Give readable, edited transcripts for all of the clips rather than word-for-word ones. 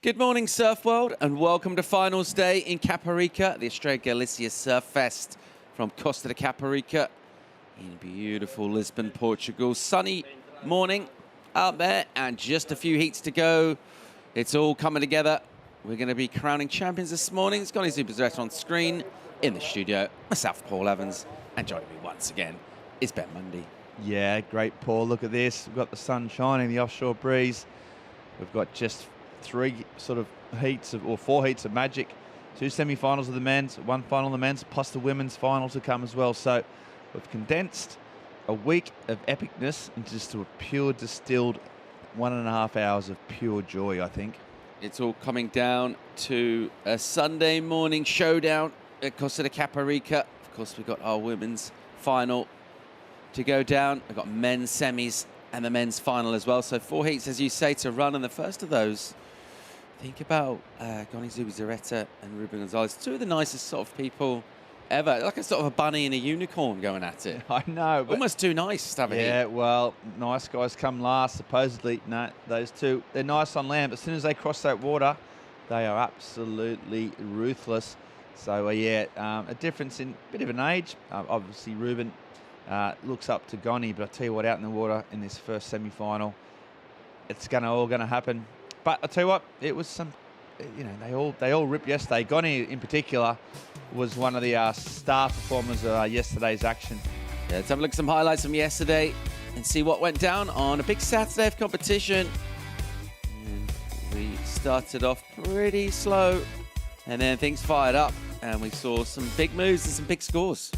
Good morning, Surf World, and welcome to finals day in Caparica, the Estrella Galicia Surf Fest from Costa de Caparica in beautiful Lisbon, Portugal. Sunny morning out there and just a few heats to go. It's all coming together. We're going to be crowning champions this morning. It's Galicia Estrella on screen in the studio. Myself, Paul Evans, and joining me once again is Ben Mundy. Yeah, great, Paul. Look at this. We've got the sun shining, the offshore breeze. We've got just four heats of magic, 2 semi-finals of the men's, 1 final of the men's, plus the women's final to come as well. So we've condensed a week of epicness into just a pure distilled 1.5 hours of pure joy, I think. It's all coming down to a Sunday morning showdown at Costa de Caparica. Of course, we've got our women's final to go down. We've got men's semis and the men's final as well. So 4 heats, as you say, to run. And the first of those, think about Goni Zubizarreta and Ruben Gonzalez, 2 of the nicest sort of people ever. Like a sort of a bunny and a unicorn going at it. I know. But almost too nice to have a heat. Yeah, well, nice guys come last, supposedly. No, those 2, they're nice on land, but as soon as they cross that water, they are absolutely ruthless. So, a difference in a bit of an age. Obviously, Ruben looks up to Goni, but I tell you what, out in the water in this first semi-final, it's all going to happen. But I tell you what, it was some, they all ripped yesterday. Goni in particular was one of the star performers of yesterday's action. Yeah, let's have a look at some highlights from yesterday and see what went down on a big Saturday of competition. And we started off pretty slow, and then things fired up, and we saw some big moves and some big scores.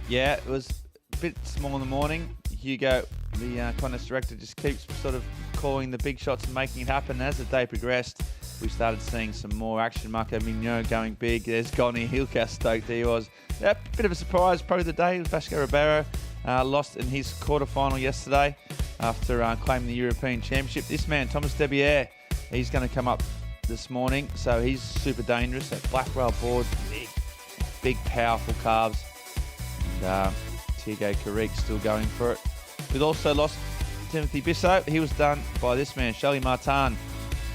Yeah, it was a bit small in the morning. Hugo, the contest director, just keeps sort of calling the big shots and making it happen. As the day progressed, we started seeing some more action. Marco Mignot going big. There's Goni. Look how stoked he was. Yeah, bit of a surprise, probably the day. Vasco Ribeiro lost in his quarterfinal yesterday after claiming the European Championship. This man, Thomas Debier, he's going to come up this morning, so he's super dangerous. That black rail board, big powerful calves. And Thiago Carrique still going for it. We've also lost Timothy Bissot. He was done by this man, Charlie Martin.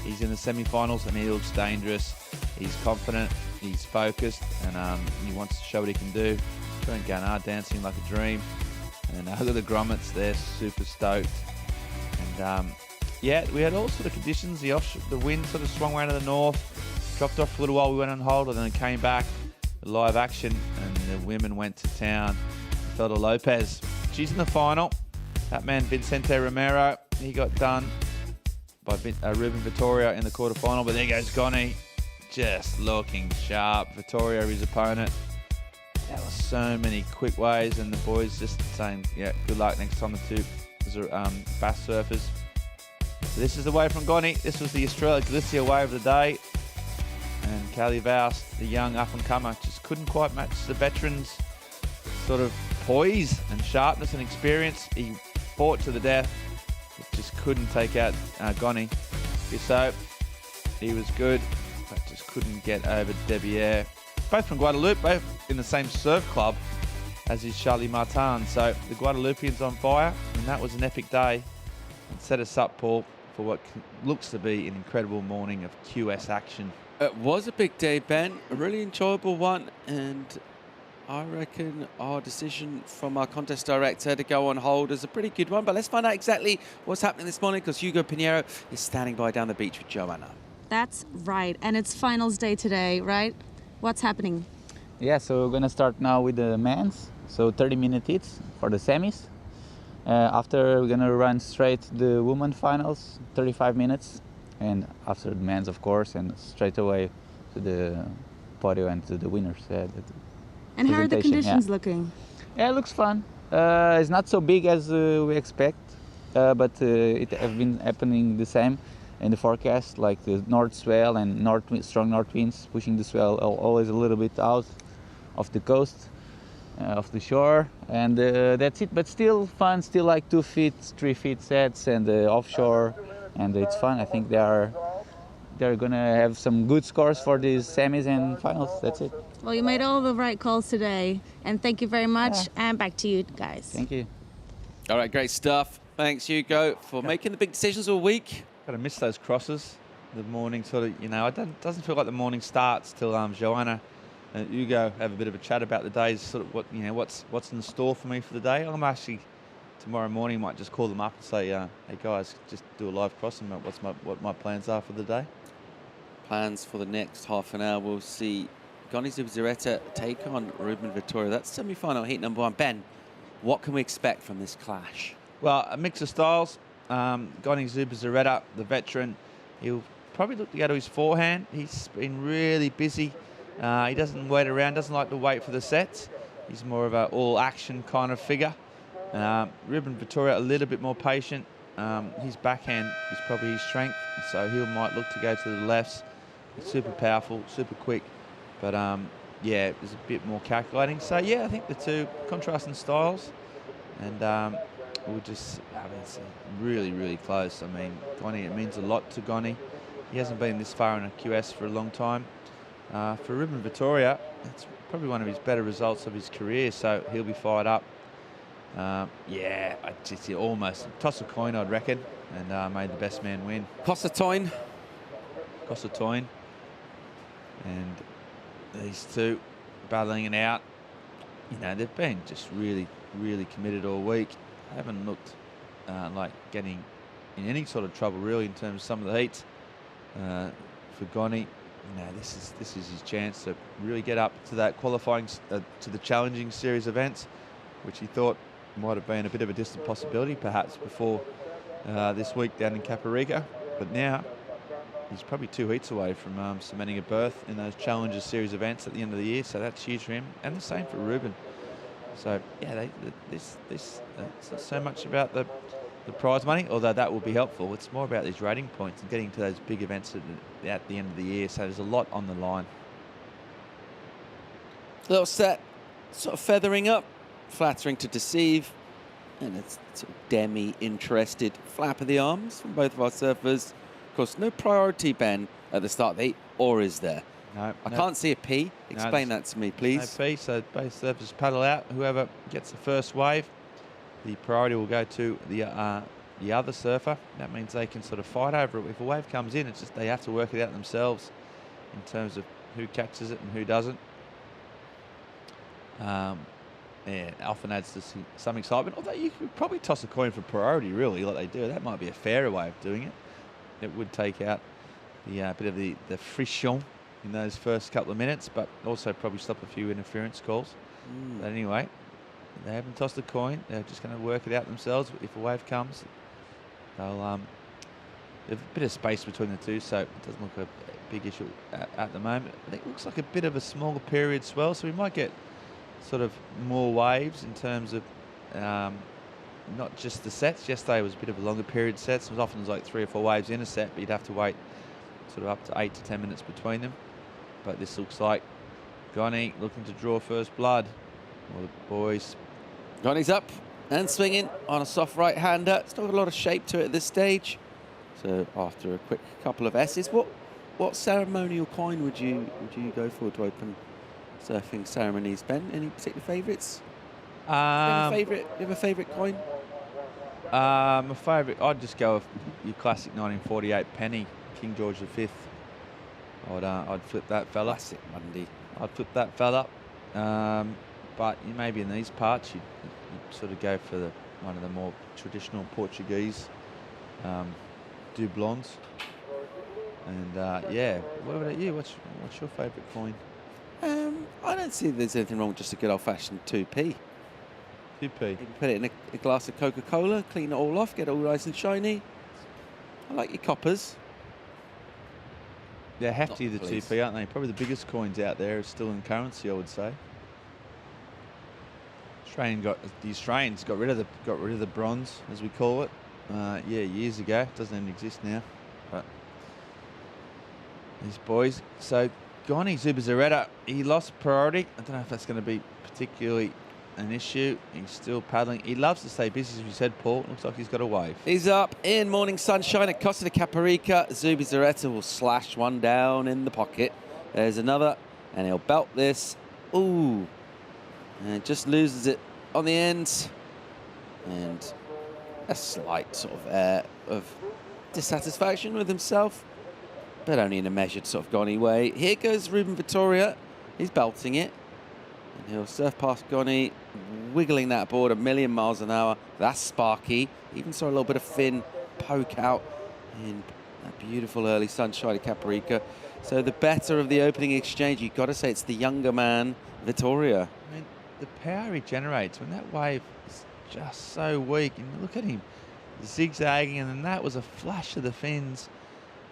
He's in the semi-finals and he looks dangerous. He's confident, he's focused, and he wants to show what he can do. Trent Garnard dancing like a dream. And look at the grommets, they're super stoked. And we had all sort of conditions. The wind sort of swung around to the north, dropped off for a little while, we went on hold, and then it came back, live action, and the women went to town. Felder Lopez, she's in the final. That man, Vicente Romero, he got done by Ruben Vittorio in the quarterfinal, but there goes Goni, just looking sharp. Vittorio, his opponent. There were so many quick ways, and the boys just saying, yeah, good luck next time the 2 bass surfers. So this is the wave from Goni. This was the Estrella Galicia wave of the day. And Callie Vaust, the young up-and-comer, just couldn't quite match the veterans' sort of poise and sharpness and experience. He fought to the death, just couldn't take out Goni. So he was good, but just couldn't get over Debier. Both from Guadeloupe, both in the same surf club as is Charlie Martin. So the Guadeloupeans on fire, and that was an epic day. And set us up, Paul, for what looks to be an incredible morning of QS action. It was a big day, Ben. A really enjoyable one, and I reckon our decision from our contest director to go on hold is a pretty good one. But let's find out exactly what's happening this morning, because Hugo Pinheiro is standing by down the beach with Joanna. That's right, and it's finals day today, right? What's happening? Yeah, so we're gonna start now with the men's. So 30-minute heats for the semis. After we're gonna run straight to the women finals, 35 minutes. And after the men's, of course, and straight away to the podium and to the winners. And how are the conditions looking? Yeah, it looks fun. It's not so big as we expect, but it has been happening the same in the forecast, like the north swell and strong north winds pushing the swell always a little bit out of the coast, of the shore, and that's it. But still fun, still like 2 feet, 3 feet sets, and offshore. And it's fun. I think they're gonna have some good scores for these semis and finals. That's it. Well, you made all the right calls today, and thank you very much. Yeah. And back to you guys. Thank you. All right, great stuff. Thanks, Hugo, for making the big decisions all week. Gotta miss those crosses. the morning sort of, it doesn't feel like the morning starts till Joanna and Hugo have a bit of a chat about the days, sort of what's in store for me for the day. I'm actually tomorrow morning might just call them up and say, hey guys, just do a live crossing. What my plans are for the day. Plans for the next half an hour. We'll see Goni Zubizarreta take on Ruben Vittoria. That's semi-final heat number 1. Ben, what can we expect from this clash? Well, a mix of styles. Goni Zubizarreta, the veteran, he'll probably look to go to his forehand. He's been really busy. He doesn't wait around, doesn't like to wait for the sets. He's more of an all-action kind of figure. Ruben Vittoria, a little bit more patient. His backhand is probably his strength, so he might look to go to the lefts. It's super powerful, super quick, but yeah, there's a bit more calculating. So yeah, I think the two contrasting styles, and it's really, really close. I mean, Goni, it means a lot to Goni. He hasn't been this far in a QS for a long time. For Ruben Vittoria, it's probably one of his better results of his career, so he'll be fired up. Yeah, I just almost toss a coin, I'd reckon, and made the best man win. Cossatoin. And these two battling it out. They've been just really, really committed all week. Haven't looked like getting in any sort of trouble really in terms of some of the heats. For Goni, this is his chance to really get up to that qualifying, to the challenging series events, which he thought might have been a bit of a distant possibility perhaps before this week down in Caparica. But now he's probably 2 heats away from cementing a berth in those Challengers Series events at the end of the year, so that's huge for him, and the same for Ruben. So yeah, it's not so much about the prize money, although that will be helpful. It's more about these rating points and getting to those big events at the end of the year, so there's a lot on the line. Little set, sort of feathering up, flattering to deceive, and it's sort of demi-interested flap of the arms from both of our surfers. Of course, no priority, Ben, at the start of the heat, or is there? No. I can't see a P. Explain that to me, please. No P, so both surfers paddle out. Whoever gets the first wave, the priority will go to the other surfer. That means they can sort of fight over it. If a wave comes in, it's just they have to work it out themselves in terms of who catches it and who doesn't. Yeah, often adds to some excitement. Although you could probably toss a coin for priority, really, like they do. That might be a fairer way of doing it. It would take out the bit of the frisson in those first couple of minutes, but also probably stop a few interference calls. But anyway, they haven't tossed a coin. They're just going to work it out themselves. If a wave comes, they'll have a bit of space between the two, so it doesn't look a big issue at the moment. I think it looks like a bit of a smaller period swell, so we might get sort of more waves in terms of not just the sets. Yesterday was a bit of a longer period set. So it was often like 3 or 4 waves in a set, but you'd have to wait sort of up to 8 to 10 minutes between them. But this looks like Goni looking to draw first blood. Well, the boys. Goni's up and swinging on a soft right-hander. It's not got a lot of shape to it at this stage. So after a quick couple of S's, what ceremonial coin would you go for to open surfing ceremonies, Ben? Any particular favourites? Do you have a favourite coin? My favourite, I'd just go with your classic 1948 penny, King George V. I'd flip that fella. Classic Monday. I'd flip that fella. But maybe in these parts, you'd sort of go for one of the more traditional Portuguese doublons. And yeah, what about you? What's your favourite coin? I don't see there's anything wrong with just a good old-fashioned 2p. 2p. You can put it in a glass of Coca-Cola, clean it all off, get it all nice and shiny. I like your coppers. They're hefty, the 2p, aren't they? Probably the biggest coins out there are still in currency, I would say. The Australians got rid of the bronze, as we call it. Yeah, years ago. It doesn't even exist now. But these boys. So Goni Zubizarreta, he lost priority. I don't know if that's going to be particularly an issue. He's still paddling. He loves to stay busy, as we said, Paul. Looks like he's got a wave. He's up in morning sunshine at Costa de Caparica. Zubizarreta will slash one down in the pocket. There's another, and he'll belt this. Ooh. And just loses it on the end. And a slight sort of air of dissatisfaction with himself. but only in a measured sort of Goni way. Here goes Ruben Vittoria. He's belting it. And he'll surf past Goni, wiggling that board a million miles an hour. That's sparky. Even saw a little bit of fin poke out in that beautiful early sunshine Caparica. So the better of the opening exchange, you've got to say it's the younger man, Vittoria. I mean, the power he generates when that wave is just so weak. And look at him zigzagging, and then that was a flash of the fins.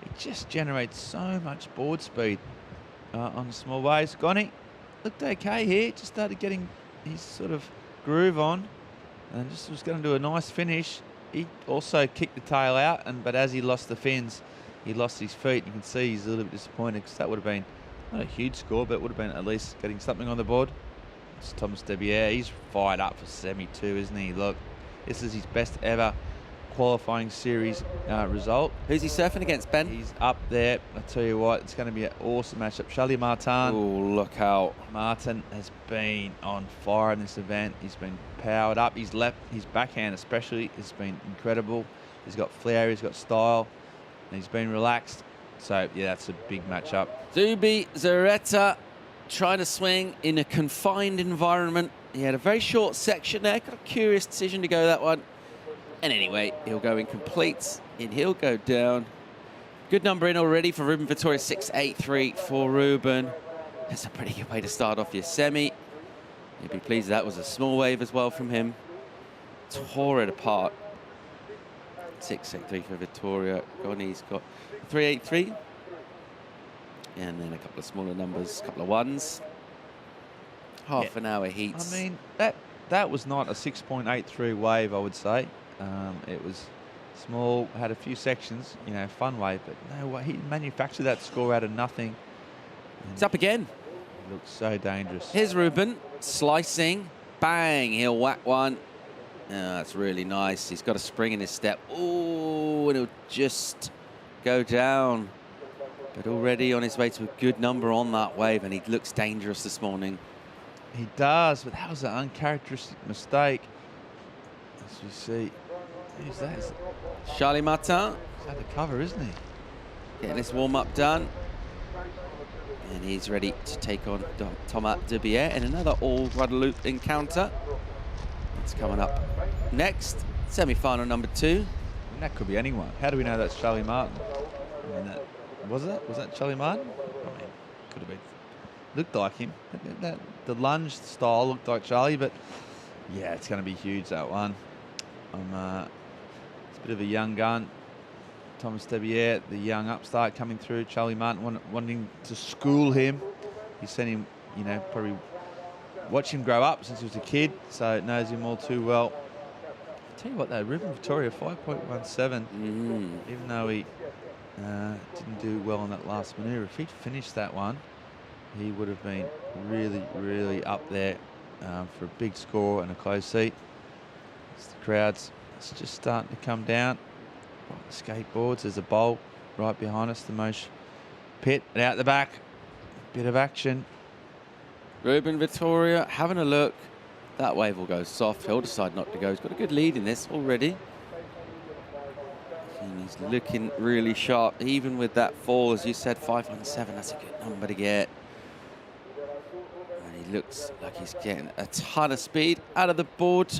It just generates so much board speed on small waves. Goni looked okay here. Just started getting his sort of groove on, and just was going to do a nice finish. He also kicked the tail out, but as he lost the fins, he lost his feet. You can see he's a little bit disappointed because that would have been not a huge score, but would have been at least getting something on the board. It's Thomas Debier. He's fired up for semi too, isn't he? Look, this is his best ever qualifying series result. Who's he surfing against, Ben? He's up there. I tell you what, it's going to be an awesome matchup. Charlie Martin. Oh, look out. Martin has been on fire in this event. He's been powered up. His backhand especially has been incredible. He's got flair, he's got style, and he's been relaxed. So, yeah, that's a big matchup. Zubi Zareta trying to swing in a confined environment. He had a very short section there. Got a curious decision to go that one. And anyway, he'll go incomplete, and he'll go down. Good number in already for Ruben Vittoria, 6.83 for Ruben. That's a pretty good way to start off your semi. You'll be pleased that was a small wave as well from him. Tore it apart. 6.83 for Vittoria. Goni's got 3.83. And then a couple of smaller numbers, a couple of ones. Half an hour heats. I mean, that was not a 6.83 wave, I would say. It was small, had a few sections, you know, fun wave, but no way. He manufactured that score out of nothing. It's up again. It looks so dangerous. Here's Ruben, slicing, bang, he'll whack one. Oh, that's really nice. He's got a spring in his step. Oh, and he'll just go down. But already on his way to a good number on that wave, and he looks dangerous this morning. He does, but that was an uncharacteristic mistake. As you see, who's that? He's Charlie Martin at the cover, isn't he? getting this warm-up done. And he's ready to take on Thomas Debier in another all-Guadeloupe encounter. It's coming up next, semi-final number 2. And that could be anyone. How do we know that's Charlie Martin? I mean, was that Charlie Martin? I mean, could have been. Looked like him. The lunge style looked like Charlie, but yeah, it's going to be huge, that one. It's a bit of a young gun. Thomas Debier, the young upstart coming through. Charlie Martin wanting to school him. He's seen him, you know, probably watch him grow up since he was a kid, so knows him all too well. I'll tell you what though, Ruben Vittoria, 5.17, even though he didn't do well on that last manoeuvre. If he'd finished that one, he would have been really, really up there for a big score and a close seat. It's the crowds, it's just starting to come down. Skateboards, there's a bowl right behind us, the Mosh pit, and out the back, bit of action. Ruben Vittoria having a look. That wave will go soft. He'll decide not to go. He's got a good lead in this already. And he's looking really sharp. Even with that fall, as you said, 517, that's a good number to get. And he looks like he's getting a ton of speed out of the board.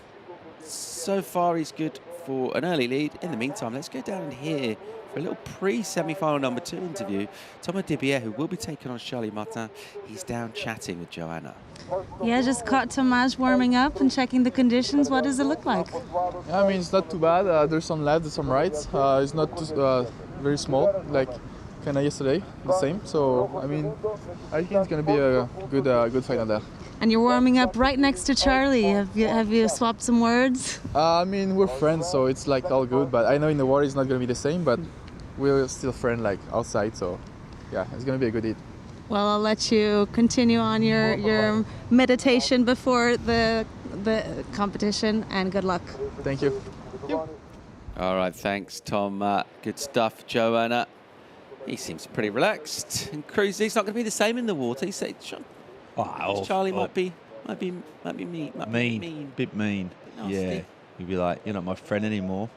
So far, he's good for an early lead. In the meantime, let's go down here for a little pre-semi-final number 2 interview. Thomas Debier, who will be taking on Charlie Martin, he's down chatting with Joanna. Yeah, just caught Tomas warming up and checking the conditions. What does it look like? Yeah, I mean, it's not too bad. There's some left, there's some right. It's not too, very small, like kind of yesterday, the same. So, I mean, I think it's going to be a good final there. And you're warming up right next to Charlie. Have you swapped some words? I mean, we're friends, so it's like all good. But I know in the water it's not going to be the same, but we're still friends like outside. So, yeah, it's going to be a good hit. Well, I'll let you continue on your meditation before the competition, and good luck. Thank you. All right, thanks, Tom. Good stuff, Joanna. He seems pretty relaxed and cruising. He's not going to be the same in the water. He said, Charlie might be mean. Bit mean. Nasty. Yeah. He'd be like, you're not my friend anymore.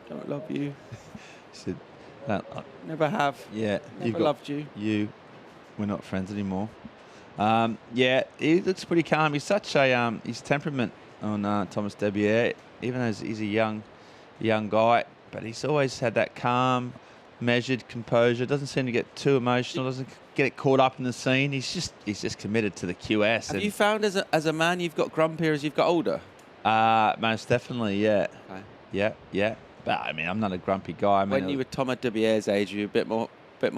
Don't love you. He said, Never have. Yeah, Never loved you. We're not friends anymore. Yeah, he looks pretty calm. He's such a his temperament on Thomas Debier, even though he's a young guy, but he's always had that calm, measured composure. Doesn't seem to get too emotional. Doesn't get caught up in the scene. He's just committed to the QS. Have you found as a man you've got grumpier as you've got older? Most definitely, yeah. Okay. Yeah. But I mean, I'm not a grumpy guy. I mean, When you were Thomas Debier's age, were you a bit more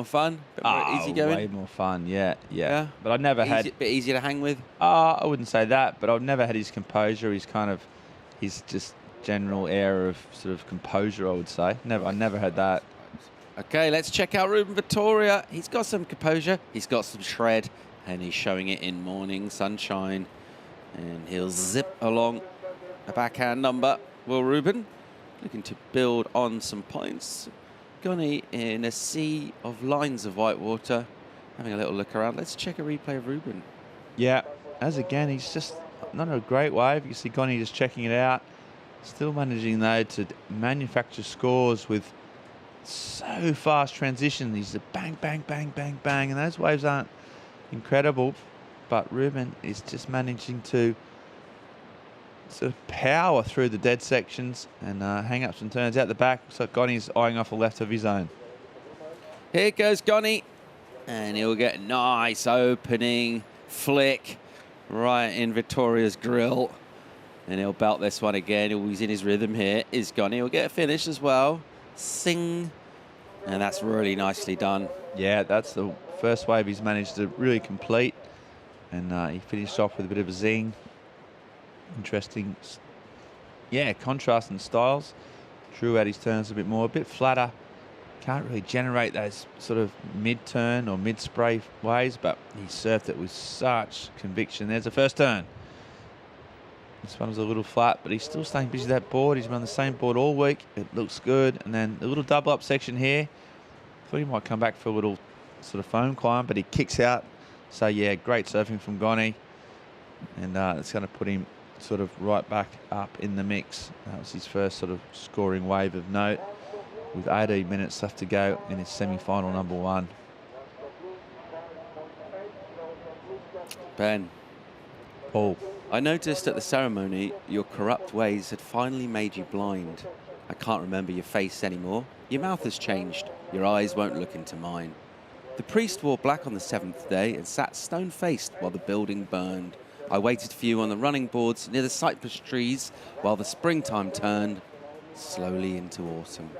fun, a bit more easygoing? Way more fun. Yeah. Yeah? But I never had. A bit easier to hang with. I wouldn't say that, but I've never had his composure. He's just general air of sort of composure, I would say. I never had that. Okay, let's check out Ruben Vittoria. He's got some composure, he's got some shred, and he's showing it in morning sunshine. And he'll zip along a backhand number. Will Ruben, looking to build on some points. Gunny in a sea of lines of white water, having a little look around. Let's check a replay of Ruben. Yeah, as again, he's just not a great wave. You can see Gonny just checking it out. Still managing, though, to manufacture scores with so fast transition. These are bang, bang, bang, bang, bang. And those waves aren't incredible. But Ruben is just managing to sort of power through the dead sections and hang-ups and turns out the back. So Gonny's eyeing off a left of his own. Here goes Gonny. And he'll get a nice opening flick right in Vittoria's grill. And he'll belt this one again. He's in his rhythm here. Is Gonny. He'll get a finish as well. Sing. And that's really nicely done. Yeah, that's the first wave he's managed to really complete. And he finished off with a bit of a zing. Interesting. Yeah, contrast in styles. Drew out his turns a bit more. A bit flatter. Can't really generate those sort of mid-turn or mid-spray waves, but he surfed it with such conviction. There's the first turn. This one was a little flat, but he's still staying busy with that board. He's been on the same board all week. It looks good. And then a little double-up section here. Thought he might come back for a little sort of foam climb, but he kicks out. So, yeah, great surfing from Gonny. And it's going to put him sort of right back up in the mix. That was his first sort of scoring wave of note, with 18 minutes left to go in his semi-final number one. Ben. Paul. I noticed at the ceremony your corrupt ways had finally made you blind. I can't remember your face anymore. Your mouth has changed. Your eyes won't look into mine. The priest wore black on the seventh day and sat stone-faced while the building burned. I waited for you on the running boards near the cypress trees while the springtime turned slowly into autumn.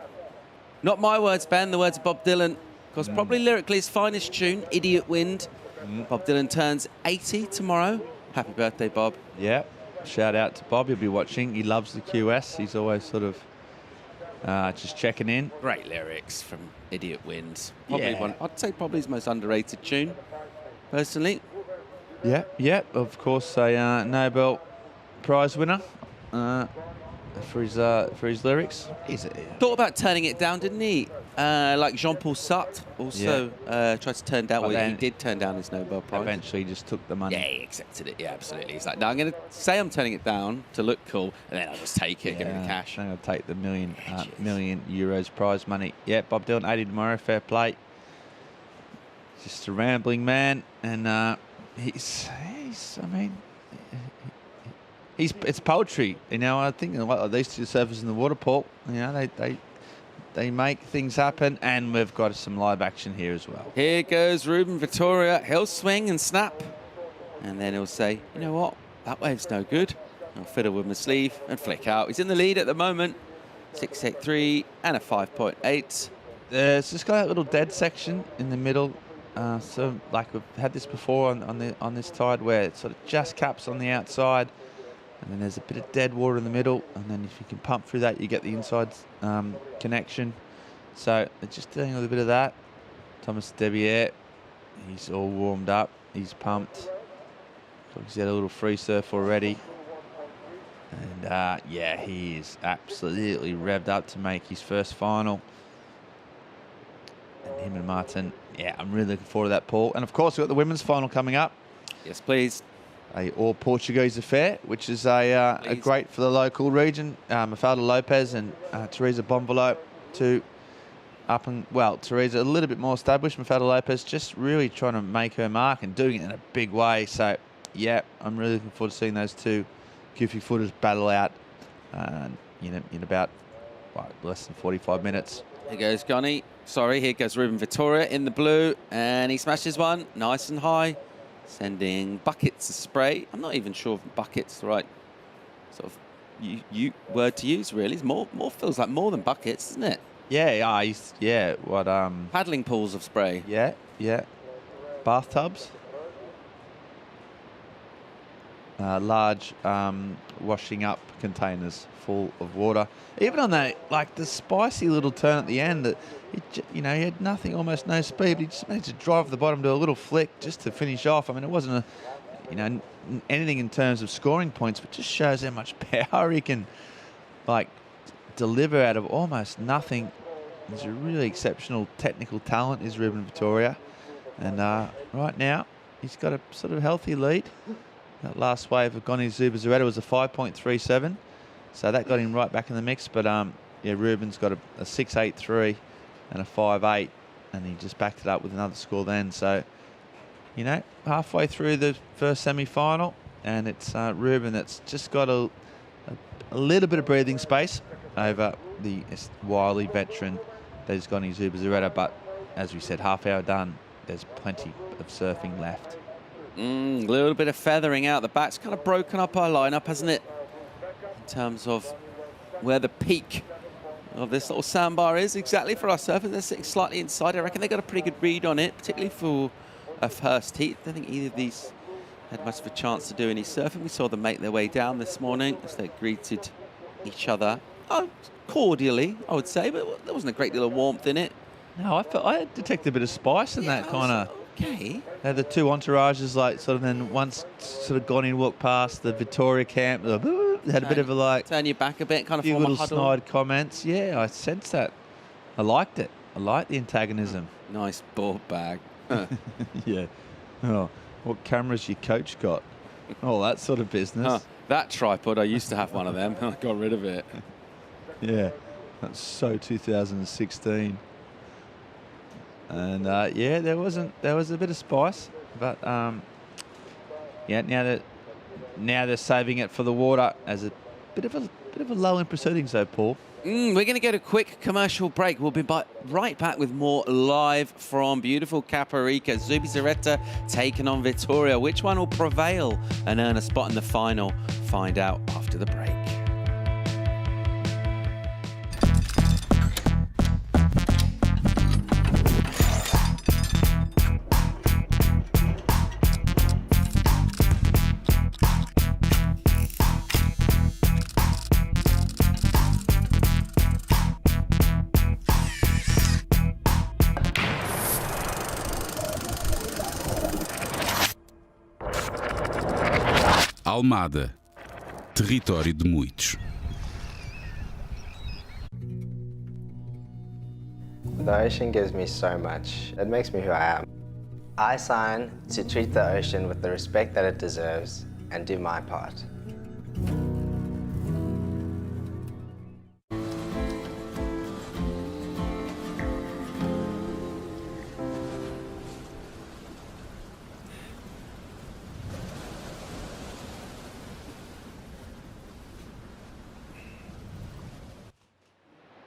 Not my words, Ben, the words of Bob Dylan. Because probably lyrically his finest tune, Idiot Wind. Bob Dylan turns 80 tomorrow. Happy birthday, Bob. Yeah, shout out to Bob. He'll be watching. He loves the QS. He's always sort of just checking in. Great lyrics from Idiot Wind. I'd say probably his most underrated tune, personally. Yeah, of course, a Nobel Prize winner for his lyrics. Thought about turning it down, didn't he? Like Jean-Paul Sartre also tried to turn down. Well, he did turn down his Nobel Prize. Eventually, he just took the money. Yeah, he accepted it. Yeah, absolutely. He's like, no, I'm going to say I'm turning it down to look cool, and then I'll just take it, give me the cash. I'm going to take the million euros prize money. Yeah, Bob Dylan, 80 tomorrow. Fair play. Just a rambling man, and it's poetry. You know, I think these two surfers in the water, Paul. You know, they make things happen, and we've got some live action here as well. Here goes Ruben Vittoria. He'll swing and snap, and then he'll say, you know what, that wave's no good. I'll fiddle with my sleeve and flick out. He's in the lead at the moment, 6.83 and a 5.8. There's just got that little dead section in the middle. So, like we've had this before on this tide, where it sort of just caps on the outside, and then there's a bit of dead water in the middle, and then if you can pump through that, you get the inside connection. So they're just doing a little bit of that. Thomas Debier, he's all warmed up, he's pumped. He's had a little free surf already, and yeah, he is absolutely revved up to make his first final. And him and Martin, yeah, I'm really looking forward to that, Paul. And of course, we've got the women's final coming up. Yes, please. A all-Portuguese affair, which is a great for the local region. Mafalda Lopez and Teresa Bonvolo, two up and, well, Teresa a little bit more established. Mafalda Lopez just really trying to make her mark and doing it in a big way. So, yeah, I'm really looking forward to seeing those two goofy footers battle out in about less than 45 minutes. Here goes Gunny. Sorry, here goes Ruben Vittoria in the blue, and he smashes one nice and high, sending buckets of spray. I'm not even sure if buckets the right sort of word to use, really. It's more feels like more than buckets, doesn't it? Yeah, what Paddling pools of spray. Yeah. Bathtubs. Large washing up containers full of water. Even on that, like the spicy little turn at the end, that he had nothing, almost no speed, but he just managed to drive the bottom to a little flick just to finish off. I mean, it wasn't anything in terms of scoring points, but just shows how much power he can deliver out of almost nothing. He's a really exceptional technical talent, is Ruben Vittoria, and right now he's got a sort of healthy lead. That last wave of Goni Zubizarreta was a 5.37, so that got him right back in the mix. But Ruben's got a 6.83 and a 5.8, and he just backed it up with another score then. So, halfway through the first semi-final, and it's Ruben that's just got a little bit of breathing space over the wily veteran that is Goni Zubizarreta. But as we said, half hour done, there's plenty of surfing left. A little bit of feathering out the back. It's kind of broken up our lineup, hasn't it? In terms of where the peak of this little sandbar is exactly for our surfers. They're sitting slightly inside. I reckon they got a pretty good read on it, particularly for a first heat. I don't think either of these had much of a chance to do any surfing. We saw them make their way down this morning as they greeted each other cordially, I would say, but there wasn't a great deal of warmth in it. No, I detected a bit of spice in that kind of. Okay. They had the two entourages, then once sort of gone in, walked past the Victoria camp, they had a bit of a turn your back a bit, kind of few form a little huddle. snide comments. Yeah, I sensed that. I liked it. I liked the antagonism. Nice board bag. Yeah. Oh, what cameras your coach got? All that sort of business. That tripod, I used to have one of them. I got rid of it. Yeah, that's so 2016. And there was a bit of spice, but now they're saving it for the water as a bit of a lull in proceedings, though, Paul. We're going to get a quick commercial break. We'll be right back with more live from beautiful Caparica. Zubizarreta taking on Vittoria. Which one will prevail and earn a spot in the final? Find out after the break. Almada, território de muitos. The ocean gives me so much. It makes me who I am. I sign to treat the ocean with the respect that it deserves and do my part.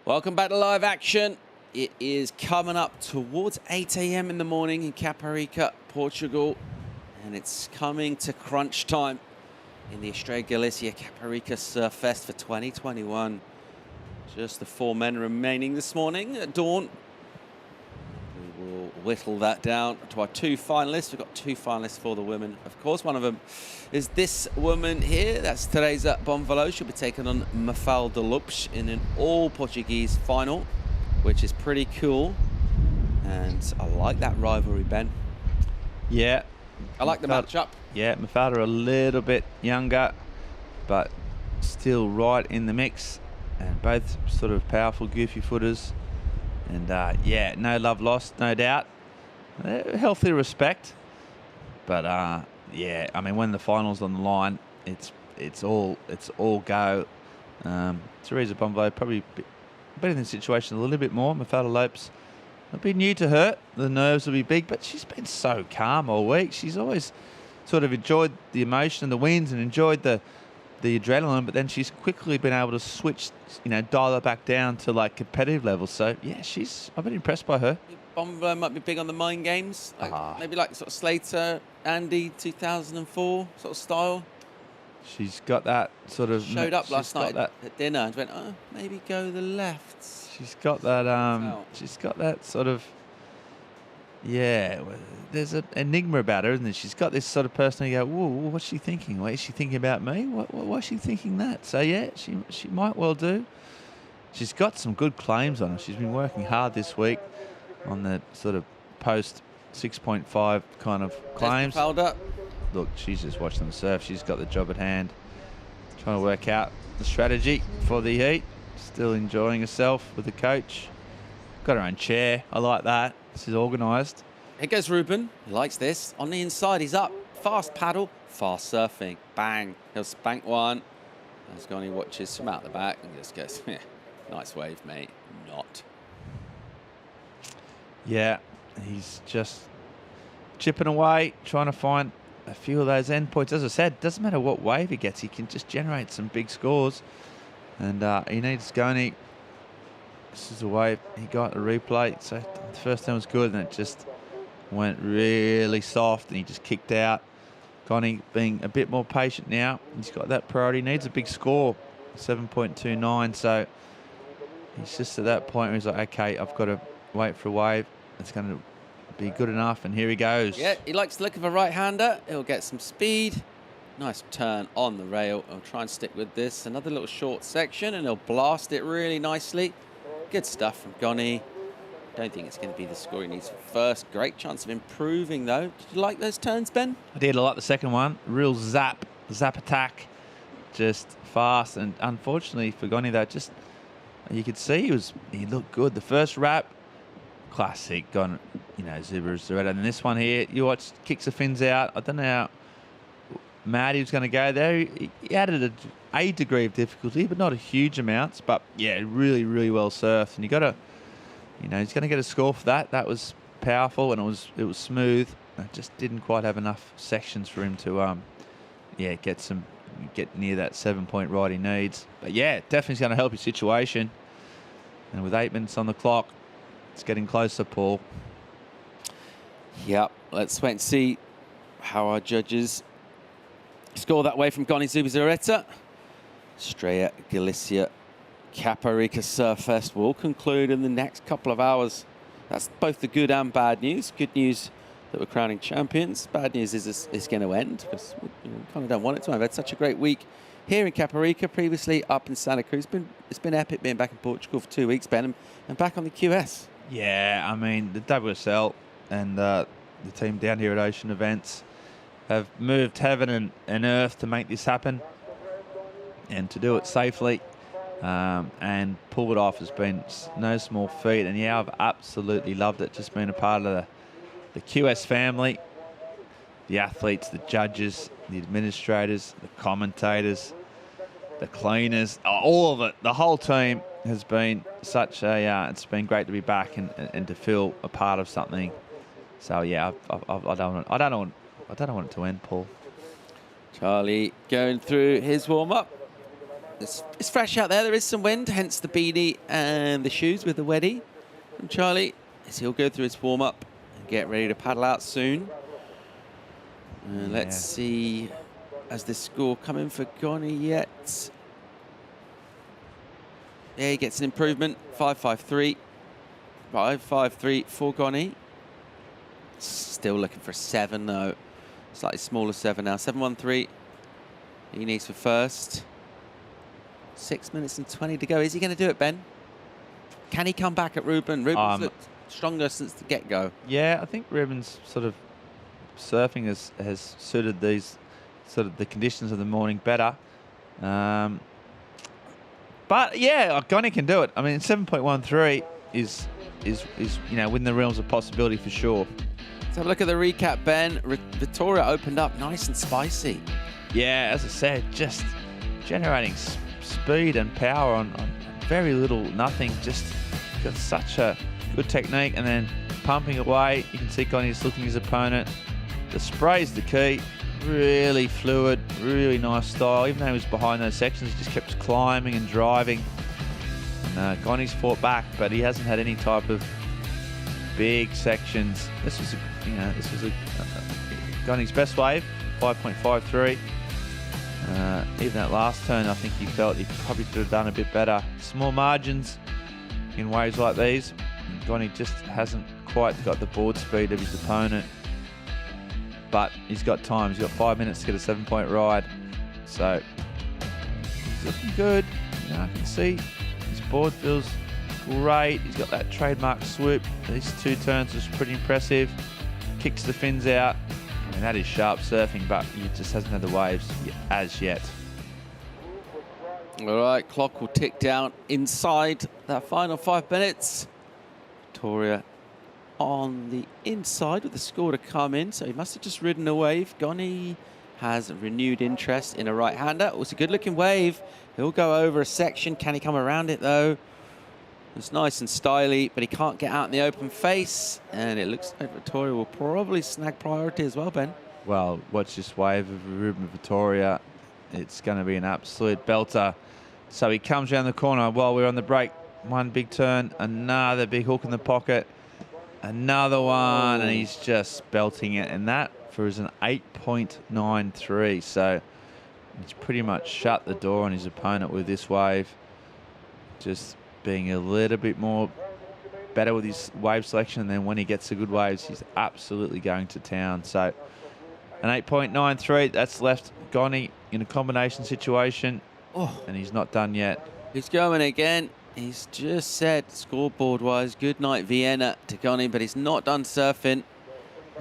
Welcome back to live action. It is coming up towards 8 a.m. in the morning in Caparica, Portugal, and it's coming to crunch time in the Estrella Galicia Caparica Surf Fest for 2021. Just the 4 men remaining this morning at dawn. We will whittle that down to our 2 finalists. We've got 2 finalists for the women, of course. One of them is this woman here. That's Teresa Bonvalot. She'll be taking on Mafalda Lopes in an all-Portuguese final, which is pretty cool. And I like that rivalry, Ben. Yeah. I like the matchup. Yeah, Mafalda a little bit younger, but still right in the mix. And both sort of powerful, goofy footers. And no love lost, no doubt. Healthy respect. But I mean, when the final's on the line, it's all go. Teresa Bonvalot probably been in the situation a little bit more. Mafalda Lopes, it'll be new to her. The nerves will be big, but she's been so calm all week. She's always sort of enjoyed the emotion and the wins and enjoyed the adrenaline, but then she's quickly been able to switch, dial her back down to like competitive levels. So yeah, I've been impressed by her. Bomber might be big on the mind games, maybe like sort of Slater, Andy 2004 sort of style. She's got that sort of... Showed up last night at dinner and went, maybe go the left. She's got that, she's got that sort of... Yeah, there's an enigma about her, isn't there? She's got this sort of person you go, whoa, what's she thinking? Wait, is she thinking about me? Why is she thinking that? So yeah, she might well do. She's got some good claims on her. She's been working hard this week on the sort of post 6.5 kind of claims. Look, she's just watching them surf. She's got the job at hand. Trying to work out the strategy for the heat. Still enjoying herself with the coach. Got her own chair. I like that. This is organised. Here goes Ruben. He likes this. On the inside, he's up. Fast paddle, fast surfing. Bang. He'll spank one. As Goni watches from out the back and just goes, yeah, nice wave, mate. Not. Yeah, he's just chipping away, trying to find a few of those endpoints. As I said, doesn't matter what wave he gets, he can just generate some big scores. And he needs Goni. This is the wave he got a replay. So the first time was good, and it just went really soft, and he just kicked out. Goni being a bit more patient now. He's got that priority. Needs a big score, 7.29. So he's just at that point where he's like, okay, I've got to wait for a wave. It's going to be good enough, and here he goes. Yeah, he likes the look of a right-hander. He'll get some speed. Nice turn on the rail. I'll try and stick with this. Another little short section, and he'll blast it really nicely. Good stuff from Goni. Don't think it's going to be the score he needs for first. Great chance of improving, though. Did you like those turns, Ben? I did. I like the second one. Real zap attack. Just fast. And unfortunately for Goni, though, just you could see he looked good. The first wrap, classic. Gone, Zubera. And this one here, you watch, kicks the fins out. I don't know how mad he was going to go there. He added a degree of difficulty, but not a huge amount. But yeah, really, really well surfed. And you got to, he's going to get a score for that. That was powerful, and it was smooth. It just didn't quite have enough sections for him to, get near that 7-point ride he needs. But yeah, definitely going to help his situation. And with 8 minutes on the clock, it's getting closer, Paul. Yep, let's wait and see how our judges score that way from Goni Zubizarreta. Estrella, Galicia, Caparica Surfest will conclude in the next couple of hours. That's both the good and bad news. Good news that we're crowning champions. Bad news is it's going to end, because we kind of don't want it to. I've had such a great week here in Caparica, previously up in Santa Cruz. It's been epic being back in Portugal for 2 weeks, Ben, and back on the QS. Yeah, I mean, the WSL and the team down here at Ocean Events have moved heaven and earth to make this happen, and to do it safely and pull it off has been no small feat. And yeah, I've absolutely loved it, just being a part of the QS family, the athletes, the judges, the administrators, the commentators, the cleaners, all of it. The whole team has been such a, it's been great to be back and to feel a part of something. So yeah, I don't want it to end, Paul. Charlie going through his warm-up. It's fresh out there. There is some wind, hence the beanie and the shoes with the weddy. And Charlie, as he'll go through his warm-up and get ready to paddle out soon. Let's see, has the score come in for Goni yet? Yeah, he gets an improvement, 5.53. 5.53 for Goni. Still looking for a 7, though. Slightly smaller 7 now. 7.13. He needs for first. 6 minutes and 20 to go. Is he going to do it, Ben? Can he come back at Ruben? Ruben's looked stronger since the get-go. Yeah, I think Ruben's sort of surfing has suited these sort of the conditions of the morning better. But yeah, Goni can do it. I mean, 7.13 is within the realms of possibility for sure. Let's have a look at the recap, Ben. Victoria opened up nice and spicy. Yeah, as I said, just generating speed and power on very little, nothing. Just got such a good technique, and then pumping away. You can see Connie's looking at his opponent. The spray's the key. Really fluid, really nice style. Even though he was behind those sections, he just kept climbing and driving. And Connie's fought back, but he hasn't had any type of big sections. This was Connie's best wave, 5.53. Even that last turn, I think he felt he probably could have done a bit better. Small margins in waves like these. Connie just hasn't quite got the board speed of his opponent. But he's got time. He's got 5 minutes to get a 7-point ride. So he's looking good. I can see his board feels great. He's got that trademark swoop. These 2 turns was pretty impressive. Kicks the fins out. I mean, that is sharp surfing, but he just hasn't had the waves as yet. All right, clock will tick down inside that final 5 minutes. Victoria on the inside with the score to come in, so he must have just ridden a wave. Goni has renewed interest in a right-hander. It was a good-looking wave. He'll go over a section. Can he come around it, though? It's nice and styly, but he can't get out in the open face, and it looks like Victoria will probably snag priority as well, Ben. Well, watch this wave of Ruben Victoria. It's going to be an absolute belter. So he comes around the corner while we're on the break. One big turn, another big hook in the pocket. Another one, and he's just belting it, and that for an 8.93. So he's pretty much shut the door on his opponent with this wave. Just being a little bit more better with his wave selection, and then when he gets the good waves, he's absolutely going to town. So an 8.93, that's left Goni in a combination situation, and he's not done yet. He's going again. He's just said, scoreboard-wise, good night Vienna to Goni, but he's not done surfing.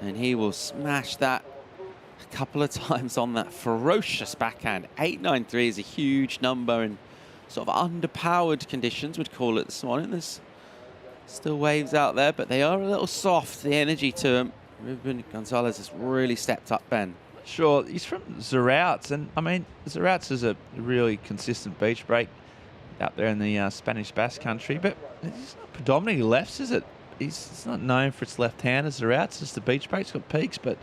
And he will smash that a couple of times on that ferocious backhand. 8.93 is a huge number in sort of underpowered conditions, we'd call it this morning. There's still waves out there, but they are a little soft, the energy to them. Ruben Gonzalez has really stepped up, Ben. Sure, he's from Zerouts, and I mean, Zerouts is a really consistent beach break out there in the Spanish Basque country, but it's not predominantly lefts, is it? It's not known for its left-handers. Zerouts is the beach break. It's got peaks, but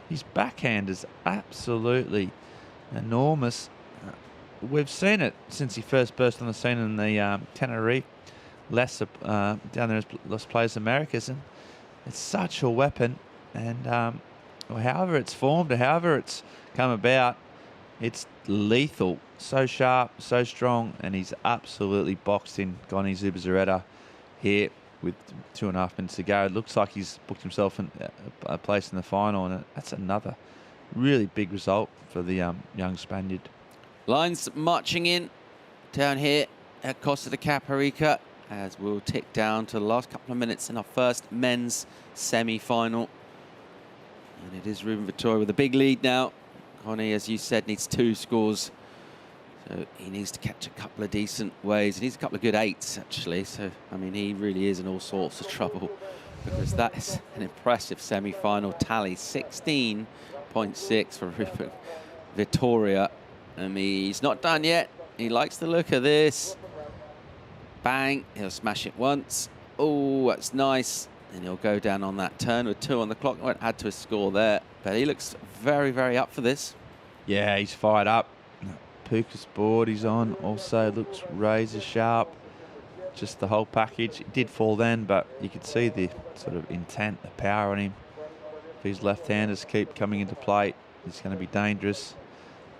his backhand is absolutely enormous. We've seen it since he first burst on the scene in the Tenerife, down there as Los Playas Americas, and it's such a weapon. And however it's formed, or however it's come about, it's lethal. So sharp, so strong, and he's absolutely boxed in Goni Zubizarreta here with 2.5 minutes to go. It looks like he's booked himself a place in the final, and that's another really big result for the young Spaniard. Lines marching in down here at Costa de Caparica as we'll tick down to the last couple of minutes in our first men's semi-final. And it is Ruben Victoria with a big lead now. Goni, as you said, needs 2 scores. So he needs to catch a couple of decent waves. He needs a couple of good 8s, actually. So, I mean, he really is in all sorts of trouble because that is an impressive semi-final tally. 16.6 for Ruben Victoria. I mean, he's not done yet. He likes the look of this. Bang. He'll smash it once. Oh, that's nice. And he'll go down on that turn with 2 on the clock. Won't add to his score there. But he looks very, very up for this. Yeah, he's fired up. Puka's board he's on also looks razor sharp. Just the whole package. It did fall then, but you could see the sort of intent, the power on him. If his left-handers keep coming into play, it's going to be dangerous.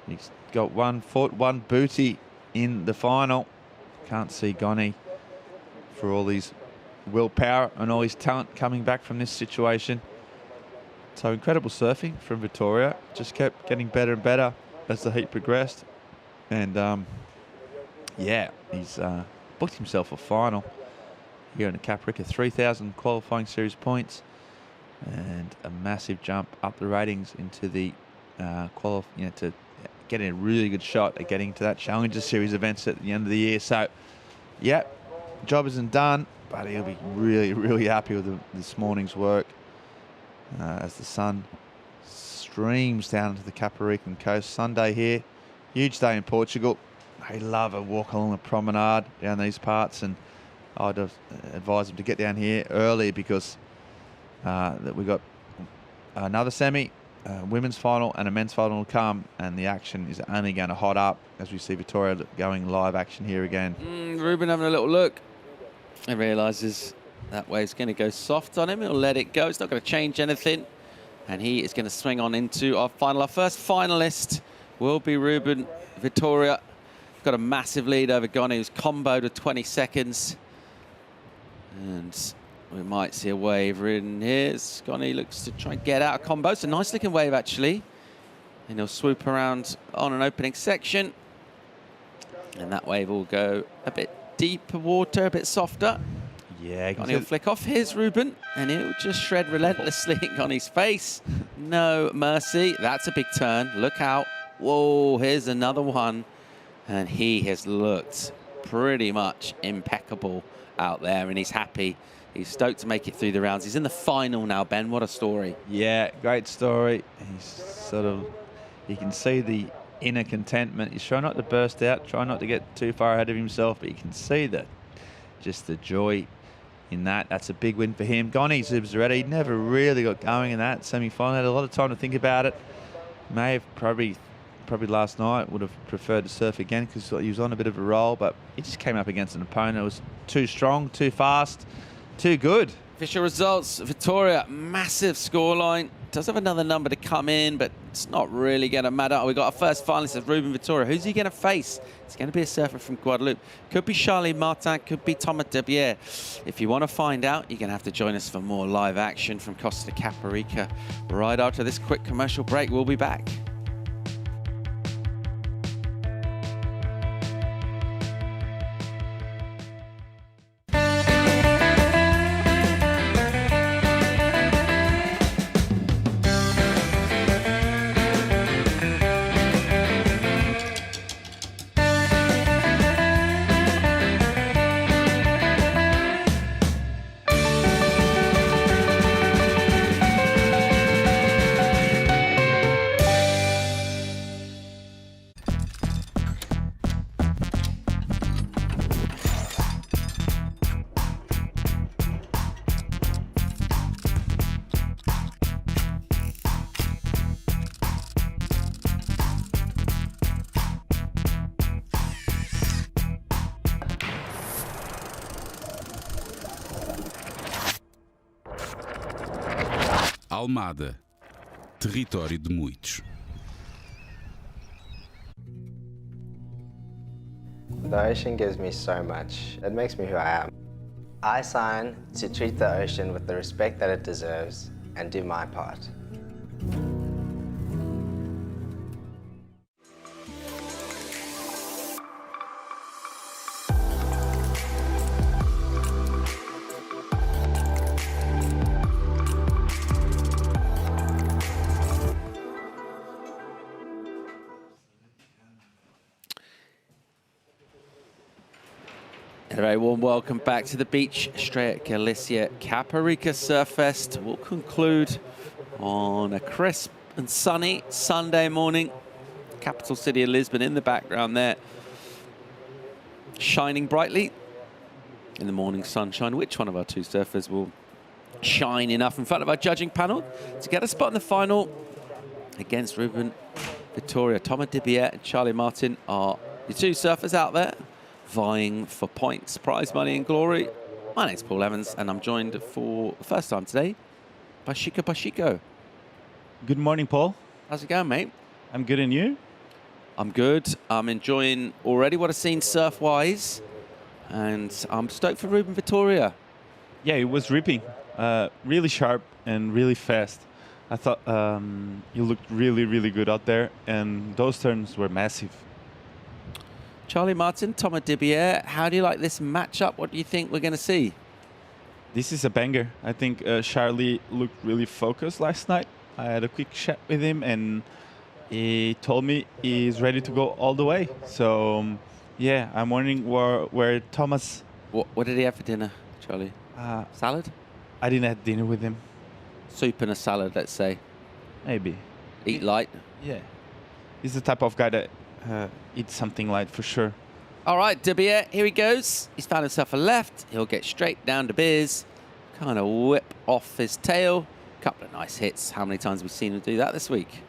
He's got 1 foot, 1 booty in the final. Can't see Goni for all his willpower and all his talent coming back from this situation. So incredible surfing from Victoria. Just kept getting better and better as the heat progressed. And yeah, he's booked himself a final here in the Caparica. 3,000 qualifying series points and a massive jump up the ratings into the to getting a really good shot at getting to that Challenger Series events at the end of the year. So yeah, job isn't done, but he'll be really, really happy with this morning's work as the sun streams down to the Caparican coast. Sunday here, huge day in Portugal. They love a walk along the promenade down these parts, and I'd advise them to get down here early because that we got another semi, women's final and a men's final to come, and the action is only going to hot up as we see Victoria going live action here again. Ruben having a little look. He realises that wave's going to go soft on him. He'll let it go. It's not going to change anything. And he is going to swing on into our final. Our first finalist will be Ruben Victoria. Got a massive lead over Goni, who's comboed with 20 seconds. And we might see a wave in here. Goni looks to try and get out of combo. It's a nice looking wave, actually. And he'll swoop around on an opening section. And that wave will go a bit deeper water, a bit softer. Yeah, Goni will flick off. Here's Ruben, and he'll just shred relentlessly at Goni's face. No mercy. That's a big turn. Look out. Whoa, here's another one. And he has looked pretty much impeccable out there, and he's happy. He's stoked to make it through the rounds. He's in the final now, Ben. What a story. Yeah, great story. He's sort of, you can see the inner contentment. He's trying not to burst out, trying not to get too far ahead of himself, but you can see that just the joy in that. That's a big win for him. Goni Zubzareti never really got going in that semi-final. Had a lot of time to think about it. May have probably last night would have preferred to surf again because he was on a bit of a roll, but he just came up against an opponent that was too strong, too fast, too good. Official results, Victoria, massive scoreline. Does have another number to come in, but it's not really going to matter. We got our first finalist of Ruben Victoria. Who's he going to face? It's going to be a surfer from Guadeloupe. Could be Charlie Martin, could be Thomas Debier. If you want to find out, you're going to have to join us for more live action from Costa Caparica. Right after this quick commercial break, we'll be back. Almada, território de muitos. The ocean gives me so much. It makes me who I am. I sign to treat the ocean with the respect that it deserves and do my part. A very warm welcome back to the beach. Estrella, Galicia, Caparica Surf Fest will conclude on a crisp and sunny Sunday morning. Capital city of Lisbon in the background there, shining brightly in the morning sunshine. Which one of our two surfers will shine enough in front of our judging panel to get a spot in the final against Ruben Victoria? Thomas Dibier and Charlie Martin are the two surfers out there vying for points, prize money and glory. My name's Paul Evans, and I'm joined for the first time today by Chico Pachico. Good morning, Paul. How's it going, mate? I'm good, and you? I'm good. I'm enjoying already what I've seen surf-wise, and I'm stoked for Ruben Victoria. Yeah, it was ripping. Really sharp and really fast. I thought you looked really, really good out there, and those turns were massive. Charlie Martin, Thomas Dibier, how do you like this matchup? What do you think we're going to see? This is a banger. I think Charlie looked really focused last night. I had a quick chat with him, and he told me he's ready to go all the way. So, yeah, I'm wondering where Thomas... What did he have for dinner, Charlie? Salad? I didn't have dinner with him. Soup and a salad, let's say. Maybe. Eat light? Yeah. He's the type of guy that eat something light for sure. All right, De Beer, here he goes. He's found himself a left. He'll get straight down to Biz, kind of whip off his tail. Couple of nice hits. How many times have we seen him do that this week?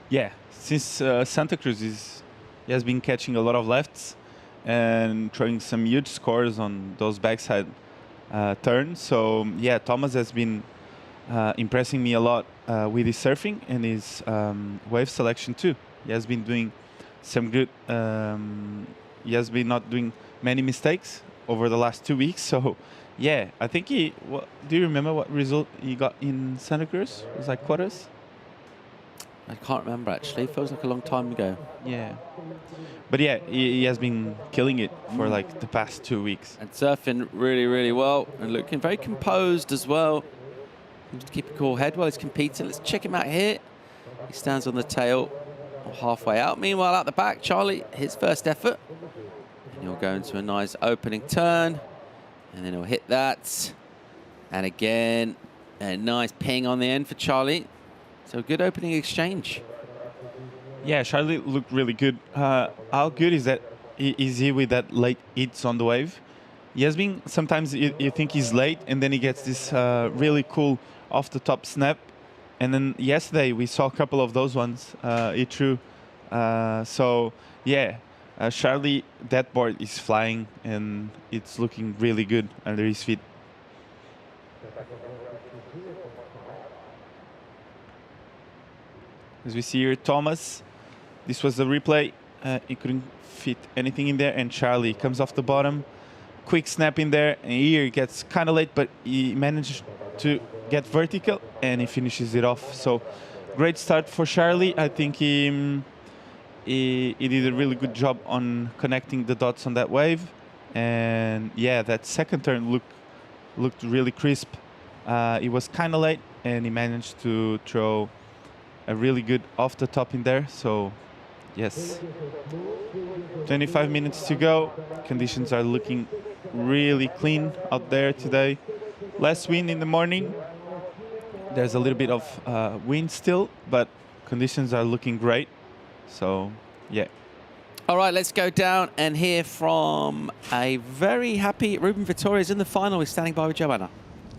Yeah, since Santa Cruz he has been catching a lot of lefts and throwing some huge scores on those backside turns. So yeah, Thomas has been impressing me a lot with his surfing and his wave selection too. He has been doing some good. He has been not doing many mistakes over the last 2 weeks. So yeah, I think he. Do you remember what result he got in Santa Cruz? It was like quarters. I can't remember actually. It feels like a long time ago. Yeah. But yeah, he has been killing it for like the past 2 weeks. And surfing really, really well and looking very composed as well. Seems to keep a cool head while he's competing. Let's check him out here. He stands on the tail halfway out. Meanwhile, out the back, Charlie, his first effort. And he'll go into a nice opening turn. And then he'll hit that. And again, a nice ping on the end for Charlie. So good opening exchange. Yeah, Charlie looked really good. How good is that? Is he with that late hits on the wave? He has been, sometimes you think he's late and then he gets this really cool off the top snap. And then yesterday we saw a couple of those ones he threw. So yeah, Charlie, that board is flying and it's looking really good under his feet. As we see here, Thomas, this was the replay. He couldn't fit anything in there, and Charlie comes off the bottom. Quick snap in there, and here he gets kind of late, but he managed to get vertical, and he finishes it off. So great start for Charlie. I think he did a really good job on connecting the dots on that wave. And yeah, that second turn looked really crisp. He was kind of late, and he managed to throw a really good off the top in there. So yes, 25 minutes to go. Conditions are looking really clean out there today. Less wind in the morning. There's a little bit of wind still, but conditions are looking great. So yeah. All right, let's go down and hear from a very happy Ruben Vittoria is in the final. He's standing by with Joanna.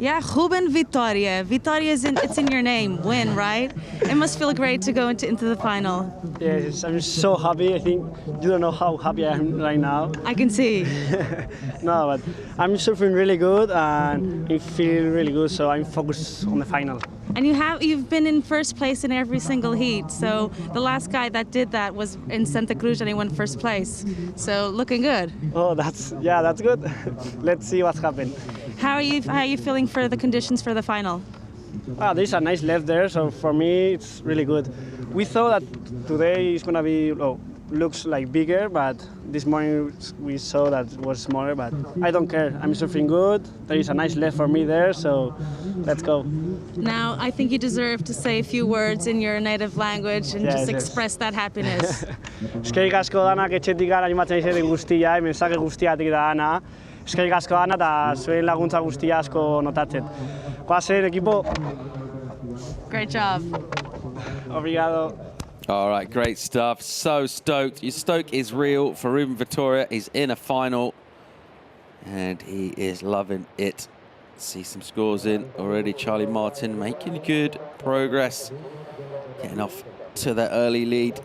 Yeah, Ruben Vitoria. Vitoria it's in your name. Win, right? It must feel great to go into the final. Yes, I'm so happy. I think you don't know how happy I am right now. I can see. No, but I'm surfing really good and I feel really good, so I'm focused on the final. And you've been in first place in every single heat. So the last guy that did that was in Santa Cruz and he won first place. So looking good. Oh, that's good. Let's see what's happened. How are you feeling for the conditions for the final? There's a nice left there, so for me it's really good. We thought that today it's gonna be looks like bigger, but this morning we saw that it was smaller. But I don't care. I'm surfing good. There is a nice left for me there, so let's go. Now I think you deserve to say a few words in your native language and just express that happiness. Eskerrik asko danak etxetik animatzen izan guztia, mensaje guztiatik da dana. Eskerrik asko dana eta zuen laguntza guztia asko notatzen. Goazen, equipo. Great job. Obrigado. All right, great stuff. So stoked. Your stoke is real for Ruben Vittoria. He's in a final, and he is loving it. See some scores in already. Charlie Martin making good progress, getting off to the early lead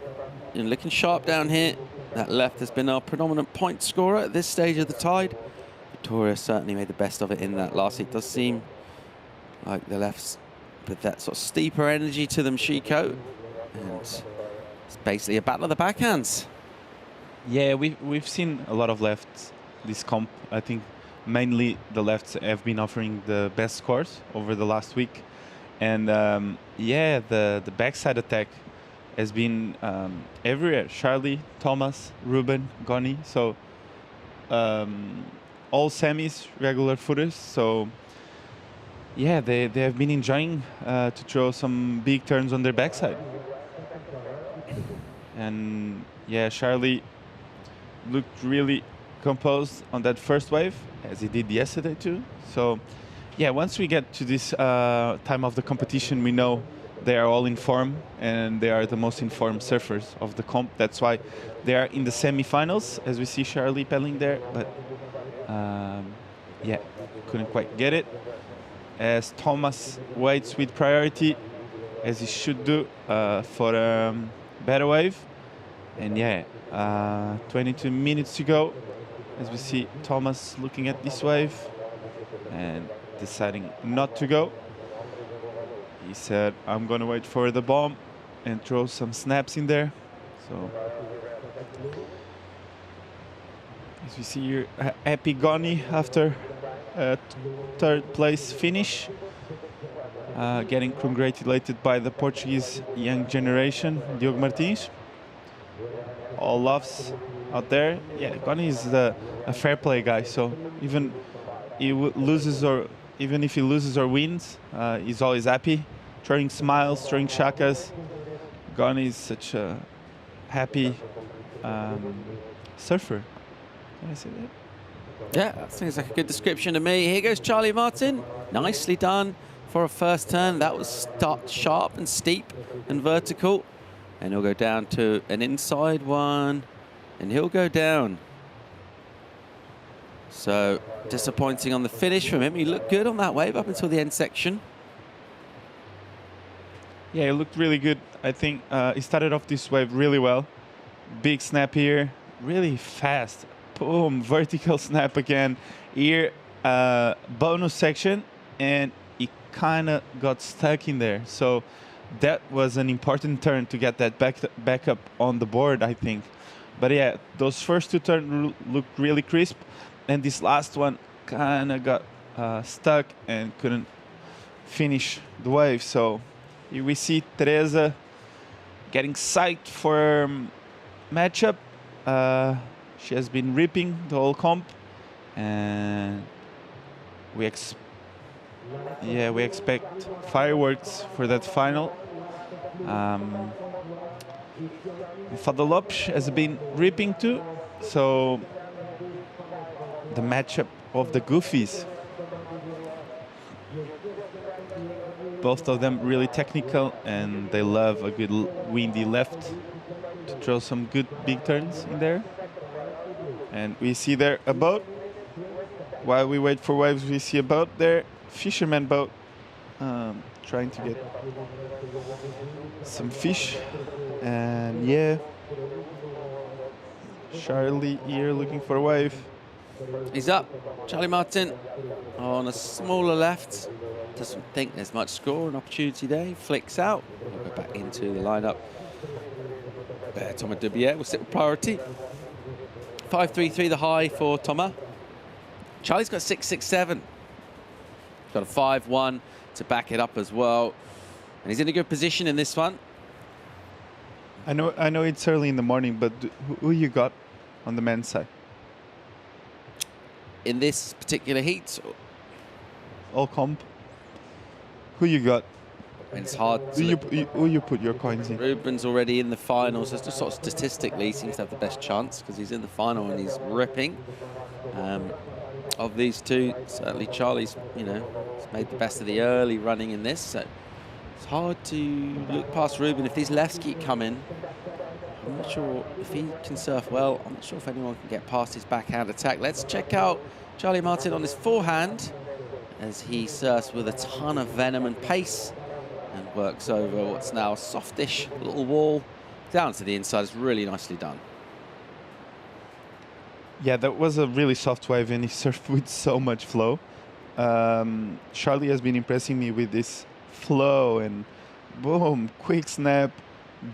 and looking sharp down here. That left has been our predominant point scorer at this stage of the tide. Vittoria certainly made the best of it in that last heat. Does seem like the lefts with that sort of steeper energy to them, Chico. And it's basically a battle of the backhands. Yeah, we've seen a lot of lefts this comp. I think mainly the lefts have been offering the best scores over the last week. And yeah, the backside attack has been everywhere. Charlie, Thomas, Ruben, Goni. So all semis, regular footers. So yeah, they have been enjoying to throw some big turns on their backside. And yeah, Charlie looked really composed on that first wave, as he did yesterday too. So yeah, once we get to this time of the competition, we know they are all in form, and they are the most informed surfers of the comp. That's why they are in the semi-finals, as we see Charlie pedaling there. But yeah, couldn't quite get it. As Thomas waits with priority, as he should do, for a better wave. And yeah, 22 minutes to go, as we see Thomas looking at this wave and deciding not to go. He said, I'm going to wait for the bomb and throw some snaps in there. So, as we see here, happy Goni after a third place finish. Getting congratulated by the Portuguese young generation, Diogo Martins. All loves out there. Yeah, Goni is a fair play guy, so even even if he loses or wins, he's always happy, throwing smiles, throwing shakas. Goni is such a happy surfer. Can I say that? Yeah, that seems like a good description to me. Here goes Charlie Martin. Nicely done for a first turn. That was sharp and steep and vertical. And he'll go down to an inside one. And he'll go down. So disappointing on the finish from him. He looked good on that wave up until the end section. Yeah, it looked really good. I think he started off this wave really well. Big snap here, really fast. Boom, vertical snap again. Here, bonus section, and he kind of got stuck in there. So that was an important turn to get that back up on the board, I think. But yeah, those first two turns looked really crisp, and this last one kind of got stuck and couldn't finish the wave. So here we see Teresa getting psyched for matchup. She has been ripping the whole comp, and we expect fireworks for that final. Fadolopes has been ripping too, so the matchup of the goofies. Both of them really technical, and they love a good windy left to throw some good big turns in there. And we see there a boat. While we wait for waves, we see a boat there, fisherman boat, trying to get some fish. And yeah, Charlie here looking for a wave. He's up, Charlie Martin, on a smaller left. Doesn't think there's much score, an opportunity there. He flicks out. We'll go back into the lineup. Thomas Dubier will sit with priority. 5.33 the high for Thomas. Charlie's got 6.67. He's got a 5.1 to back it up as well. And he's in a good position in this one. I know it's early in the morning, but who you got on the men's side? In this particular heat? All comp. Who you got? It's hard to who you put your coins in? Ruben's already in the finals. So just sort of statistically, he seems to have the best chance because he's in the final and he's ripping. Of these two, certainly Charlie's, he's made the best of the early running in this. So it's hard to look past Ruben. If these lefts keep coming, I'm not sure if he can surf well. I'm not sure if anyone can get past his backhand attack. Let's check out Charlie Martin on his forehand as he surfs with a ton of venom and pace and works over what's now a softish little wall down to the inside. It's really nicely done. Yeah, that was a really soft wave, and he surfed with so much flow. Charlie has been impressing me with this flow and boom, quick snap,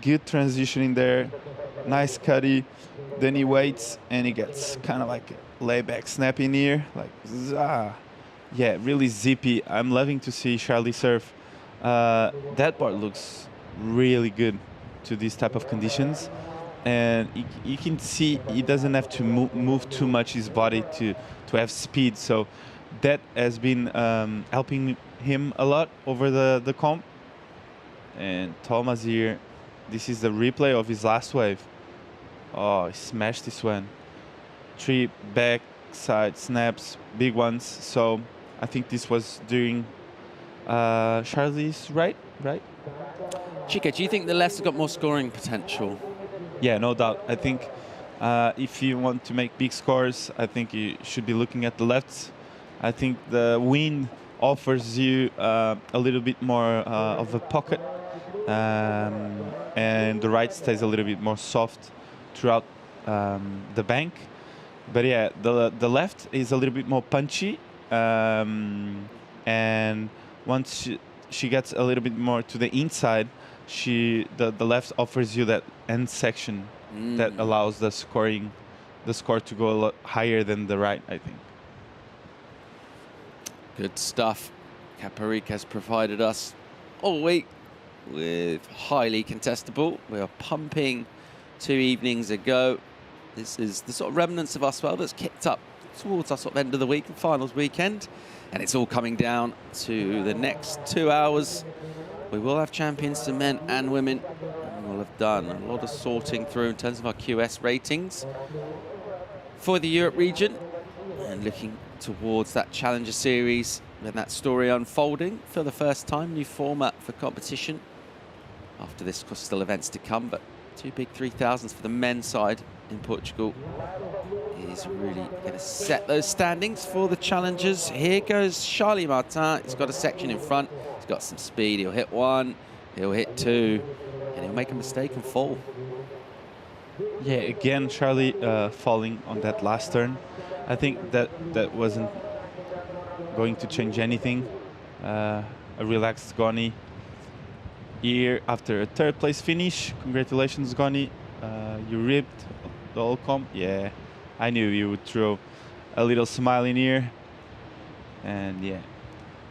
good transition in there, nice cutty. Then he waits and he gets kind of like a layback snap in here, like zah. Yeah, really zippy. I'm loving to see Charlie surf. That part looks really good to these type of conditions. And you can see he doesn't have to move too much his body to have speed. So that has been helping him a lot over the comp. And Thomas here, this is the replay of his last wave. Oh, he smashed this one. 3 back side snaps, big ones. So I think this was during Charlie's right? Chico, do you think the left's have got more scoring potential? Yeah, no doubt. I think if you want to make big scores, I think you should be looking at the lefts. I think the wind offers you a little bit more of a pocket, and the right stays a little bit more soft throughout the bank. But yeah, the left is a little bit more punchy, and once she gets a little bit more to the inside, the left offers you that end section that allows the score to go a lot higher than the right, I think. Good stuff. Caparica has provided us all week with highly contestable. We are pumping 2 evenings ago. This is the sort of remnants of our swell that's kicked up towards our sort of end of the week and finals weekend. And it's all coming down to the next 2 hours. We will have champions to men and women. And we'll have done a lot of sorting through in terms of our QS ratings for the Europe region. And looking towards that Challenger Series and that story unfolding for the first time. New format for competition. After this, of course, still events to come, but 2 big 3000s for the men's side in Portugal is really going to set those standings for the challengers. Here goes Charlie Martin. He's got a section in front. He's got some speed. He'll hit 1, he'll hit 2, and he'll make a mistake and fall. Yeah, again, Charlie falling on that last turn. I think that wasn't going to change anything. A relaxed Goni here after a 3rd place finish. Congratulations, Goni. You ripped the whole comp. Yeah, I knew you would throw a little smile in here. And yeah,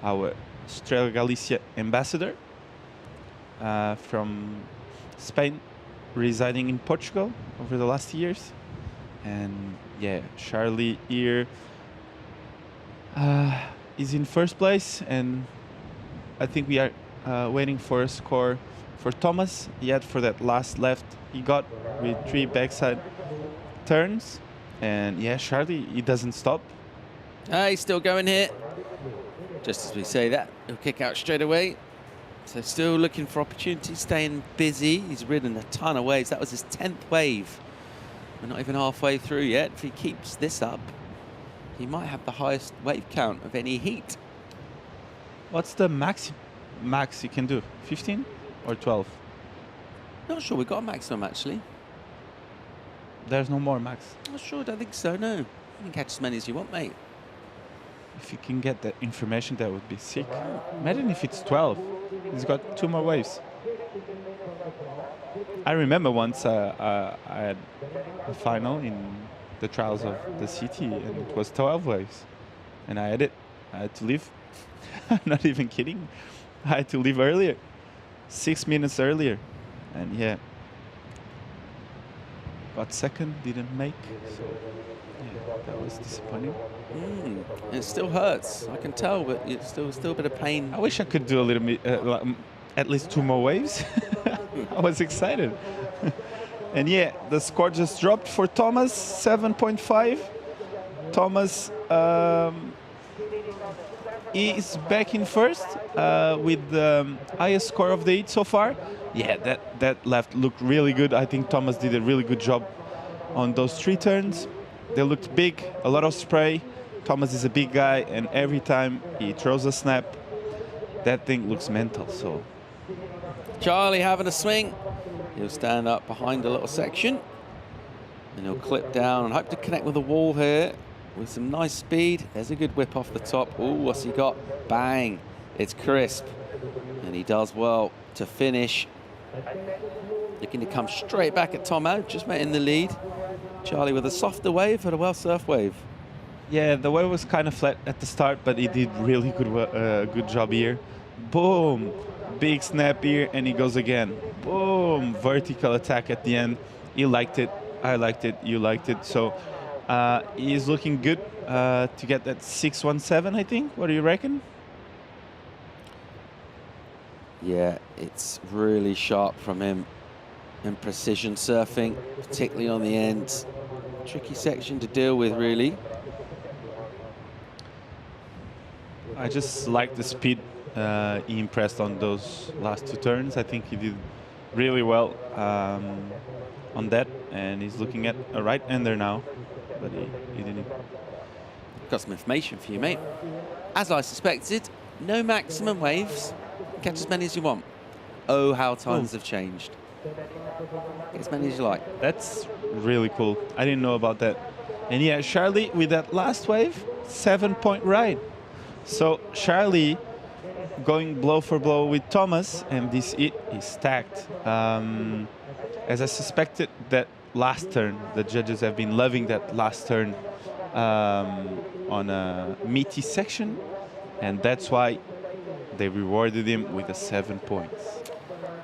our Estrella Galicia ambassador from Spain, residing in Portugal over the last years. And yeah, Charlie here is in 1st place, and I think we are waiting for a score for Thomas. Yet for that last left he got with 3 backside turns, and yeah, Charlie, he doesn't stop. He's still going here. Just as we say that, he'll kick out straight away. So still looking for opportunities, staying busy. He's ridden a ton of waves. That was his 10th wave. We're not even halfway through yet. If he keeps this up, he might have the highest wave count of any heat. What's the max you can do? 15 or 12? Not sure. We've got a maximum, actually. There's no more max. Not sure. I don't think so, no. You can catch as many as you want, mate. If you can get that information, that would be sick. Imagine if it's 12. He's got 2 more waves. I remember once I had a final in the trials of the city, and it was 12 waves. And I had to leave. I'm not even kidding. I had to leave earlier. 6 minutes earlier. And yeah, got 2nd, didn't make. So yeah, that was disappointing. It still hurts. I can tell, but it's still a bit of pain. I wish I could do a little bit, at least 2 more waves. I was excited. And yeah, the score just dropped for Thomas, 7.5. Thomas is back in 1st with the highest score of the heat so far. Yeah, that left looked really good. I think Thomas did a really good job on those 3 turns. They looked big, a lot of spray. Thomas is a big guy, and every time he throws a snap, that thing looks mental. So Charlie having a swing. He'll stand up behind a little section, and he'll clip down and hope to connect with the wall here with some nice speed. There's a good whip off the top. Oh, what's he got? Bang. It's crisp. And he does well to finish. Looking to come straight back at Tomo, just met in the lead. Charlie with a softer wave, but a well-surfed wave. yeah, the wave was kind of flat at the start, but he did really good job here. Boom, big snap here, and he goes again. Boom, vertical attack at the end. He liked it, I liked it, you liked it. So he's looking good to get that 617, I think. What do you reckon? Yeah, it's really sharp from him in precision surfing, particularly on the end. Tricky section to deal with, really. I just like the speed he impressed on those last 2 turns. I think he did really well on that, and he's looking at a right-hander now, but he didn't. Got some information for you, mate. As I suspected, no maximum waves. Catch as many as you want. Oh, how times have changed. Get as many as you like. That's really cool. I didn't know about that. And yeah, Charlie, with that last wave, 7-point ride. So Charlie going blow for blow with Thomas, and this hit is stacked. As I suspected, that last turn, the judges have been loving that last turn on a meaty section, and that's why they rewarded him with the 7 points.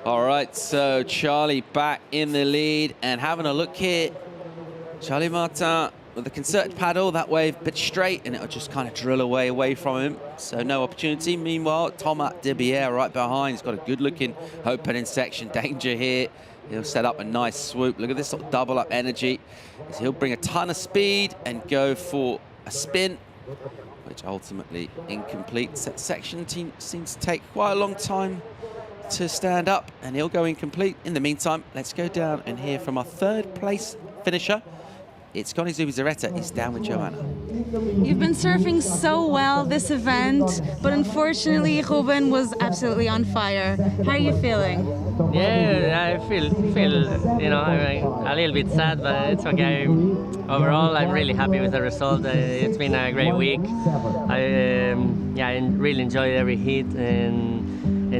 All right, so Charlie back in the lead, and having a look here, Charlie Martin with the concerted paddle, that wave a bit straight, and it'll just kind of drill away from him, so no opportunity. Meanwhile, Thomas Debier right behind, he's got a good-looking opening section. Danger here. He'll set up a nice swoop. Look at this sort of double-up energy. He'll bring a ton of speed and go for a spin, which ultimately incomplete. That section seems to take quite a long time to stand up, and he'll go incomplete. In the meantime, let's go down and hear from our 3rd place finisher. It's Connie Zubizarreta. He's down with Joanna. You've been surfing so well this event, but unfortunately Ruben was absolutely on fire. How are you feeling? Yeah, I feel I'm a little bit sad, but it's okay. Overall, I'm really happy with the result. It's been a great week. I really enjoyed every hit, and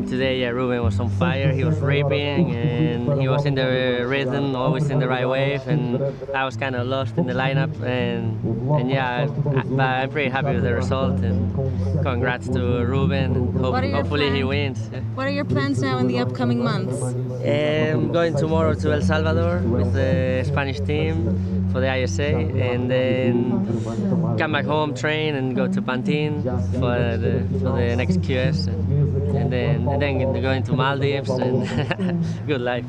today Ruben was on fire. He was ripping, and he was in the rhythm, always in the right wave, and I was kind of lost in the lineup, and yeah, but I'm pretty happy with the result, and congrats to Ruben, and hopefully he wins. What are your plans now in the upcoming months? I'm going tomorrow to El Salvador with the Spanish team for the ISA, and then come back home, train, and go to Pantin for the next QS, and then going to Maldives, and good life.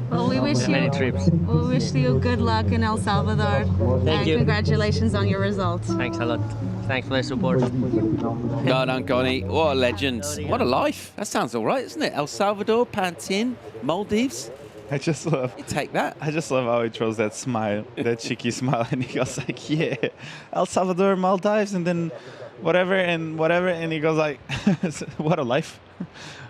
Well, we wish many trips. We wish you good luck in El Salvador. Thank you. Congratulations on your results. Thanks a lot. Thanks for the support. Well done, Connie. What a legend. What a life. That sounds all right, isn't it? El Salvador, Pantin, Maldives. I just love. You take that. I just love how he throws that smile, that cheeky smile, and he goes like, "Yeah, El Salvador, Maldives, and then whatever, and he goes like, what a life."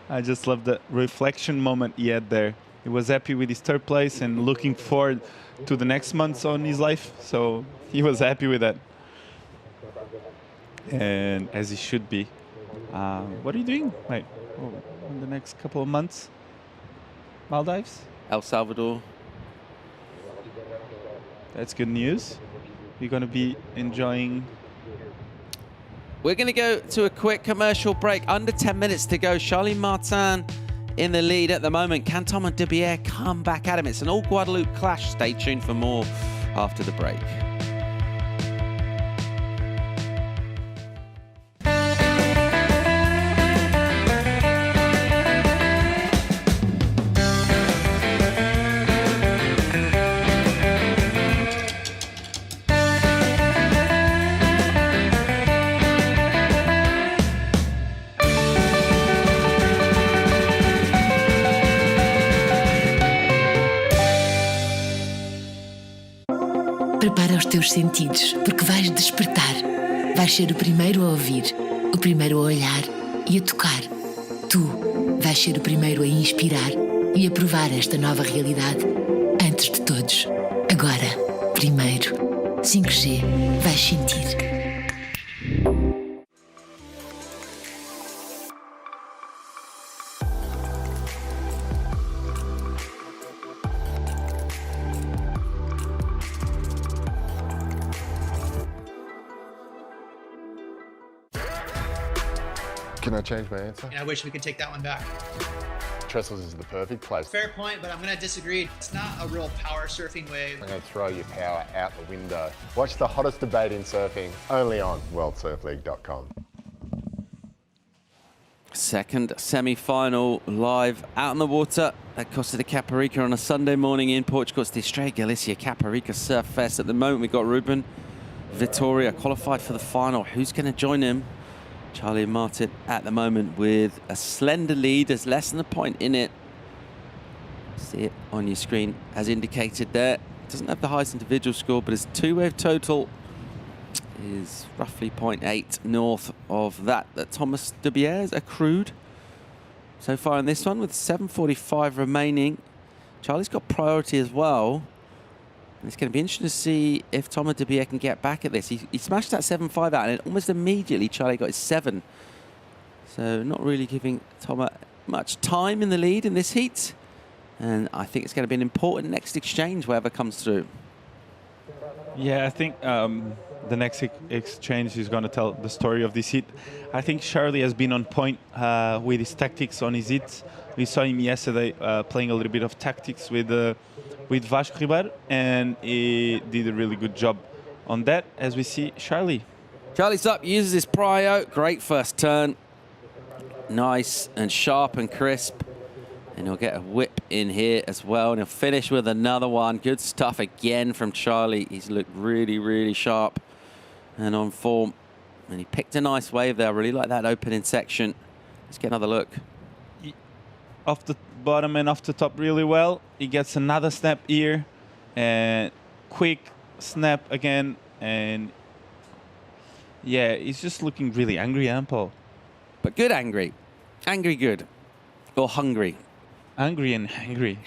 I just love the reflection moment he had there. He was happy with his 3rd place and looking forward to the next months on his life. So he was happy with that. And as he should be. What are you doing, mate, in the next couple of months? Maldives? El Salvador. That's good news. You're going to be enjoying. We're going to go to a quick commercial break. Under 10 minutes to go. Charlie Martin in the lead at the moment. Can Thomas Debier come back at him? It's an all Guadeloupe clash. Stay tuned for more after the break. Prepara os teus sentidos, porque vais despertar. Vais ser o primeiro a ouvir, o primeiro a olhar e a tocar. Tu vais ser o primeiro a inspirar e a provar esta nova realidade antes de todos. Agora, primeiro. 5G, vais sentir. Can I change my answer? And I wish we could take that one back. Trestles is the perfect place. Fair point, but I'm going to disagree. It's not a real power surfing wave. I'm going to throw your power out the window. Watch the hottest debate in surfing only on worldsurfleague.com. Second semi-final live out on the water at Costa de Caparica on a Sunday morning in Portugal. It's the Estrella Galicia Caparica Surf Fest. At the moment, we've got Ruben Vitoria qualified for the final. Who's going to join him? Charlie and Martin at the moment with a slender lead. There's less than a point in it. See it on your screen as indicated there. Doesn't have the highest individual score, but his two-wave total is roughly 0.8 north of that Thomas de Beer has accrued so far in this one, with 7:45 remaining. Charlie's got priority as well. And it's going to be interesting to see if Thomas de Beer can get back at this. He smashed that 7.5 out, and almost immediately Charlie got his 7. So not really giving Thomas much time in the lead in this heat. And I think it's going to be an important next exchange, whatever comes through. Yeah, I think the next exchange is going to tell the story of this heat. I think Charlie has been on point with his tactics on his hits. We saw him yesterday playing a little bit of tactics with Vasco Ribeiro, and he did a really good job on that, as we see Charlie. Charlie's up, uses his prio. Great first turn. Nice and sharp and crisp. And he'll get a whip in here as well. And he'll finish with another one. Good stuff again from Charlie. He's looked really, really sharp and on form. And he picked a nice wave there. I really like that opening section. Let's get another look. Off the bottom and off the top really well. He gets another snap here. And quick snap again. And yeah, he's just looking really angry, Paul. But good angry. Angry good. Or hungry. Angry and hangry.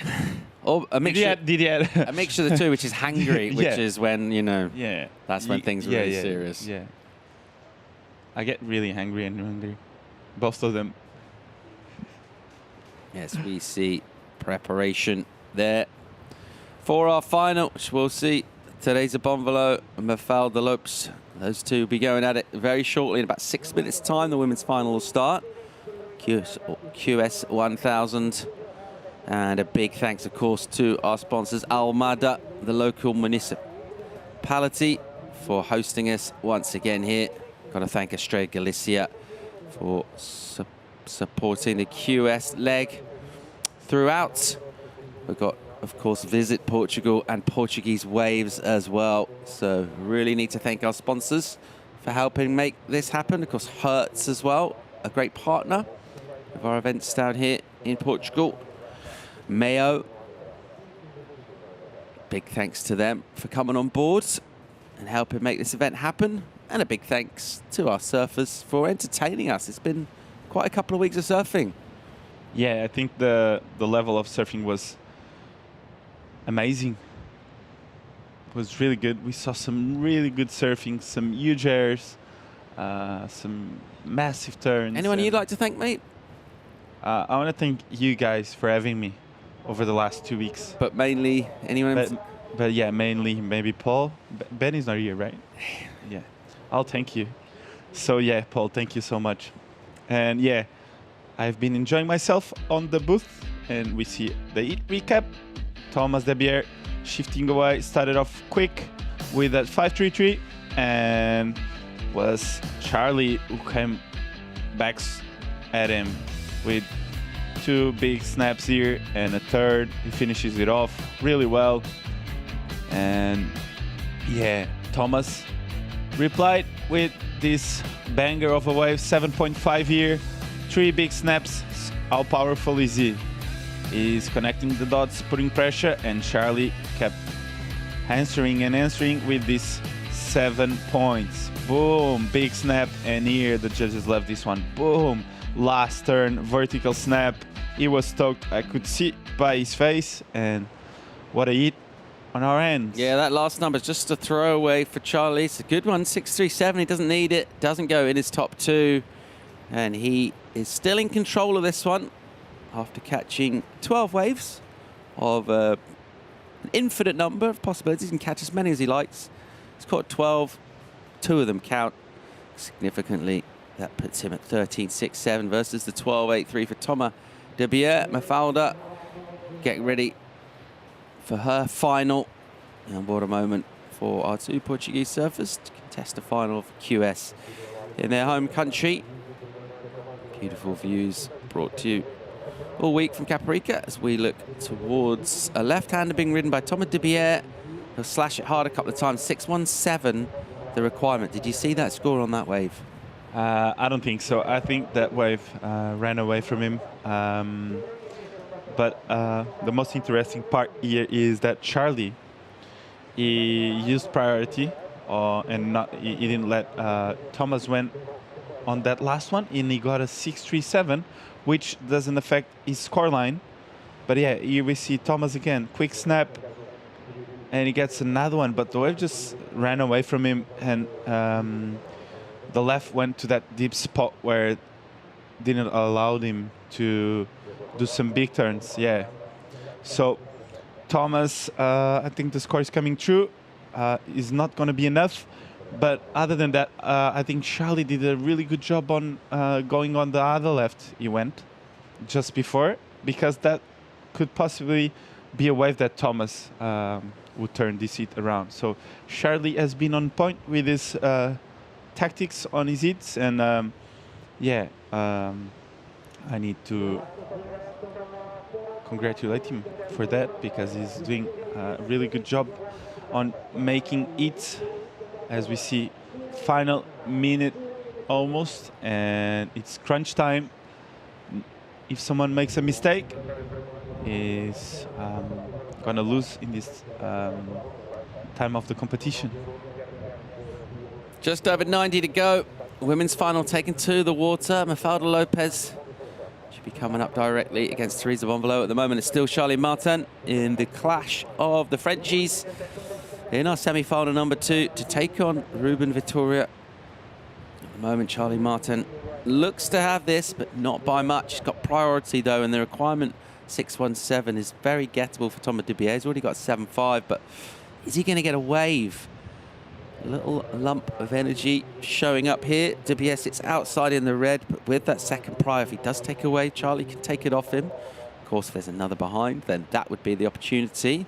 Or a mixture, a mixture of the two, which is hangry, which is when, you know, that's when things are really serious. Yeah. I get really hangry and hungry. Both of them. Yes, we see preparation there for our final, which we'll see. Teresa Bonvalo and Mafalda Lopes. Those two will be going at it very shortly. In about 6 minutes' time, the women's final will start. QS 1000. And a big thanks, of course, to our sponsors, Almada, the local municipality, for hosting us once again here. Got to thank Estrella Galicia for supporting the QS leg throughout. We've got, of course, Visit Portugal and Portuguese Waves as well. So really need to thank our sponsors for helping make this happen. Of course, Hertz as well, a great partner of our events down here in Portugal. Mayo, big thanks to them for coming on board and helping make this event happen. And a big thanks to our surfers for entertaining us. It's been quite a couple of weeks of surfing. Yeah, I think the level of surfing was amazing. It was really good. We saw some really good surfing, some huge airs, some massive turns. Anyone you'd like to thank, mate? I want to thank you guys for having me over the last 2 weeks. But mainly, anyone? But yeah, mainly maybe Paul. Ben is not here, right? Yeah, I'll thank you. So yeah, Paul, thank you so much. And yeah, I've been enjoying myself on the booth, and we see the heat recap. Thomas de Beer shifting away, started off quick with that 533, and was Charlie who came back at him with 2 big snaps here and a third. He finishes it off really well. And yeah, Thomas replied with this banger of a wave, 7.5 here, 3 big snaps. How powerful is he? He's connecting the dots, putting pressure, and Charlie kept answering and answering with these 7 points. Boom, big snap, and here the judges love this one. Boom, last turn, vertical snap. He was stoked. I could see by his face, and what a hit on our ends. Yeah, that last number is just a throwaway for Charlie. It's a good one, 637. He doesn't need it, doesn't go in his top 2, and he is still in control of this one after catching 12 waves of an infinite number of possibilities. He can catch as many as he likes. He's caught 12. 2 of them count significantly. That puts him at 13.67 versus the 12.83 for Thomas de Beer. Mafalda getting ready for her final. And what a moment for our 2 Portuguese surfers to contest the final of QS in their home country. Beautiful views brought to you all week from Caparica as we look towards a left-hander being ridden by Thomas de Beer. He'll slash it hard a couple of times. 617, the requirement. Did you see that score on that wave? I don't think so. I think that wave ran away from him. But the most interesting part here is that Charlie, he used priority and he didn't let Thomas win on that last one, and he got a 6-3-7, which doesn't affect his scoreline. But yeah, here we see Thomas again, quick snap, and he gets another one, but the wave just ran away from him, and the left went to that deep spot where it didn't allow him to do some big turns. Yeah. So Thomas, I think the score is coming true. Is not going to be enough. But other than that, I think Charlie did a really good job on going on the other left he went just before, because that could possibly be a wave that Thomas would turn this heat around. So Charlie has been on point with his tactics on his hits, and I need to congratulate him for that, because he's doing a really good job on making it. As we see, final minute almost, and it's crunch time. If someone makes a mistake, is gonna lose in this time of the competition. Just over 90 to go. Women's final taken to the water. Mafalda Lopez should be coming up directly against Teresa Bonvalo. At the moment, it's still Charlie Martin in the clash of the Frenchies in our semi-final number 2 to take on Ruben Vittoria. At the moment, Charlie Martin looks to have this, but not by much. He's got priority, though, and the requirement 6-1-7 is very gettable for Thomas Dubier. He's already got 7-5, but is he going to get a wave? A little lump of energy showing up here. Dubier sits outside in the red, but with that second prior, if he does take a wave, Charlie can take it off him. Of course, if there's another behind, then that would be the opportunity.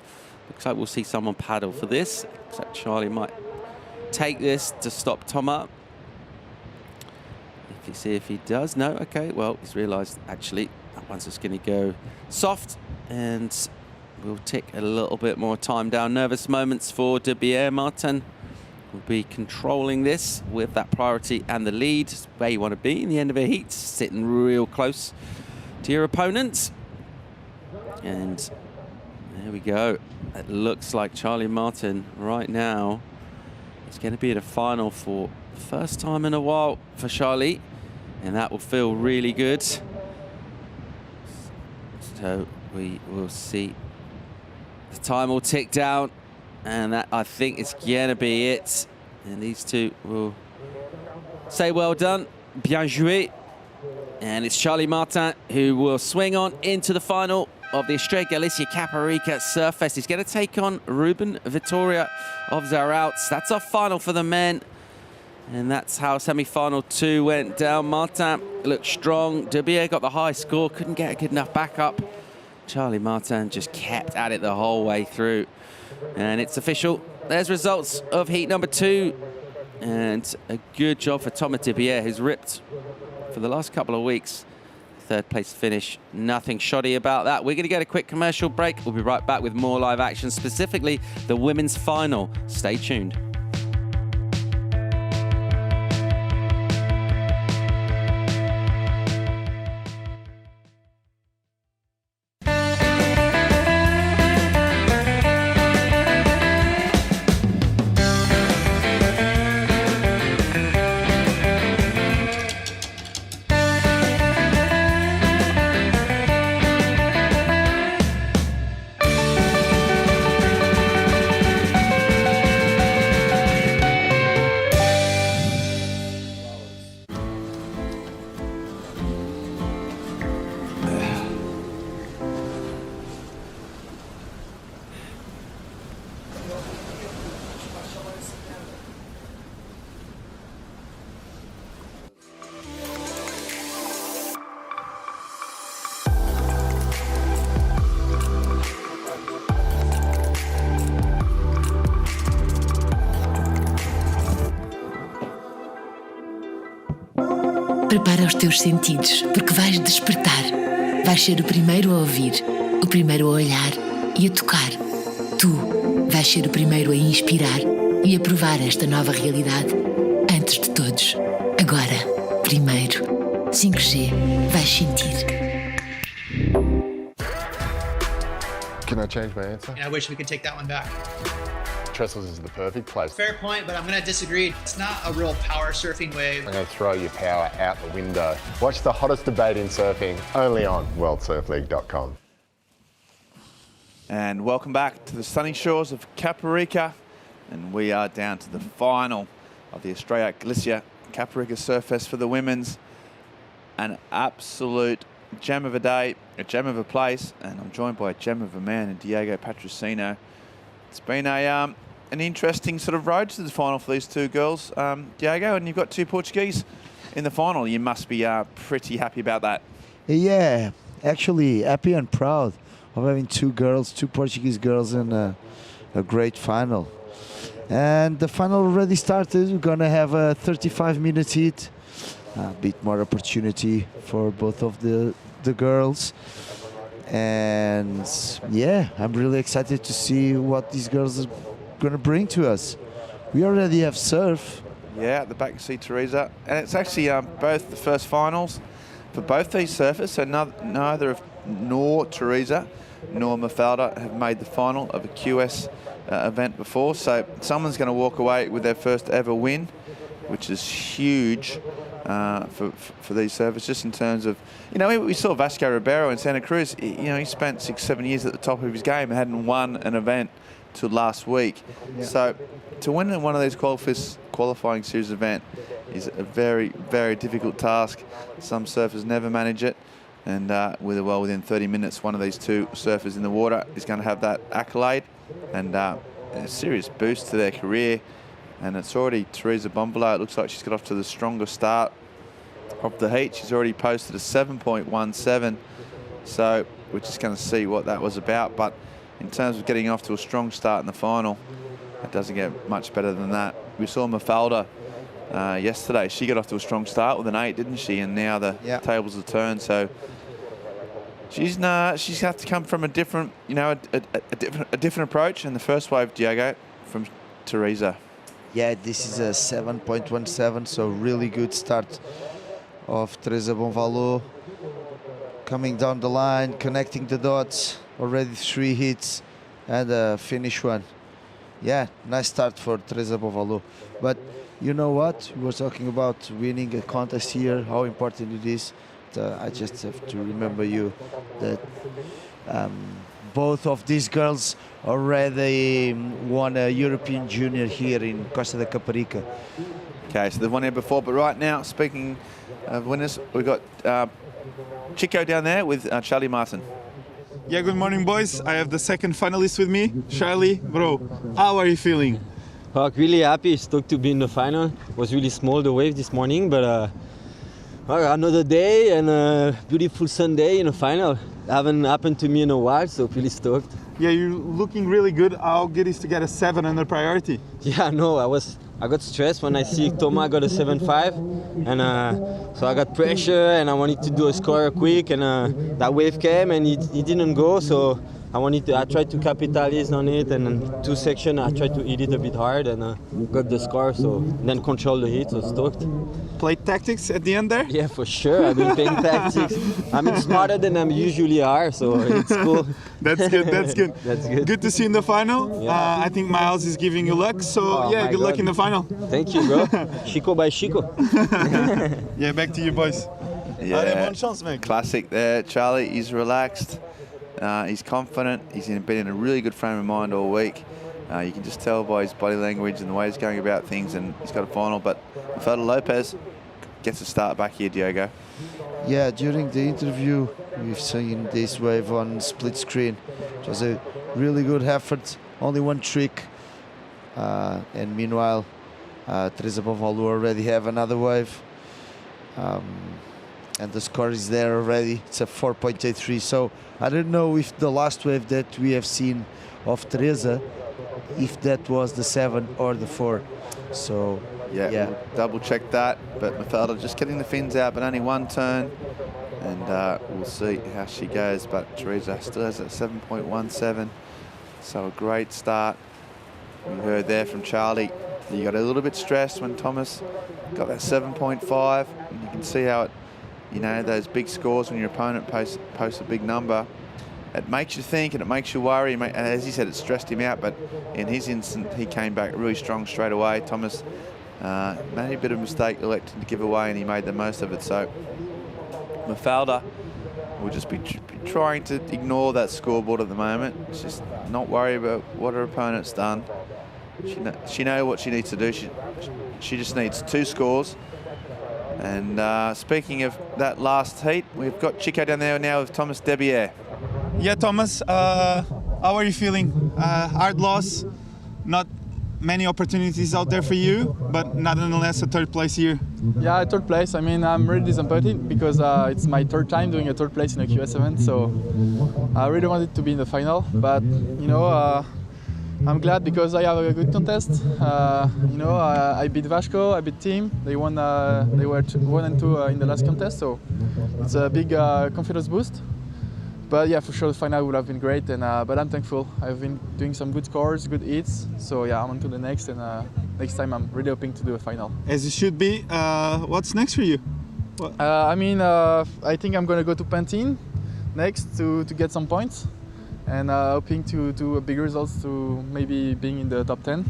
Looks like we'll see someone paddle for this. Looks like Charlie might take this to stop Thomas. If you see if he does. No, okay, well, he's realised actually that one's just going to go soft, and we'll tick a little bit more time down. Nervous moments for Dubier. Martin will be controlling this with that priority and the lead. It's where you want to be in the end of a heat, sitting real close to your opponent. And there we go. It looks like Charlie Martin right now is going to be at a final for the first time in a while for Charlie, and that will feel really good. So we will see. The time will tick down, and that, I think, is going to be it. And these two will say well done, bien joué. And it's Charlie Martin who will swing on into the final of the Estrella Galicia Caparica Surf Fest. He's going to take on Ruben Vittoria of Zarauts. That's our final for the men. And that's how semi-final 2 went down. Martin looked strong. Dubier got the high score, couldn't get a good enough backup. Charlie Martin just kept at it the whole way through. And it's official. There's results of heat number 2. And a good job for Thomas Dubier, who's ripped for the last couple of weeks. Third place finish, nothing shoddy about that. We're going to get a quick commercial break. We'll be right back with more live action, specifically the women's final. Stay tuned. Prepara os teus sentidos, porque vais despertar. Vais ser o primeiro a ouvir, o primeiro a olhar e a tocar. Tu vais ser o primeiro a inspirar e a provar esta nova realidade antes de todos. Agora Agora, primeiro. 5G. Vais sentir. Can I change my answer? And I wish we could take that one back. Trestles is the perfect place. Fair point, but I'm going to disagree. It's not a real power surfing wave. I'm going to throw your power out the window. Watch the hottest debate in surfing only on worldsurfleague.com. And welcome back to the sunny shores of Caparica. And we are down to the final of the Estrella Galicia Caparica Surf Fest for the women's. An absolute gem of a day, a gem of a place, and I'm joined by a gem of a man in Diego Patrocino. It's been an interesting sort of road to the final for these two girls, Diego, and you've got two Portuguese in the final. You must be pretty happy about that. Yeah, actually happy and proud of having two Portuguese girls in a great final. And the final already started. We're gonna have a 35-minute heat. A bit more opportunity for both of the girls. And yeah, I'm really excited to see what these girls are going to bring to us. We already have surf. Yeah, at the back you see Teresa. And it's actually both the first finals for both these surfers. So neither nor Teresa nor Mafalda have made the final of a QS event before. So someone's going to walk away with their first ever win, which is huge. For these surfers, just in terms of, we saw Vasco Ribeiro in Santa Cruz. He spent 6-7 years at the top of his game and hadn't won an event till last week. Yeah. So to win one of these qualifying series event is a very, very difficult task. Some surfers never manage it, and within 30 minutes, one of these two surfers in the water is going to have that accolade and a serious boost to their career. And it's already Teresa Bombolo. It looks like she's got off to the strongest start of the heat. She's already posted a 7.17. So we're just going to see what that was about. But in terms of getting off to a strong start in the final, it doesn't get much better than that. We saw Mafalda yesterday. She got off to a strong start with an 8, didn't she? And now the tables are turned. So she's had to come from a different, a different approach. And the first wave, Diego, from Teresa. Yeah, this is a 7.17, so really good start of Teresa Bonvalot. Coming down the line, connecting the dots, already 3 hits and a finish one. Yeah, nice start for Teresa Bonvalot. But you know what? We were talking about winning a contest here, how important it is. I just have to remember you that both of these girls already won a European Junior here in Costa da Caparica. Okay, so they've won here before, but right now, speaking of winners, we've got Chico down there with Charlie Martin. Yeah, good morning, boys. I have the second finalist with me, Charlie. Bro, how are you feeling? Really happy, stoked to be in the final. It was really small, the wave this morning, but another day and a beautiful Sunday in the final. Haven't happened to me in a while, so really stoked. Yeah, you're looking really good. How good is to get a 7 under priority? Yeah, no, I got stressed when I see Thomas got a 7.5, and so I got pressure and I wanted to do a score quick, and that wave came and it didn't go, so I tried to capitalize on it, and in 2 sections I tried to hit it a bit hard and got the score, so then control the hit, so stoked. Played tactics at the end there? Yeah, for sure. I've been playing tactics. I'm smarter than I usually are, so it's cool. That's good, that's good. That's good. Good to see you in the final. Yeah. I think Miles is giving you luck, so good luck in the final. Thank you, bro. Chico by Chico. Yeah, back to you, boys. Yeah, classic there. Charlie, he's relaxed. He's confident. He's been in a really good frame of mind all week. You can just tell by his body language and the way he's going about things, and he's got a final. But Mafalda Lopez gets a start back here, Diego. Yeah, during the interview, we've seen this wave on split screen. It was a really good effort, only one trick. And meanwhile, Teresa Bonvalot already have another wave. And the score is there already. It's a 4.83. So I don't know if the last wave that we have seen of Teresa, if that was the 7 or the 4. So yeah. We'll double check that. But Mafalda just getting the fins out, but only one turn, and we'll see how she goes. But Teresa still has a 7.17, so a great start. We heard there from Charlie, You got a little bit stressed when Thomas got that 7.5, and you can see how it, you know, those big scores when your opponent posts a big number. It makes you think and it makes you worry. And as he said, it stressed him out, but in his instant, he came back really strong straight away. Thomas made a bit of a mistake electing to give away, and he made the most of it. So Mafalda will just be trying to ignore that scoreboard at the moment. Just not worry about what her opponent's done. She knows what she needs to do. She just needs 2 scores. And speaking of that last heat, we've got Chico down there now with Thomas Debier. Yeah, Thomas, how are you feeling? Hard loss, not many opportunities out there for you, but nonetheless a 3rd place here. Yeah, 3rd place. I mean, I'm really disappointed because it's my 3rd time doing a 3rd place in a QS event, so I really wanted to be in the final. But you know, I'm glad because I have a good contest. You know, I beat Vasco, I beat Team. They won. They were 1 and 2 in the last contest, so it's a big confidence boost. But yeah, for sure the final would have been great, and but I'm thankful. I've been doing some good scores, good hits, so yeah, I'm on to the next, and next time I'm really hoping to do a final. As it should be. What's next for you? I mean, I think I'm gonna go to Pantene next to get some points, and hoping to do big results to maybe being in the top 10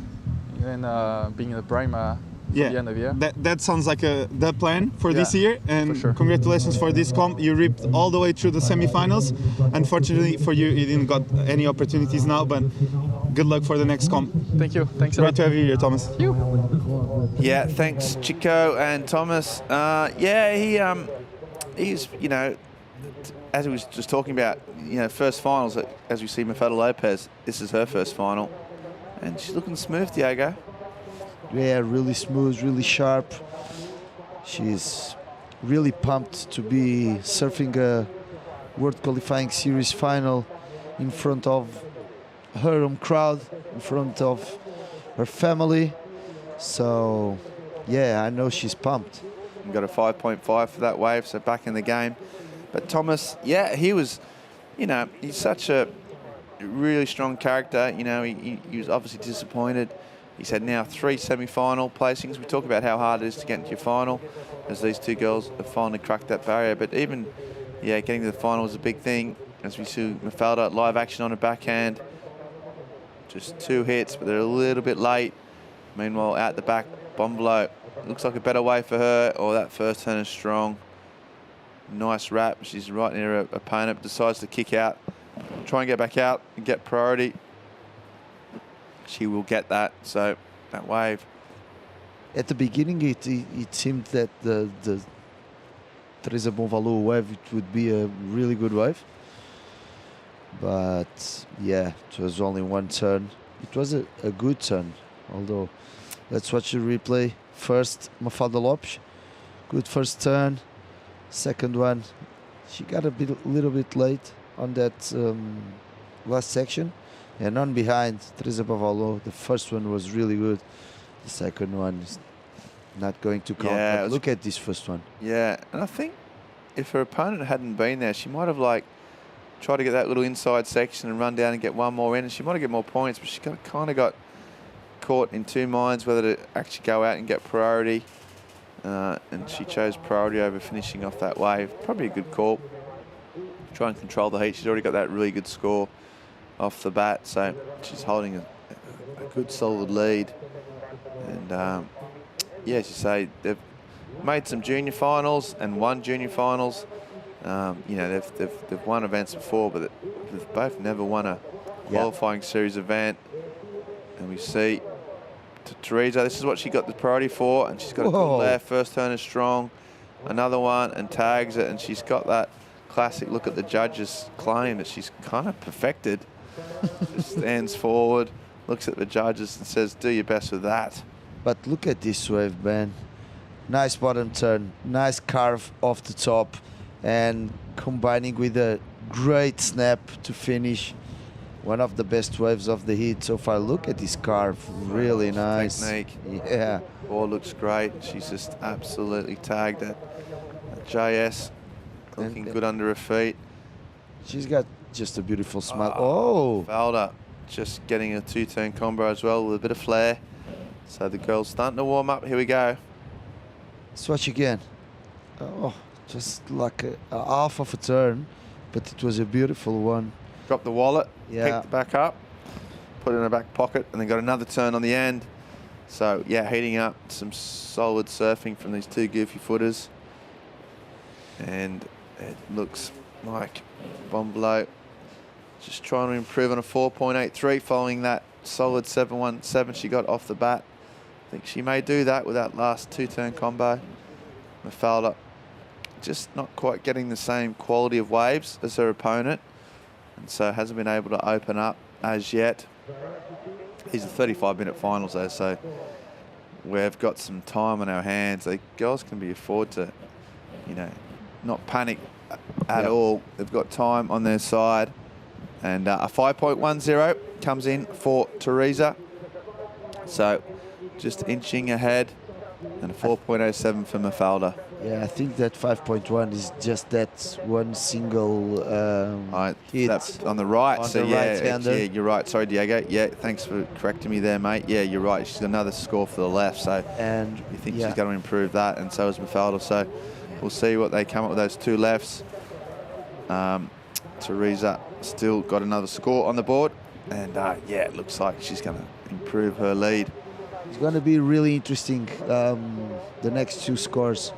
and being in the prime for the end of the year. That sounds like the plan for this year, and for sure. Congratulations for this comp. You ripped all the way through the semi-finals. Unfortunately for you, you didn't got any opportunities now, but good luck for the next comp. Thank you. Thanks a lot. Great to have you here, Thomas. Thank you. Yeah, thanks Chico and Thomas. Yeah, he's, you know, as we was just talking about, you know, first finals, as we see Mafalda Lopez, this is her first final, and she's looking smooth, Diego. Yeah, really smooth, really sharp. She's really pumped to be surfing a World Qualifying Series final in front of her home crowd, in front of her family. So, yeah, I know she's pumped. We got a 5.5 for that wave, so back in the game. But Thomas, yeah, he was, you know, he's such a really strong character. You know, he was obviously disappointed. He's had now 3 semi-final placings. We talk about how hard it is to get into your final, as these 2 girls have finally cracked that barrier. But even, yeah, getting to the final was a big thing. As we see Mafalda live action on her backhand. Just 2 hits, but they're a little bit late. Meanwhile, out the back, Bombolo. Looks like a better way for her. Oh, that first turn is strong. Nice wrap. She's right near her opponent, decides to kick out. Try and get back out and get priority. She will get that, so that wave. At the beginning, it seemed that the Teresa Bonvalot wave it would be a really good wave. But yeah, it was only 1 turn. It was a good turn, although let's watch the replay. First, Mafalda Lopes, good first turn. Second one, she got a little bit late on that last section. And on behind, Teresa Bonvalot, the first one was really good. The second one is not going to count. Yeah, look at this first one. Yeah, and I think if her opponent hadn't been there, she might have like tried to get that little inside section and run down and get 1 more in, and she might have get more points, but she kind of got caught in 2 minds whether to actually go out and get priority. And she chose priority over finishing off that wave. Probably a good call. Try and control the heat. She's already got that really good score off the bat, so she's holding a good solid lead. And yeah, as you say, they've made some junior finals and won junior finals. You know, they've won events before, but they've both never won a qualifying series event. And we see Teresa, this is what she got the priority for, and she's got a good left. First turn is strong. Another one and tags it, and she's got that classic look at the judges claim that she's kind of perfected. Just stands forward, looks at the judges and says, do your best with that. But look at this wave, Ben. Nice bottom turn, nice carve off the top, and combining with a great snap to finish. One of the best waves of the heat so far. Look at this carve, really nice. Technique. Yeah. Ball looks great. She's just absolutely tagged it. JS looking good under her feet. She's got just a beautiful smile. Oh! Mafalda just getting a 2-turn combo as well with a bit of flair. So the girls starting to warm up. Here we go. Let's watch again. Oh, just like a half of a turn, but it was a beautiful one. Drop the wallet, Yeah. picked it back up, put it in her back pocket, and then got another turn on the end. So, yeah, heating up some solid surfing from these two goofy footers. And it looks like Bombolo just trying to improve on a 4.83 following that solid 7.17 she got off the bat. I think she may do that with that last two-turn combo. Mafalda just not quite getting the same quality of waves as her opponent, and so hasn't been able to open up as yet. These are 35-minute finals though, so we've got some time on our hands. The girls can be afford to, you know, not panic at all. They've got time on their side. And a 5.10 comes in for Teresa. So just inching ahead, and a 4.07 for Mafalda. Yeah, I think that 5.1 is just that one single hit. That's on the right. On so the yeah, right-hander. yeah, you're right. Sorry, Diego. Yeah, thanks for correcting me there, mate. Yeah, you're right. She's got another score for the left. So and you think yeah. she's going to improve that, and so is Mafalda. So we'll see what they come up with those two lefts. Teresa still got another score on the board, and yeah, it looks like she's going to improve her lead. It's going to be really interesting, the next two scores,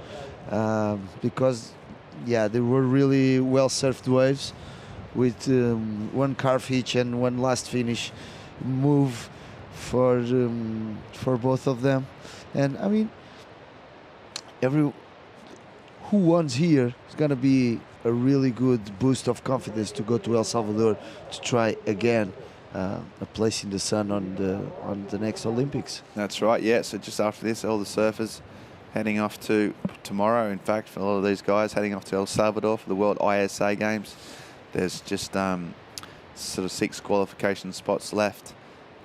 because, yeah, they were really well-surfed waves with one carve hitch and one last finish move for both of them. And, I mean, who wins here is going to be a really good boost of confidence to go to El Salvador to try again a place in the sun on the next Olympics. That's right, yeah. So just after this, all the surfers heading off to tomorrow. In fact, for a lot of these guys heading off to El Salvador for the World ISA Games. There's just sort of 6 qualification spots left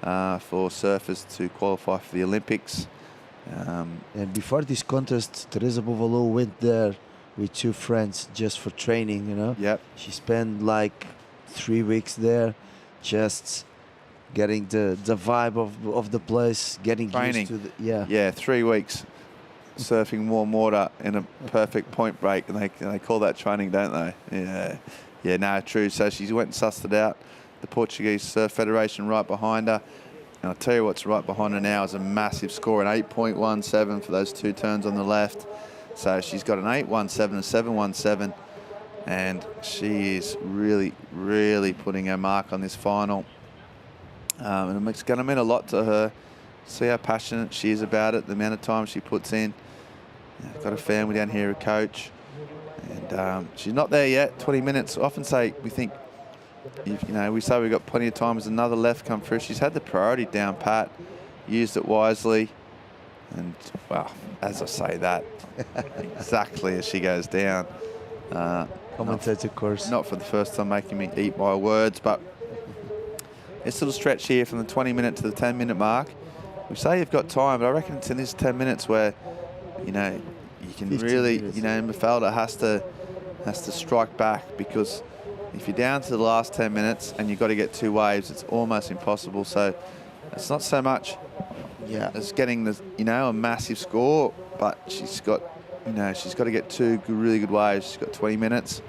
for surfers to qualify for the Olympics. And before this contest, Teresa Bovalo went there with 2 friends just for training, you know. Yep. She spent like 3 weeks there, just getting the vibe of the place, getting Training. used to the, Yeah, 3 weeks surfing warm water in a perfect point break, and they call that training, don't they? Yeah, no, true. So she went and sussed it out. The Portuguese Surf Federation right behind her. And I'll tell you what's right behind her now is a massive score, an 8.17 for those 2 turns on the left. So she's got an 8.17, a 7.17, and she is really, really putting her mark on this final. And it's going to mean a lot to her. See how passionate she is about it, the amount of time she puts in. Got a family down here, a coach, and she's not there yet. 20 minutes. I often say we think, we say we've got plenty of time. As another left come through, she's had the priority down pat, used it wisely, and well, as I say that, exactly as she goes down. commentator course. Not for the first time making me eat my words, but it's a little stretch here from the 20-minute to the 10-minute mark. We say you've got time, but I reckon it's in this 10 minutes where, you can really, Mafalda has to strike back, because if you're down to the last 10 minutes and you've got to get 2 waves, it's almost impossible. So it's not so much as getting a massive score, but she's got to get 2 really good waves. She's got 20 minutes.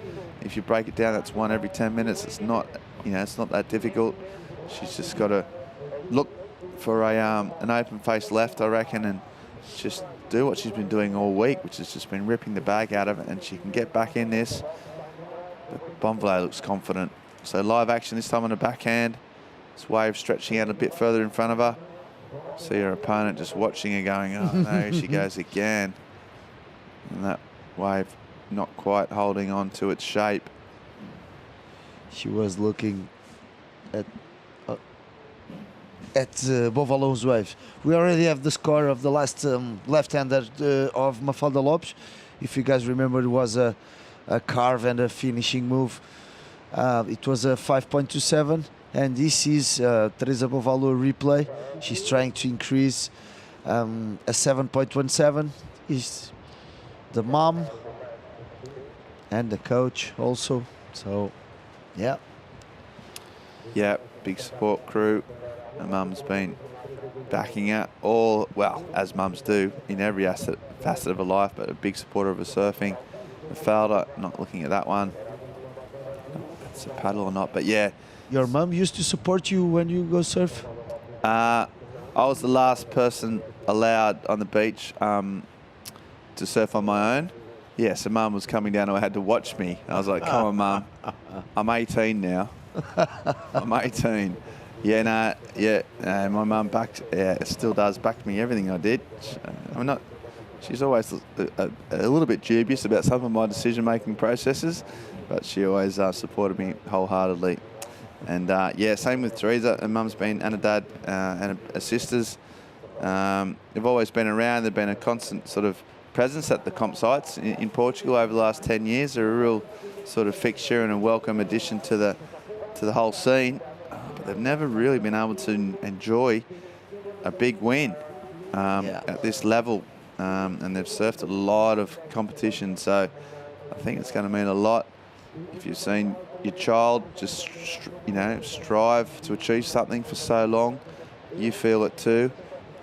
If you break it down, that's 1 every 10 minutes. It's not, it's not that difficult. She's just got to look for an open-faced left, I reckon, and just do what she's been doing all week, which has just been ripping the bag out of it, and she can get back in this. But Bonvallée looks confident. So live action this time on the backhand. This wave stretching out a bit further in front of her. See her opponent just watching her going, oh no, here she goes again. And that wave not quite holding on to its shape. She was looking at Bovalo's wave. We already have the score of the last left-hander of Mafalda Lopes. If you guys remember, it was a carve and a finishing move. It was a 5.27, and this is Teresa Bovalo replay. She's trying to increase a 7.17. Is the mom and the coach also. So, yeah, big support crew. Her mum's been backing her, all, well, as mums do in every facet of her life, but a big supporter of her surfing. Mafalda, not looking at that one. It's a paddle or not, but yeah. Your mum used to support you when you go surf? I was the last person allowed on the beach to surf on my own. Yeah, so mum was coming down and I had to watch me. I was like, come on, mum. I'm 18 now. I'm 18. Yeah, no, yeah, my mum still does back me everything I did. She's always a little bit dubious about some of my decision-making processes, but she always supported me wholeheartedly. And yeah, same with Teresa. Her mum's been, and her dad, and her sisters. They've always been around. They've been a constant sort of presence at the comp sites in Portugal over the last 10 years. They're a real sort of fixture and a welcome addition to the whole scene. But they've never really been able to enjoy a big win at this level. And they've surfed a lot of competition, so I think it's going to mean a lot. If you've seen your child just, strive to achieve something for so long, you feel it too.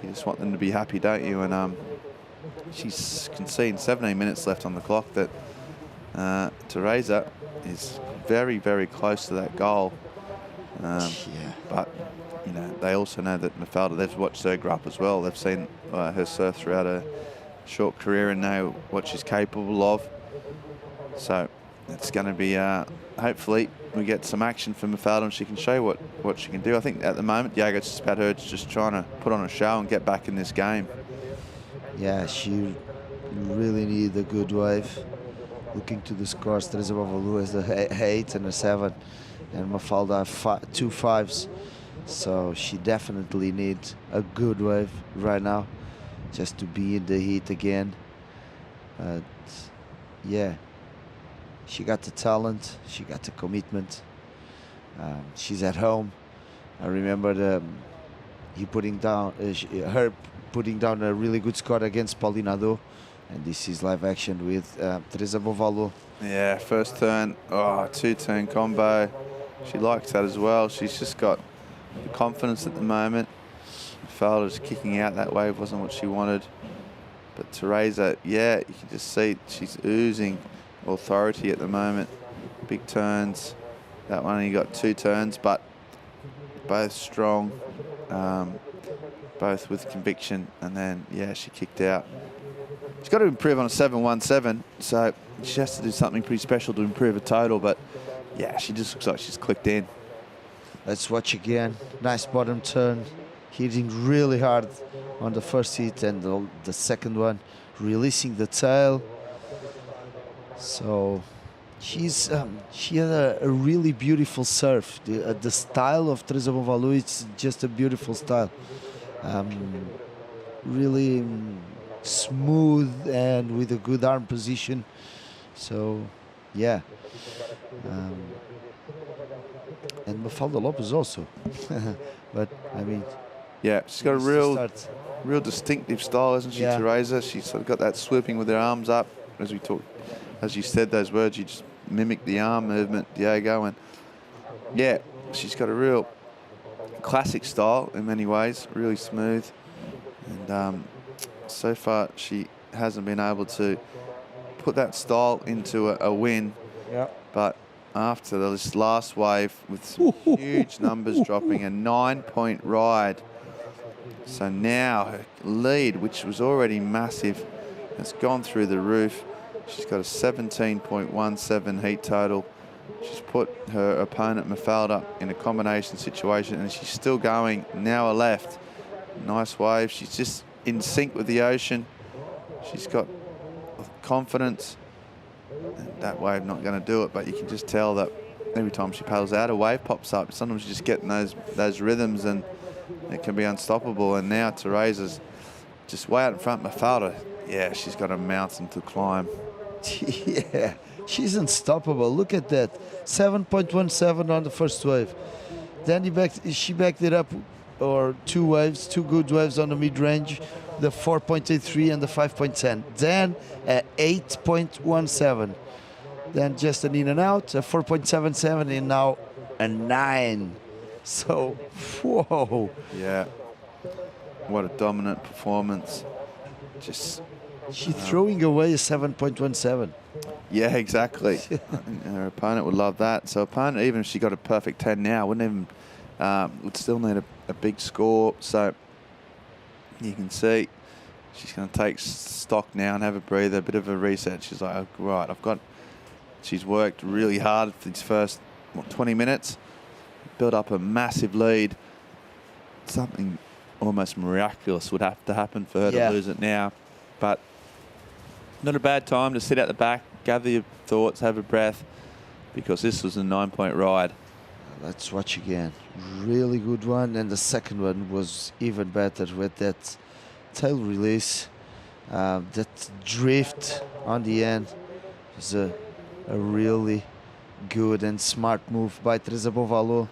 You just want them to be happy, don't you? And she's conceding 17 minutes left on the clock that Teresa is very, very close to that goal. But they also know that Mafalda, they've watched her grow up as well. They've seen her surf throughout her short career and know what she's capable of. So it's going to be, hopefully, we get some action from Mafalda and she can show what she can do. I think at the moment, Diego, it's just about her just trying to put on a show and get back in this game. Yeah, she really needs a good wave. Looking to the scores, Teresa Bavalu has a 8 and a 7, and Mafalda 2 5s. So she definitely needs a good wave right now, just to be in the heat again. Yeah, she got the talent, she got the commitment. She's at home. I remember her putting down a really good score against Paulina Do, and this is live action with Teresa Bavalu. Yeah, first turn, 2-turn combo. She likes that as well. She's just got the confidence at the moment. Mafalda's kicking out that wave, wasn't what she wanted. But Teresa, yeah, you can just see she's oozing authority at the moment. Big turns. That one only got 2 turns, but both strong, both with conviction. And then, yeah, she kicked out. She's got to improve on a 7-1-7, so she has to do something pretty special to improve her total. But, yeah, she just looks like she's clicked in. Let's watch again. Nice bottom turn. Hitting really hard on the first hit and the second one, releasing the tail. So she had a really beautiful surf. The style of Teresa Bavalu, it's just a beautiful style. Really smooth and with a good arm position. So, yeah. And Mafalda Lopes also. But, I mean... Yeah, she's got a real distinctive style, hasn't she, Teresa? She's sort of got that swooping with her arms up. As you said those words, you just mimic the arm movement, Diego. And, yeah, she's got a real classic style in many ways, really smooth. And so far, she hasn't been able to put that style into a win. Yeah. But after this last wave with some huge numbers dropping, a 9-point ride. So now her lead, which was already massive, has gone through the roof. She's got a 17.17 heat total. She's put her opponent Mafalda in a combination situation, and she's still going now a left. Nice wave. She's just in sync with the ocean. She's got confidence. And that wave not going to do it, but you can just tell that every time she paddles out, a wave pops up. Sometimes you just get in those rhythms and it can be unstoppable. And now Teresa's just way out in front. Mafalda, yeah, she's got a mountain to climb. Yeah, she's unstoppable. Look at that. 7.17 on the first wave. Then she backed it up, or 2 waves, 2 good waves on the mid-range, the 4.83 and the 5.10. Then 8.17. Then just an in and out, a 4.77, and now a 9. So, whoa. Yeah. what a dominant performance. Just She's throwing away a 7.17. yeah, exactly. I think her opponent would love that. So opponent, even if she got a perfect 10 now, wouldn't even would still need a big score. So you can see she's going to take stock now and have a breather, a bit of a reset. She's like, oh, right, she's worked really hard for these first 20 minutes, built up a massive lead. Something almost miraculous would have to happen for her to lose it now. But not a bad time to sit at the back, gather your thoughts, have a breath, because this was a 9-point ride. Let's watch again. Really good one, and the second one was even better with that tail release, that drift on the end. It was a really good and smart move by Teresa Bonvalot.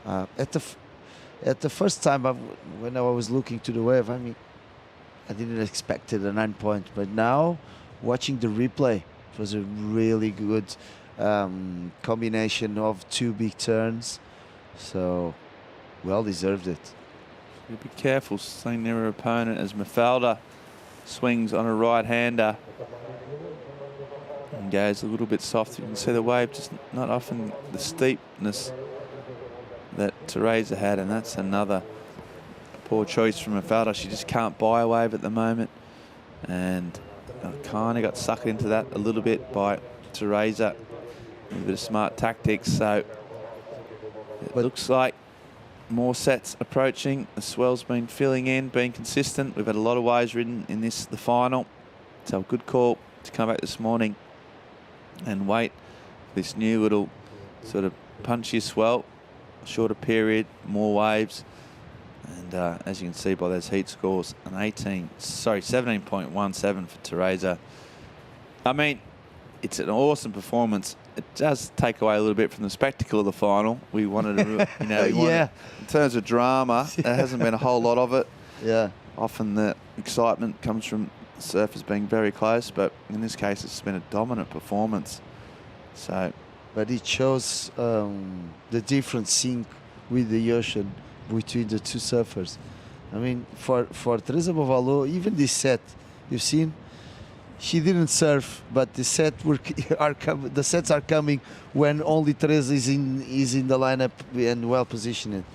At the first time when I was looking to the wave, I mean, I didn't expect it a 9-point, but now watching the replay, it was a really good combination of two big turns. So, well deserved it. Be careful staying near her opponent as Mafalda swings on a right-hander and goes a little bit soft. You can see the wave, just not often the steepness that Teresa had, and that's another poor choice from Mafalda. She just can't buy a wave at the moment, and kind of got sucked into that a little bit by Teresa. A bit of smart tactics, so it looks like more sets approaching. The swell's been filling in, being consistent. We've had a lot of waves ridden in the final, so a good call to come back this morning and wait for this new little sort of punchy swell, shorter period, more waves, and as you can see by those heat scores, an 17.17 for Teresa. I mean, it's an awesome performance. It does take away a little bit from the spectacle of the final. We wanted to, in terms of drama, there hasn't been a whole lot of it. Yeah. Often the excitement comes from surfers being very close, but in this case, it's been a dominant performance. So, but it shows the difference sync with the ocean between the two surfers. I mean, for Teresa Bonvalot, even this set, you've seen, she didn't surf, but the sets are coming when only Teresa is in the lineup and well positioned.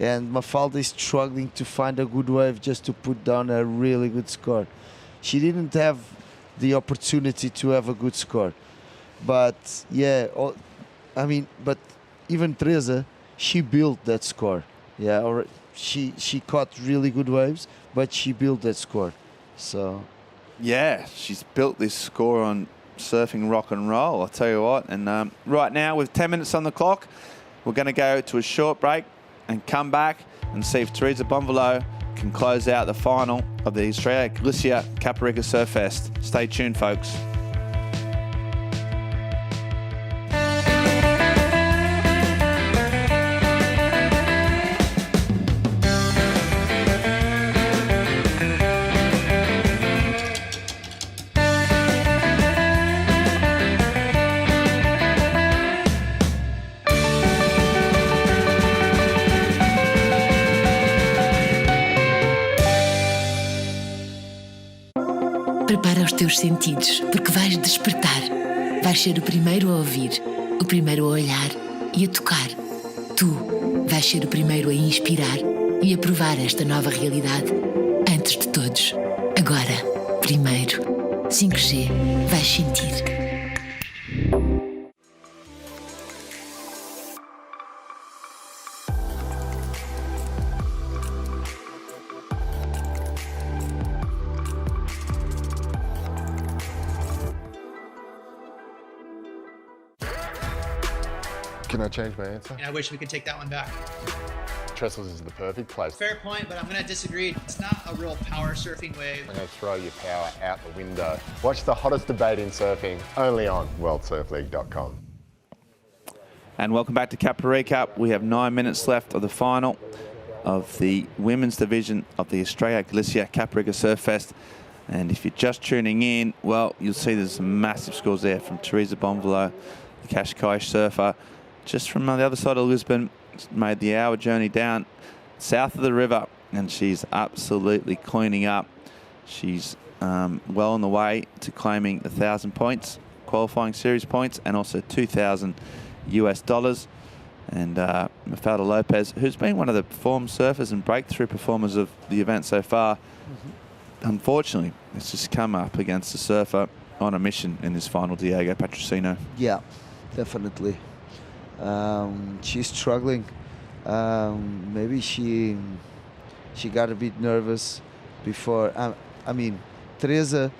And Mafalda is struggling to find a good wave just to put down a really good score. She didn't have the opportunity to have a good score, but yeah, I mean, but even Teresa, she built that score. Yeah, or she caught really good waves, but she built that score. So. Yeah, she's built this score on surfing rock and roll, I'll tell you what. And right now, with 10 minutes on the clock, we're going to go to a short break and come back and see if Teresa Bonvalot can close out the final of the Estrella Galicia Caparica Surf Fest. Stay tuned, folks. Prepara os teus sentidos, porque vais despertar. Vais ser o primeiro a ouvir, o primeiro a olhar e a tocar. Tu vais ser o primeiro a inspirar e a provar esta nova realidade antes de todos. Agora, primeiro. 5G, vais sentir. Can I change my answer? And I wish we could take that one back. Trestles is the perfect place. Fair point, but I'm going to disagree. It's not a real power surfing wave. I'm going to throw your power out the window. Watch the hottest debate in surfing only on worldsurfleague.com. And welcome back to Caparica. We have 9 minutes left of the final of the women's division of the Estrella Galicia Caparica Surf Fest. And if you're just tuning in, well, you'll see there's some massive scores there from Teresa Bonvalot, the Cascais surfer, just from the other side of Lisbon. Made the hour journey down south of the river and she's absolutely cleaning up. She's well on the way to claiming 1,000 points, qualifying series points, and also $2,000 US. And Mafalda Lopez, who's been one of the form surfers and breakthrough performers of the event so far, unfortunately, it's just come up against a surfer on a mission in this final, Diego Patrocino. Yeah, definitely. She's struggling. Maybe she got a bit nervous before. I mean, Teresa,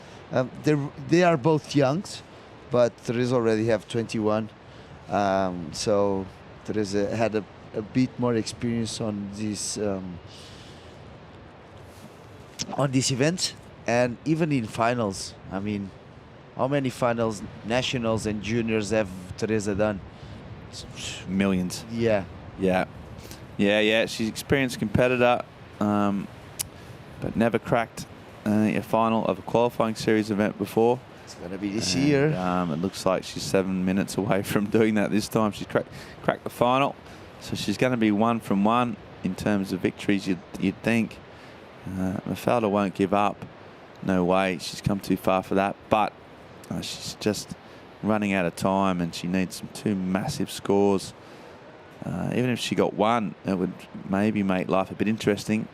they are both young, but Teresa already have 21. So Teresa had a bit more experience on this event, and even in finals. I mean, how many finals, nationals and juniors have Teresa done? Millions. Yeah. Yeah. She's an experienced competitor, but never cracked a final of a qualifying series event before. It's going to be this year. It looks like she's 7 minutes away from doing that this time. She's cracked the final, so she's going to be 1 from 1 in terms of victories, you'd think. Mafalda won't give up. No way. She's come too far for that. But she's just running out of time, and she needs 2 massive scores. Even if she got 1, it would maybe make life a bit interesting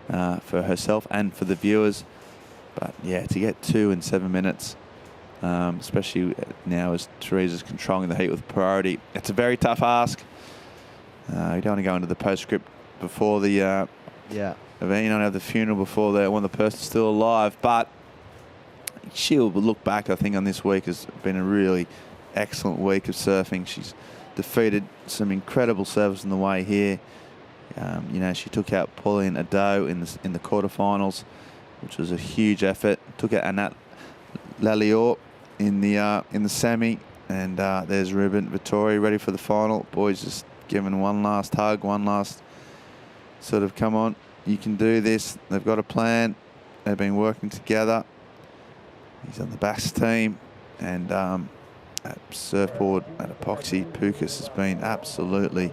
for herself and for the viewers. But yeah, to get 2 in 7 minutes, especially now as Teresa's controlling the heat with priority, it's a very tough ask. You don't want to go into the postscript before the event. You don't have the funeral before when the person's still alive. But she'll look back, I think, on this week as been a really excellent week of surfing. She's defeated some incredible surfers on the way here. She took out Pauline Ado in the quarterfinals, which was a huge effort. Took out Anat Lalior in the semi, and there's Ruben Vittori ready for the final. Boys just giving one last hug, one last sort of come on, you can do this. They've got a plan. They've been working together. He's on the Bass team, and at surfboard at Epoxy, Pukas has been absolutely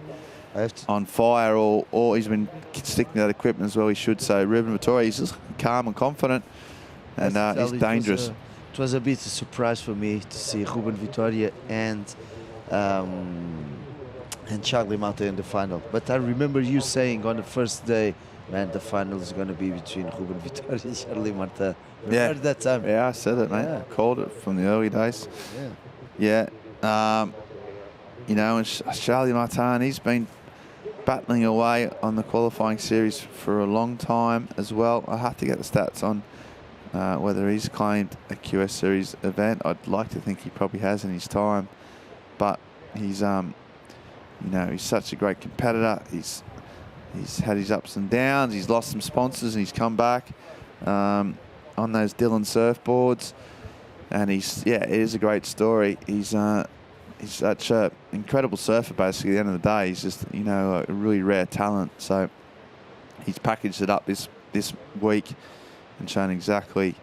on fire. Or he's been sticking to that equipment as well. He should say. Ruben Vittori, he's just calm and confident, and he's dangerous. It was a bit of a surprise for me to see Ruben Vittori and Charlie Mata in the final. But I remember you saying on the first day, man, the final is going to be between Ruben Vittori and Charlie Mata. Remember that time? Yeah, I said it, mate. Yeah. Called it from the early days. Yeah. And Charlie Martin, he's been battling away on the qualifying series for a long time as well. I have to get the stats on whether he's claimed a QS series event. I'd like to think he probably has in his time, but he's he's such a great competitor. He's had his ups and downs. He's lost some sponsors and he's come back on those Dylan surfboards. And it is a great story. He's such an incredible surfer, basically. At the end of the day, he's just, a really rare talent. So he's packaged it up this week and shown exactly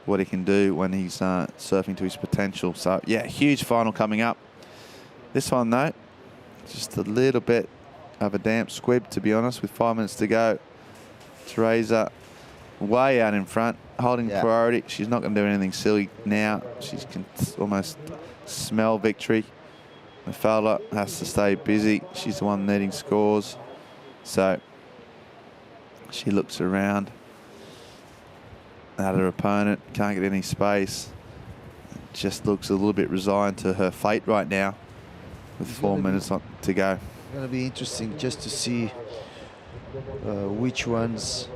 what he can do when he's surfing to his potential. So, huge final coming up. This one, though, just a little bit of a damp squib, to be honest, with 5 minutes to go. Teresa way out in front, holding priority. She's not going to do anything silly now. She can almost smell victory. Mafalda has to stay busy. She's the one needing scores. So she looks around at her opponent, can't get any space. Just looks a little bit resigned to her fate right now with 4 minutes to go. It's going to be interesting just to see which girls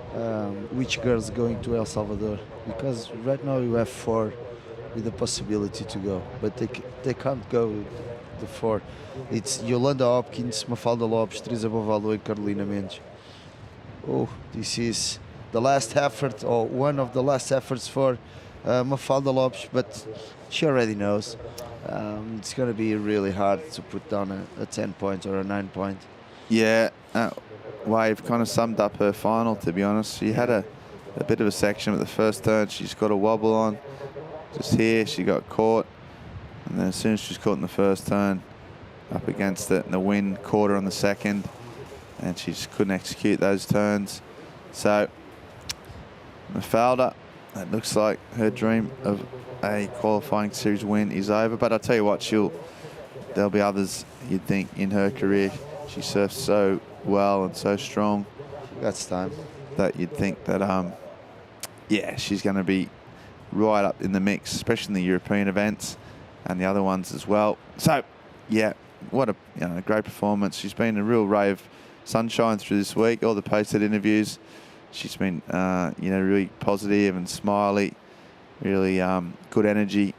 going to El Salvador, because right now you have 4 with the possibility to go, but they can't go with the 4. It's Yolanda Hopkins, Mafalda Lopes, Teresa Bovalo and Carolina Mendes. Oh, this is the last effort, or one of the last efforts for Mafalda Lopes, but she already knows. It's going to be really hard to put down a 10 point or a 9 point. Yeah, Wave kind of summed up her final, to be honest. She had a bit of a section with the first turn. She's got a wobble on. Just here, she got caught. And then as soon as she's caught in the first turn, up against it, and the wind caught her on the second. And she just couldn't execute those turns. So Mafalda, it looks like her dream of a qualifying series win is over. But I'll tell you what, there'll be others you'd think in her career. She surfs so well and so strong. That's time. That you'd think that, yeah, she's going to be right up in the mix, especially in the European events and the other ones as well. So, yeah, what a great performance. She's been a real ray of sunshine through this week. All the posted interviews, she's been, really positive and smiley, really good energy.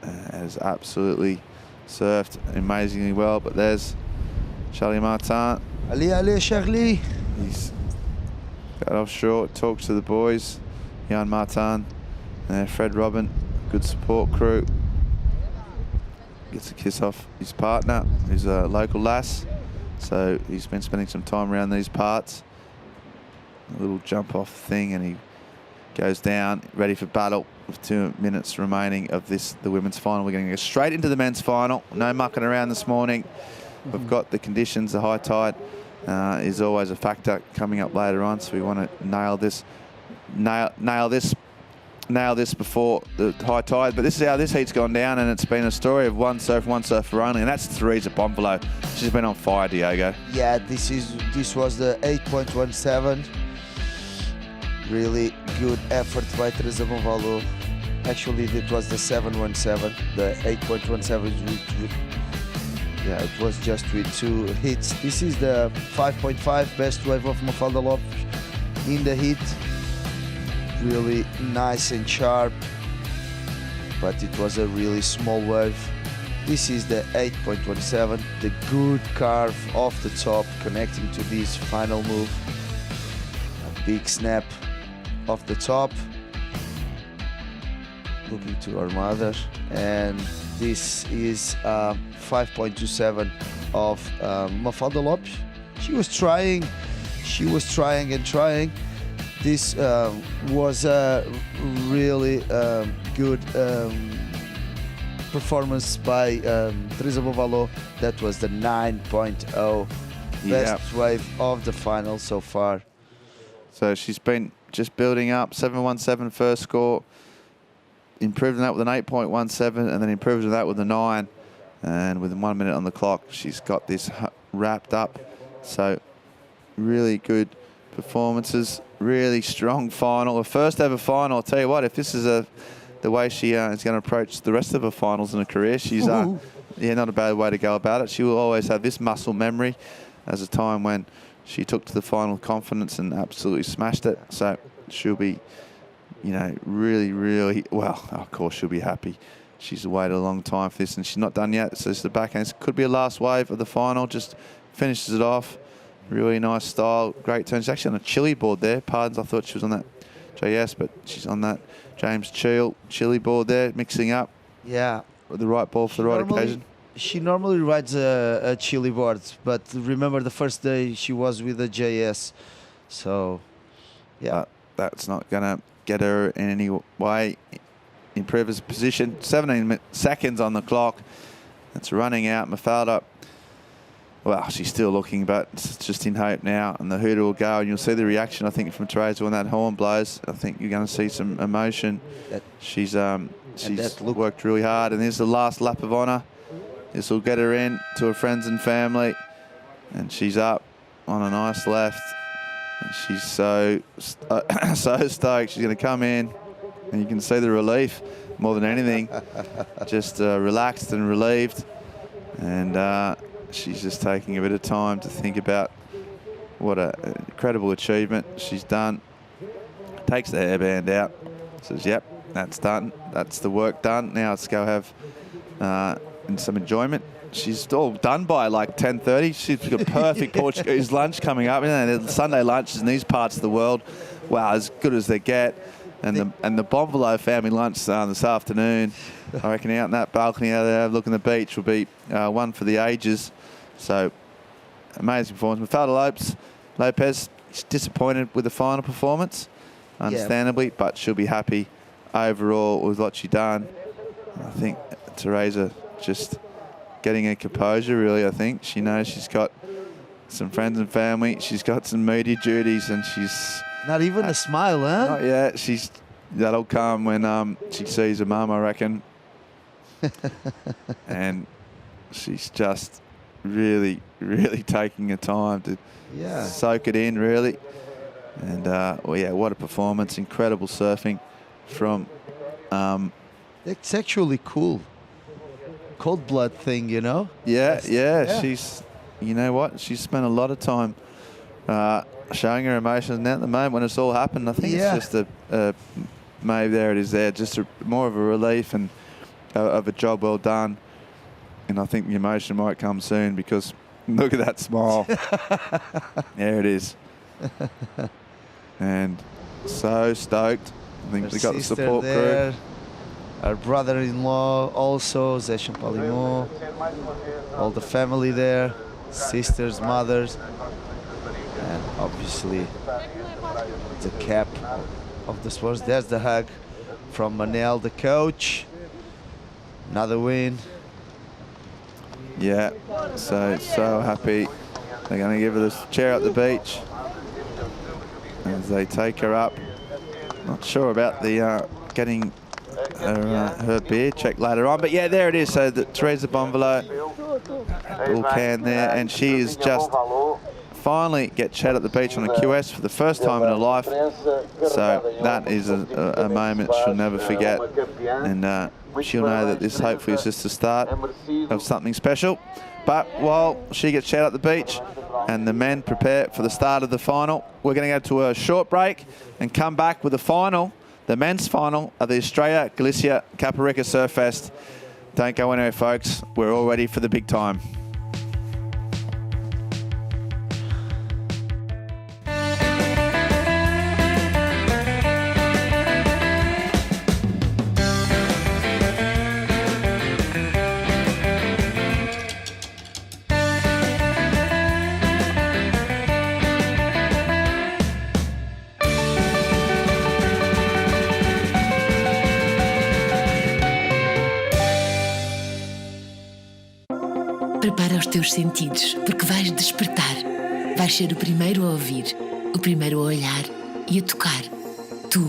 Has absolutely surfed amazingly well. But there's Charlie Martin. Allez, Charlie. He's got off short, talks to the boys. Jan Martin, Fred Robin, good support crew. Gets a kiss off his partner, who's a local lass. So he's been spending some time around these parts. A little jump off thing, and he goes down, ready for battle with 2 minutes remaining of the women's final. We're going to go straight into the men's final. No mucking around this morning. We've got the conditions, the high tide is always a factor coming up later on, so we want to nail this before the high tide. But this is how this heat's gone down, and it's been a story of one surfer only, and that's Teresa Bonvalo. She's been on fire, Diogo. Yeah, this was the 8.17. Really good effort by Teresa Bonvalo. Actually, it was the 7.17. The 8.17 yeah, it was just with 2 hits. This is the 5.5 best wave of Mafalda Lopes in the heat. Really nice and sharp, but it was a really small wave. This is the 8.17, the good carve off the top connecting to this final move. A big snap off the top, looking to our mother, and this is 5.27 of Mafalda Lopes. She was trying and trying. This was a really good performance by Teresa Bonvalo. That was the 9.0 best wave of the final so far. So she's been just building up. 7.17 first score, improving that with an 8.17, and then improving that with a 9. And with 1 minute on the clock, she's got this wrapped up. So really good performances, really strong final, her first ever final. I'll tell you what, if this is the way she is going to approach the rest of her finals in her career, she's not a bad way to go about it. She will always have this muscle memory as a time when she took to the final with confidence and absolutely smashed it. So she'll be, really, really, well, of course she'll be happy. She's waited a long time for this, and she's not done yet. So it's the backhand. This could be a last wave of the final. Just finishes it off. Really nice style. Great turn. She's actually on a Chile board there. Pardons, I thought she was on that JS, but she's on that James Chile board there, mixing up. Yeah. The right ball for the right occasion. She normally rides a Chile board, but remember the first day she was with a JS. So, yeah. That's not going to get her in any way. Improve his position. 17 seconds on the clock. It's running out. Mafalda, well, she's still looking, but it's just in hope now. And the hooter will go, and you'll see the reaction, I think, from Teresa when that horn blows. I think you're going to see some emotion. She's worked really hard, and here's the last lap of honour. This will get her in to her friends and family, and she's up on a nice left. And she's so stoked. She's going to come in, and you can see the relief more than anything. Just relaxed and relieved. And she's just taking a bit of time to think about what an incredible achievement she's done. Takes the hairband out. Says, yep, that's done. That's the work done. Now let's go have some enjoyment. She's all done by like 10:30. She's got perfect Portuguese lunch coming up. The Sunday lunches in these parts of the world, wow, as good as they get. And the Bonvalo family lunch this afternoon, I reckon out in that balcony out there looking at the beach will be one for the ages. So, amazing performance. Mafalda Lopes is disappointed with the final performance, understandably, but she'll be happy overall with what she's done. I think Teresa just getting her composure, really. I think she knows she's got some friends and family. She's got some media duties, and she's not even a smile, huh? Not yet. That'll come when she sees her mum, I reckon. And she's just really, really taking her time to soak it in, really. And what a performance! Incredible surfing from. It's actually cool. Cold blood thing, you know? Yeah. She's, you know what? She's spent a lot of time showing her emotions. And at the moment when it's all happened, I think it's just maybe there it is there, just more of a relief and of a job well done. And I think the emotion might come soon because look at that smile. There it is. And so stoked. I think we got the support there. crew. Our brother-in-law also, Zé Champalimau, all the family there, sisters, mothers, and obviously the cap of the sports. There's the hug from Manel, the coach. Another win. Yeah, so happy. They're going to give her this chair at the beach as they take her up. Not sure about the getting her beer checked later on, but yeah, there it is. So Teresa Bonvalo, all can there, and she is just finally get chat at the beach on a QS for the first time in her life. So that is a moment she'll never forget, and she'll know that this hopefully is just the start of something special. But while she gets chat at the beach and the men prepare for the start of the final, we're going to go to a short break and come back with the final, the men's final of the Estrella, Galicia, Caparica Surf Fest. Don't go anywhere, folks. We're all ready for the big time. Prepara os teus sentidos, porque vais despertar. Vais ser o primeiro a ouvir, o primeiro a olhar e a tocar. Tu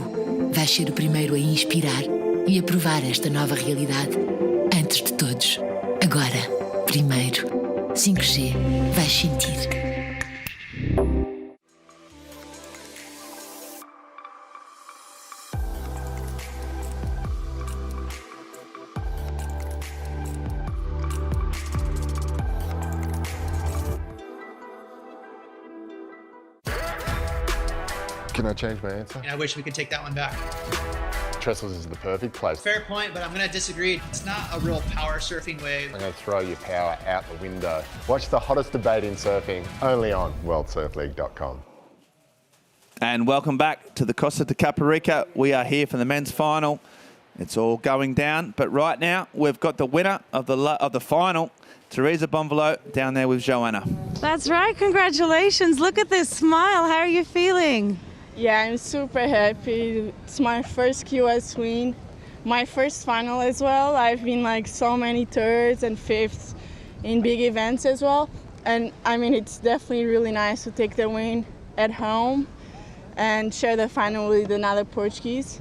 vais ser o primeiro a inspirar e a provar esta nova realidade antes de todos. Agora, primeiro. 5G, vais sentir. Can I change my answer? And I wish we could take that one back. Trestles is the perfect place. Fair point, but I'm going to disagree. It's not a real power surfing wave. I'm going to throw your power out the window. Watch the hottest debate in surfing only on worldsurfleague.com. And welcome back to the Costa de Caparica. We are here for the men's final. It's all going down, but right now we've got the winner of the final, Teresa Bonvalo, down there with Joanna. That's right. Congratulations. Look at this smile. How are you feeling? Yeah, I'm super happy. It's my first QS win, my first final as well. I've been like so many thirds and fifths in big events as well. And I mean, it's definitely really nice to take the win at home and share the final with another Portuguese.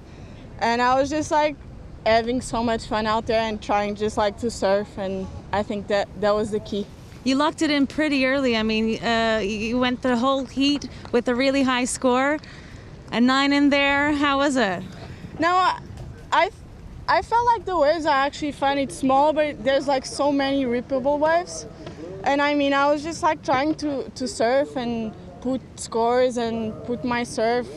And I was just like having so much fun out there and trying just like to surf, and I think that was the key. You locked it in pretty early. I mean, you went the whole heat with a really high score. A 9 in there. How was it? No, I felt like the waves are actually fun. It's small, but there's like so many rippable waves. And I mean, I was just like trying to surf and put scores and put my surf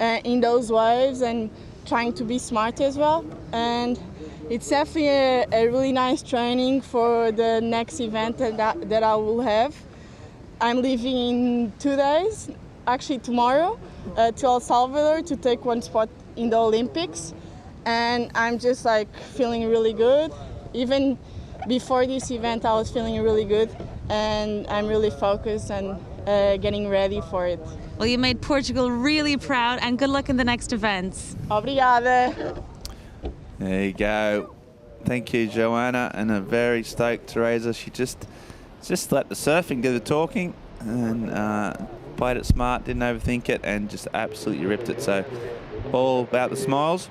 in those waves and trying to be smart as well. And it's definitely a really nice training for the next event that I will have. I'm leaving in 2 days, actually tomorrow, to El Salvador to take one spot in the Olympics. And I'm just like feeling really good. Even before this event, I was feeling really good, and I'm really focused and getting ready for it. Well, you made Portugal really proud, and good luck in the next events. Obrigada. There you go. Thank you, Joanna, and a very stoked Teresa. She just let the surfing do the talking, and played it smart, didn't overthink it, and just absolutely ripped it. So all about the smiles.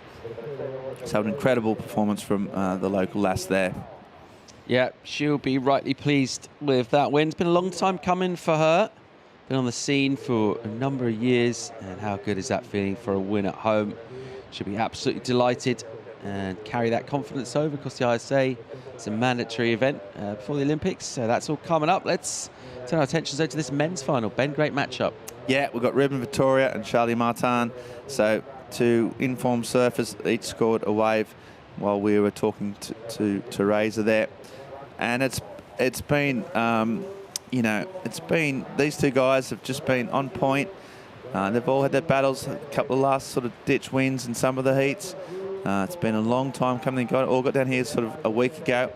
So an incredible performance from the local lass there. Yeah, she'll be rightly pleased with that win. It's been a long time coming for her. Been on the scene for a number of years, and how good is that feeling for a win at home? She'll be absolutely delighted and carry that confidence over because the ISA is a mandatory event before the Olympics. So that's all coming up. Let's turn our attentions over to this men's final. Ben, great matchup. Yeah, we've got Ruben Vittoria and Charlie Martin. So two informed surfers, each scored a wave while we were talking to Razor there. And it's been, you know, it's been, these two guys have just been on point. They've all had their battles, a couple of last sort of ditch wins in some of the heats. It's been a long time coming. They all got down here sort of a week ago,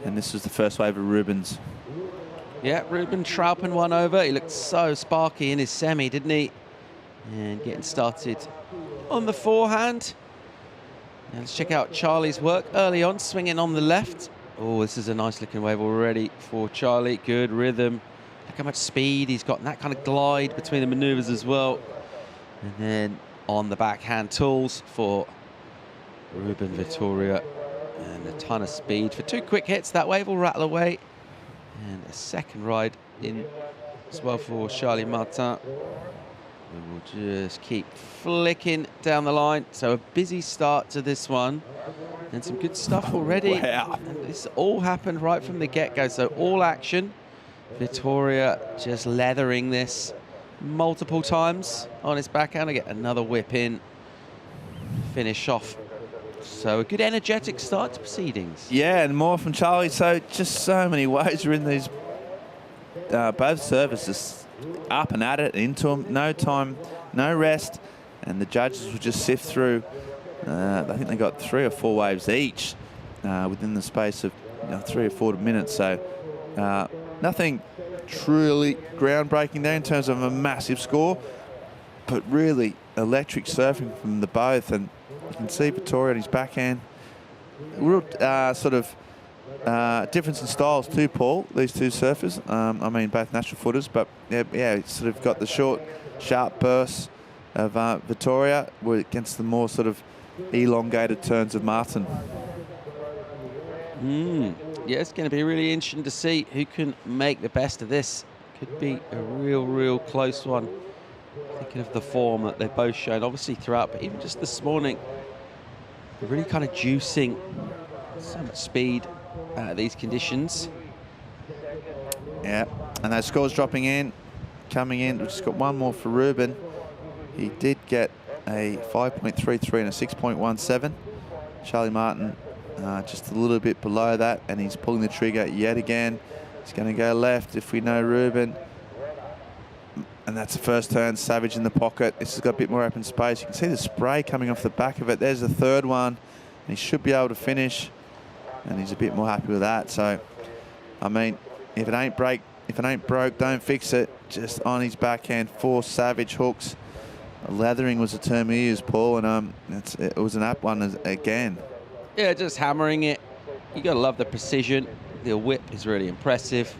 and this was the first wave of Ruben's. Yeah, Ruben Traupin won over. He looked so sparky in his semi, didn't he? And getting started on the forehand. Now let's check out Charlie's work early on, swinging on the left. Oh, this is a nice looking wave already for Charlie. Good rhythm. Look how much speed he's got, and that kind of glide between the maneuvers as well. And then on the backhand tools for Ruben Vittoria, and a ton of speed for two quick hits. That wave will rattle away, and a second ride in as well for Charlie Martin. We will just keep flicking down the line. So a busy start to this one, and some good stuff already. Wow. And this all happened right from the get-go. So all action. Vittoria just leathering this multiple times on his backhand. I get another whip in, finish off. So a good energetic start to proceedings. Yeah, and more from Charlie. So just so many waves are in these both services, up and at it, into them, no time, no rest, and the judges will just sift through. I think they got 3 or 4 waves each within the space of 3 or 4 minutes. So nothing truly groundbreaking there in terms of a massive score, but really electric surfing from the both. And you can see Vittoria on his backhand. Real sort of difference in styles too, Paul, these two surfers. I mean, both natural footers, but yeah, it's sort of got the short, sharp bursts of Vittoria against the more sort of elongated turns of Martin. Yeah, it's going to be really interesting to see who can make the best of this. Could be a real close one. Thinking of the form that they've both shown, obviously throughout, but even just this morning, they're really kind of juicing so much speed out of these conditions. Yeah, and those scores dropping in, coming in. We've just got one more for Ruben. He did get a 5.33 and a 6.17. Charlie Martin just a little bit below that, and he's pulling the trigger yet again. He's going to go left if we know Ruben. And that's the first turn, Savage in the pocket. This has got a bit more open space. You can see the spray coming off the back of it. There's the third one. And he should be able to finish. And he's a bit more happy with that. So, I mean, if it ain't broke, don't fix it. Just on his backhand, 4 Savage hooks. Lathering was the term he used, Paul, and it was an apt one again. Yeah, just hammering it. You got to love the precision. The whip is really impressive.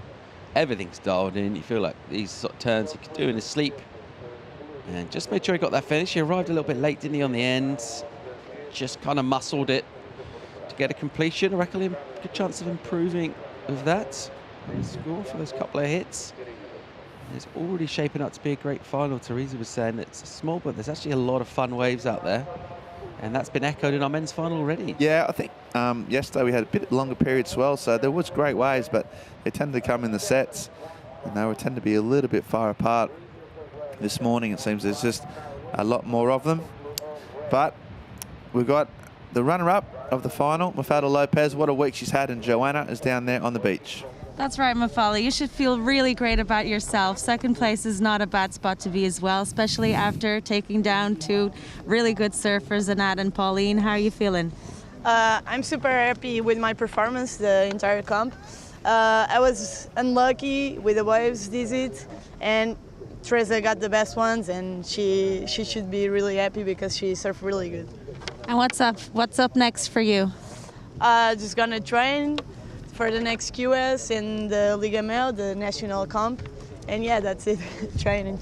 Everything's dialed in. You feel like these sort of turns he could do in his sleep. And just made sure he got that finish. He arrived a little bit late, didn't he, on the end? Just kind of muscled it to get a completion. I reckon a good chance of improving with that. And the score for those couple of hits. It's already shaping up to be a great final. Teresa was saying it's small, but there's actually a lot of fun waves out there. And that's been echoed in our men's final already. Yeah, I think yesterday we had a bit longer period swell, so there was great waves, but they tend to come in the sets, and they tend to be a little bit far apart. This morning, it seems there's just a lot more of them. But we've got the runner-up of the final, Mafalda Lopez. What a week she's had, and Joanna is down there on the beach. That's right, Mafalda. You should feel really great about yourself. Second place is not a bad spot to be as well, especially after taking down 2 really good surfers, Anat and Pauline. How are you feeling? I'm super happy with my performance the entire comp. I was unlucky with the waves this heat, and Teresa got the best ones, and she should be really happy because she surfed really good. And what's up? What's up next for you? Just gonna train for the next QS in the Liga Mel, the national comp, And yeah, that's it. Train.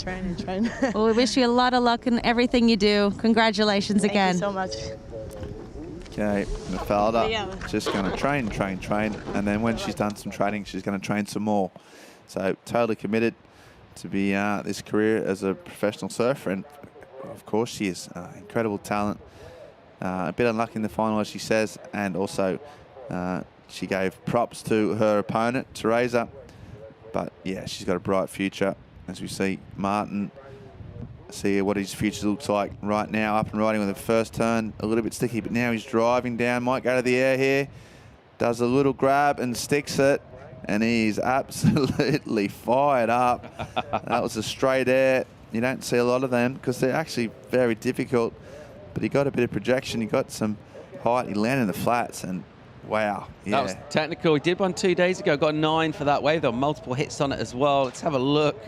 Well, we wish you a lot of luck in everything you do. Congratulations again. Thank you so much. Okay, Mafalda Yeah. just going to train. And then when she's done some training, she's going to train some more. So totally committed to be this career as a professional surfer. And of course she is. Incredible talent. A bit unlucky in the final, as she says. And also she gave props to her opponent, Teresa. But yeah, she's got a bright future. As we see Martin, see what his future looks like right now. Up and riding with the first turn, a little bit sticky, but now he's driving down, might go to the air here. Does a little grab and sticks it, and he's absolutely fired up. That was a straight air. You don't see a lot of them because they're actually very difficult, but he got a bit of projection. He got some height. He landed in the flats, and wow. Yeah. That was technical. He did one 2 days ago, got a 9 for that wave. There were multiple hits on it as well. Let's have a look.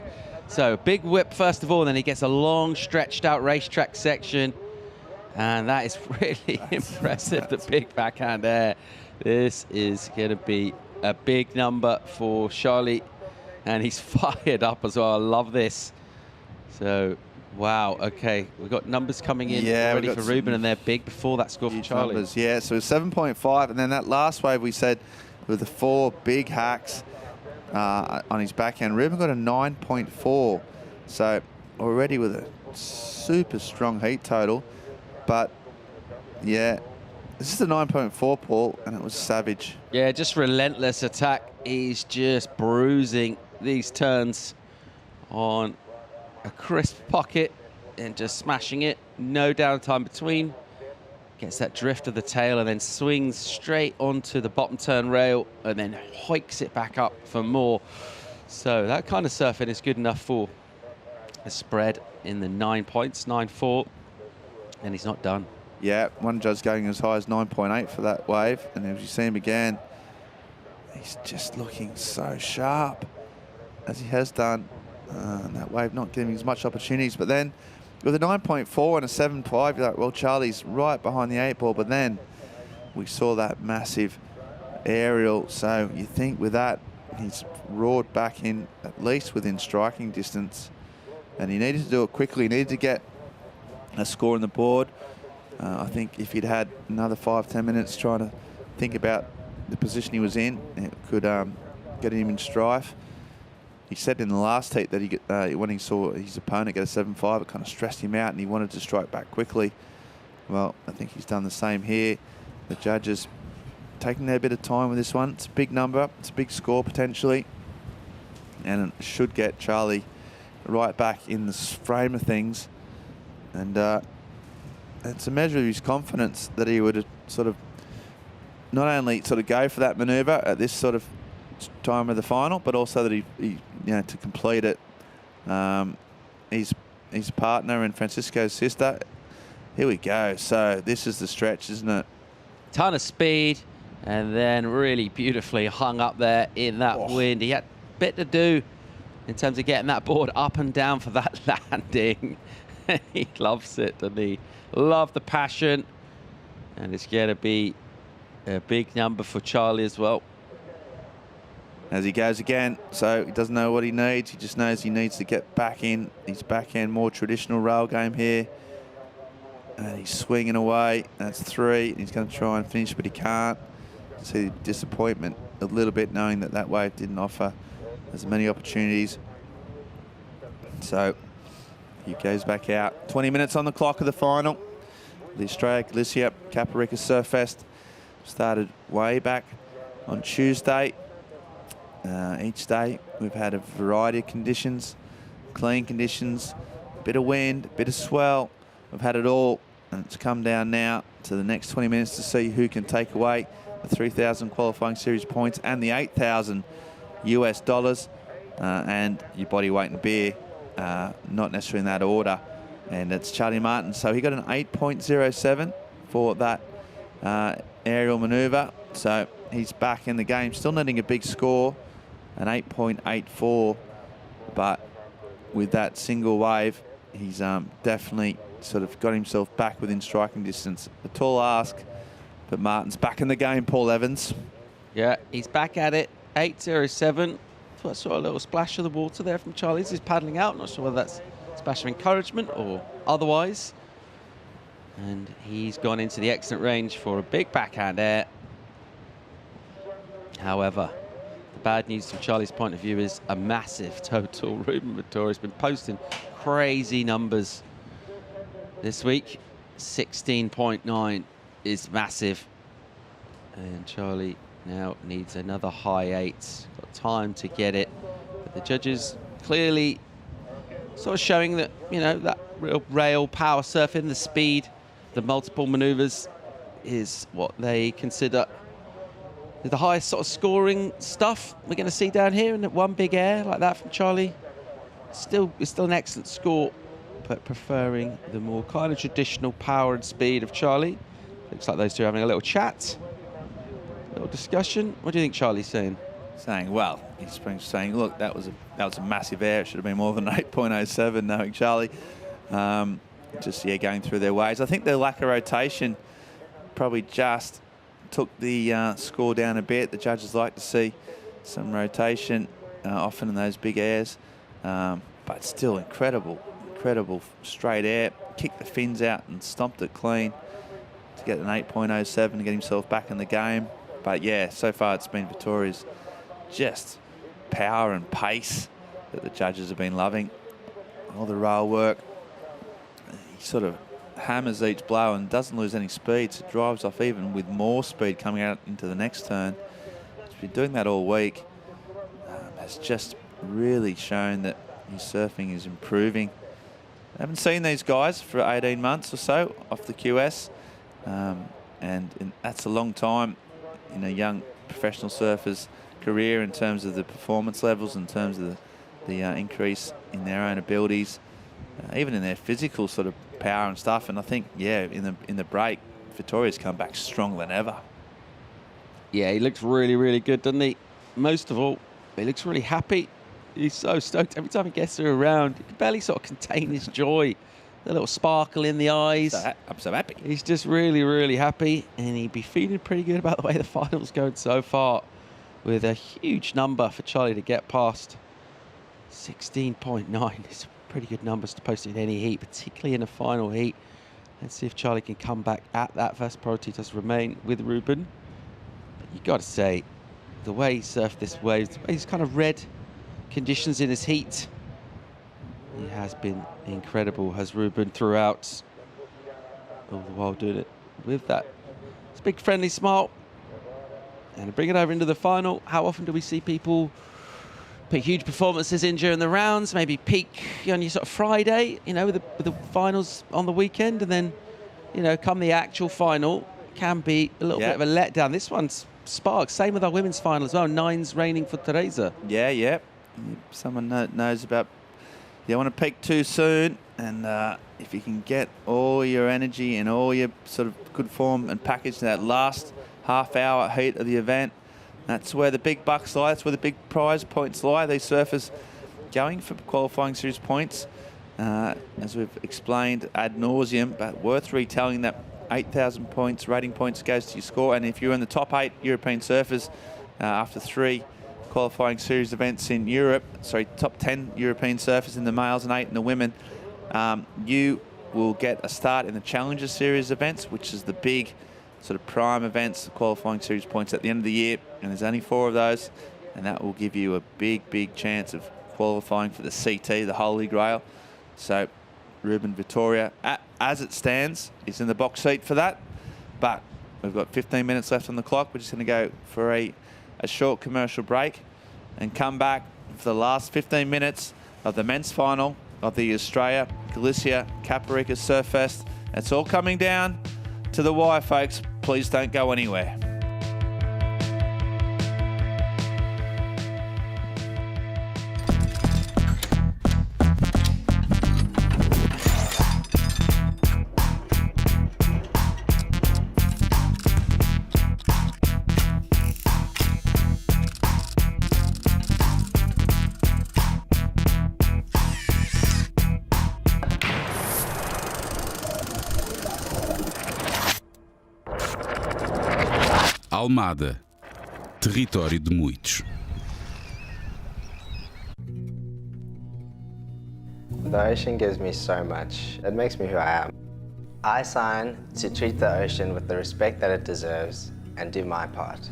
So big whip first of all, and then he gets a long stretched out racetrack section. And that is really impressive, the big backhand air. This is going to be a big number for Charlie. And he's fired up as well. I love this. So, wow. Okay, we've got numbers coming in already for Ruben, and they're big before that score for Charlie. Numbers, yeah, so 7.5. And then that last wave we said with the 4 big hacks on his backhand. Ruben got a 9.4. So already with a super strong heat total. But yeah, this is a 9.4, Paul, and it was savage. Yeah, just relentless attack. He's just bruising these turns on a crisp pocket and just smashing it. No downtime between. Gets that drift of the tail and then swings straight onto the bottom turn rail and then hoiks it back up for more. So that kind of surfing is good enough for a spread in the 9 points, 9-4, and he's not done. Yeah, one judge going as high as 9.8 for that wave, and as you see him again, he's just looking so sharp as he has done. And that wave not giving as much opportunities, but then with a 9.4 and a 7.5, you're like, well, Charlie's right behind the 8 ball, but then we saw that massive aerial. So you think with that, he's roared back in, at least within striking distance. And he needed to do it quickly. He needed to get a score on the board. I think if he'd had another 5-10 minutes trying to think about the position he was in, it could get him in strife. He said in the last heat that when he saw his opponent get a 7.5, it kind of stressed him out and he wanted to strike back quickly. Well, I think he's done the same here. The judges taking their bit of time with this one. It's a big number. It's a big score potentially. And it should get Charlie right back in the frame of things. And it's a measure of his confidence that he would sort of not only sort of go for that manoeuvre at this sort of time of the final, but also that he you know, to complete it. His partner and Francisco's sister. Here we go. So this is the stretch, isn't it? Ton of speed, and then really beautifully hung up there in that wind. He had a bit to do in terms of getting that board up and down for that landing. He loves it, doesn't he? Love the passion, and it's going to be a big number for Charlie as well. As he goes again, so he doesn't know what he needs. He just knows he needs to get back in his backhand, more traditional rail game here. And he's swinging away. That's 3. He's going to try and finish, but he can't. See disappointment a little bit, knowing that that wave didn't offer as many opportunities. So he goes back out. 20 minutes on the clock of the final. The Estrella Galicia Caparica Surf Fest started way back on Tuesday. Each day we've had a variety of conditions, clean conditions, a bit of wind, a bit of swell. We've had it all, and it's come down now to the next 20 minutes to see who can take away the 3,000 qualifying series points and the 8,000 US dollars and your body weight in beer, not necessarily in that order. And it's Charlie Martin. So he got an 8.07 for that aerial manoeuvre. So he's back in the game, still needing a big score, an 8.84. But with that single wave, he's definitely sort of got himself back within striking distance. A tall ask, but Martin's back in the game, Paul Evans. Yeah, he's back at it. 8.07 I saw a little splash of the water there from Charlie. He's paddling out. Not sure whether that's a splash of encouragement or otherwise. And he's gone into the exit range for a big backhand air. However, the bad news from Charlie's point of view is a massive total. Ruben Vittoria's been posting crazy numbers this week. 16.9 is massive. And Charlie now needs another high 8. Got time to get it. But the judges clearly sort of showing that, you know, that real rail power surfing, the speed, the multiple maneuvers is what they consider the highest sort of scoring stuff we're going to see down here. And one big air like that from Charlie, it's still an excellent score, but preferring the more kind of traditional power and speed of Charlie. Looks like those two are having a little chat, a little discussion. What do you think Charlie's saying? Saying, well, he's saying, look, that was a massive air. It should have been more than 8.07, knowing Charlie. Just, yeah, going through their ways. I think the lack of rotation probably just took the score down a bit. The judges like to see some rotation often in those big airs, but still incredible straight air. Kicked the fins out and stomped it clean to get an 8.07 to get himself back in the game. But yeah, so far it's been Vittoria's just power and pace that the judges have been loving. All the rail work. He sort of hammers each blow and doesn't lose any speed, so drives off even with more speed coming out into the next turn. He's been doing that all week. Has just really shown that his surfing is improving. I haven't seen these guys for 18 months or so off the QS, and that's a long time in a young professional surfer's career in terms of the performance levels, in terms of the increase in their own abilities, even in their physical sort of power and stuff. And I think, yeah, in the break, Vittoria's come back stronger than ever. Yeah, he looks really, really good, doesn't he? Most of all, he looks really happy. He's so stoked. Every time he gets her around, he can barely sort of contain his joy. The little sparkle in the eyes. I'm so happy. He's just really, really happy, and he'd be feeling pretty good about the way the final's going so far, with a huge number for Charlie to get past. 16.9 is pretty good numbers to post in any heat, particularly in a final heat. Let's see if Charlie can come back at that. First priority does remain with Ruben. But you got to say, the way he surfed this wave, the way he's kind of read conditions in his heat, he has been incredible, has Ruben, throughout, all the while doing it with that big friendly smile. And bring it over into the final. How often do we see people put huge performances in during the rounds, maybe peak on your sort of Friday, you know, with the finals on the weekend, and then, you know, come the actual final, can be a little bit of a letdown. This one's sparks. Same with our women's final as well. 9's reigning for Teresa. Yeah. Someone knows about, you don't want to peak too soon, and if you can get all your energy and all your sort of good form and package to that last half-hour heat of the event, that's where the big bucks lie. That's where the big prize points lie. These surfers going for qualifying series points, as we've explained ad nauseum, but worth retelling that 8,000 points, rating points goes to your score. And if you're in the top 8 European surfers after 3 qualifying series events in Europe, top 10 European surfers in the males and 8 in the women, you will get a start in the Challenger Series events, which is the big sort of prime events, the qualifying series points at the end of the year, and there's only 4 of those, and that will give you a big chance of qualifying for the CT, the Holy Grail. So Ruben Vittoria, as it stands, is in the box seat for that, but we've got 15 minutes left on the clock. We're just going to go for a short commercial break and come back for the last 15 minutes of the men's final of the Estrella Galicia Caparica Surf Fest. It's all coming down to the wire, folks. Please don't go anywhere. Almada, território de muitos. The ocean gives me so much. It makes me who I am. I sign to treat the ocean with the respect that it deserves and do my part.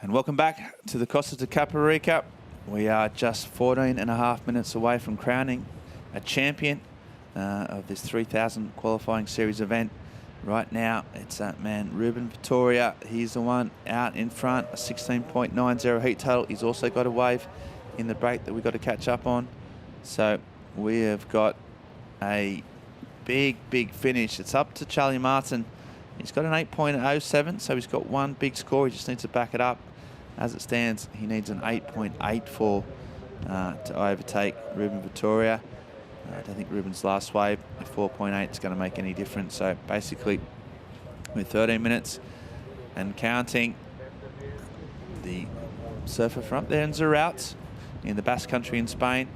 And welcome back to the Costa de Caparica. We are just 14.5 minutes away from crowning a champion of this 3,000 qualifying series event. Right now, it's that man, Ruben Vittoria. He's the one out in front, a 16.90 heat total. He's also got a wave in the break that we've got to catch up on. So we have got a big finish. It's up to Charlie Martin. He's got an 8.07, so he's got one big score. He just needs to back it up. As it stands, he needs an 8.84 to overtake Ruben Vittoria. I don't think Ruben's last wave, a 4.8, is going to make any difference. So basically, with 13 minutes and counting, the surfer from up there in Zaraut in the Basque Country in Spain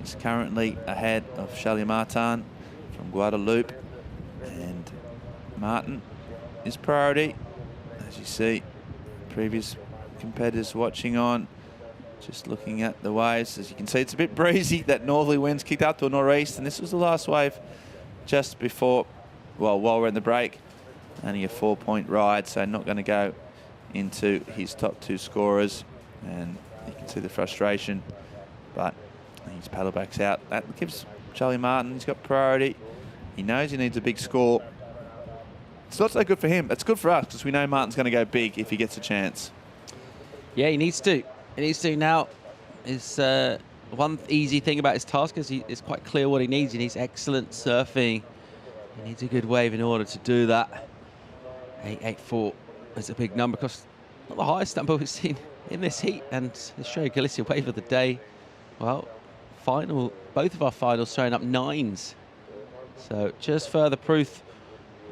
is currently ahead of Charlie Martin from Guadeloupe. And Martin is priority, as you see, previous competitors watching on, just looking at the waves. As you can see, it's a bit breezy. That northerly wind's kicked up to a nor'east, and this was the last wave just before, well, while we're in the break. Only a 4-point ride, so not going to go into his top two scorers, and you can see the frustration, but his paddle backs out. That gives Charlie Martin, he's got priority. He knows he needs a big score. It's not so good for him. It's good for us because we know Martin's going to go big if he gets a chance. Yeah, he needs to. He needs to now. Is one easy thing about his task is it's quite clear what he needs. He needs excellent surfing. He needs a good wave in order to do that. 8.84 is a big number, because not the highest number we've seen in this heat. And the Estrella Galicia wave of the day, well, both of our finals showing up 9s. So just further proof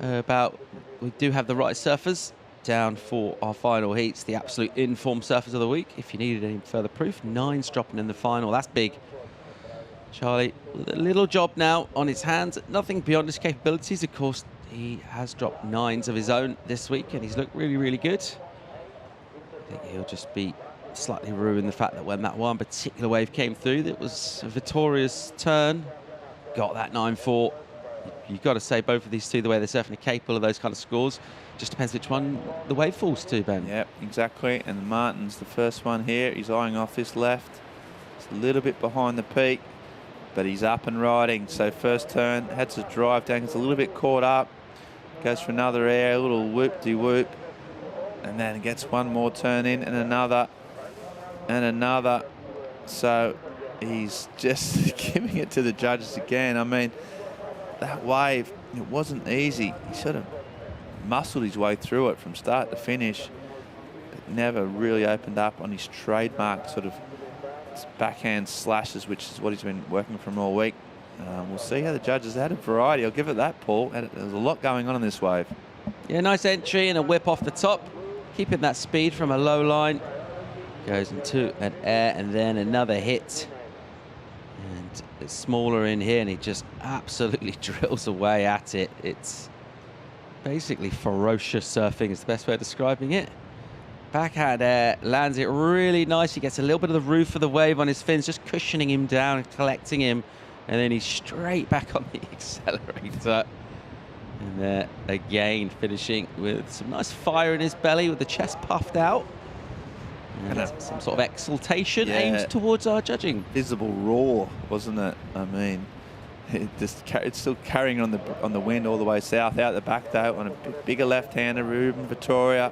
about we do have the right surfers down for our final heats, the absolute in-form surfers of the week. If you needed any further proof, 9s dropping in the final. That's big. Charlie with a little job now on his hands. Nothing beyond his capabilities. Of course, he has dropped 9s of his own this week, and he's looked really good. I think he'll just be slightly ruined the fact that when that one particular wave came through, it was Vittoria's turn. Got that 9.4. You've got to say both of these two, the way they're surfing, are capable of those kind of scores. Just depends which one the wave falls to, Ben. Yep, exactly. And Martin's the first one here. He's eyeing off this left. It's a little bit behind the peak, but he's up and riding. So first turn, had to drive down. It's a little bit caught up. Goes for another air, a little whoop-de-whoop. And then gets one more turn in, and another, and another. So he's just giving it to the judges again. I mean, that wave, it wasn't easy. He sort of muscled his way through it from start to finish, but never really opened up on his trademark sort of backhand slashes, which is what he's been working from all week. We'll see how the judges had a variety. I'll give it that, Paul. There's a lot going on in this wave. Yeah, nice entry and a whip off the top, keeping that speed from a low line. Goes into an air and then another hit. And it's smaller in here, and he just absolutely drills away at it. It's basically ferocious surfing is the best way of describing it. Backhand air, lands it really nice. He gets a little bit of the roof of the wave on his fins, just cushioning him down, collecting him, and then he's straight back on the accelerator. And there again, finishing with some nice fire in his belly, with the chest puffed out. And some sort of exultation aimed towards our judging. Visible roar, wasn't it? I mean, it's still carrying on the wind all the way south. Out the back though, on a bigger left-hander, Ruben Vittoria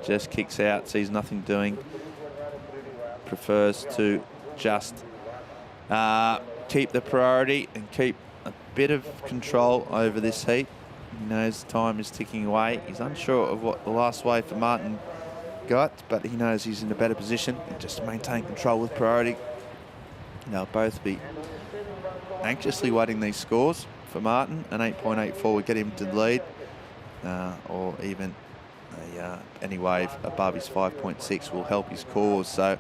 just kicks out, sees nothing doing, prefers to just keep the priority and keep a bit of control over this heat. He knows time is ticking away. He's unsure of what the last wave for Martin got, but he knows he's in a better position and just to maintain control with priority. They'll both be anxiously waiting these scores for Martin. An 8.84 would get him to the lead, or even any wave above his 5.6 will help his cause. So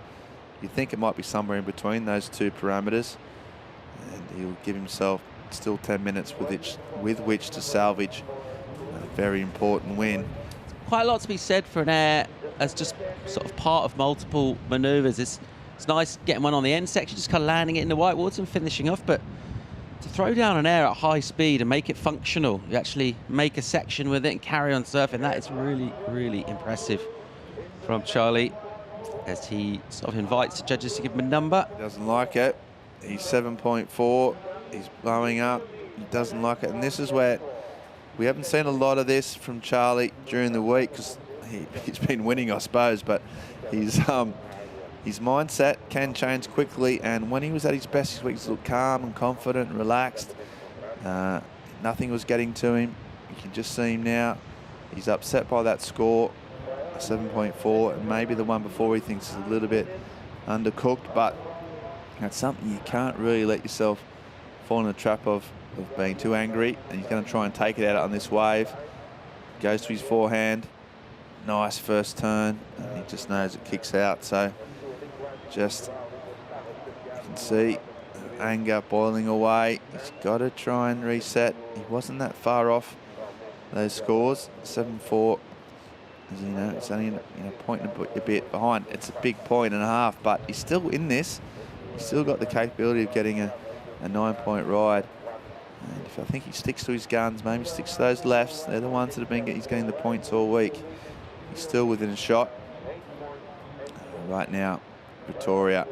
you think it might be somewhere in between those two parameters. And he'll give himself still 10 minutes with which to salvage a very important win. Quite a lot to be said for an air as just sort of part of multiple manoeuvres. It's nice getting one on the end section, just kind of landing it in the white water and finishing off, but to throw down an air at high speed and make it functional, you actually make a section with it and carry on surfing, that is really, really impressive from Charlie, as he sort of invites the judges to give him a number. He doesn't like it. He's 7.4. He's blowing up. He doesn't like it. And this is where we haven't seen a lot of this from Charlie during the week, because he's been winning, I suppose, but his mindset can change quickly. And when he was at his best this week, he looked calm and confident and relaxed. Nothing was getting to him. You can just see him now. He's upset by that score, 7.4, and maybe the one before he thinks is a little bit undercooked, but that's something you can't really let yourself fall in the trap of being too angry, and he's going to try and take it out on this wave. Goes to his forehand. Nice first turn, and he just knows it kicks out. So just, you can see anger boiling away. He's got to try and reset. He wasn't that far off those scores. 7.4. As you know, it's only point and a bit behind. It's a big point and a half, but he's still in this. He's still got the capability of getting a 9-point ride. And if I think he sticks to his guns, maybe sticks to those lefts, they're the ones that have been he's getting the points all week. He's still within a shot. Right now, Victoria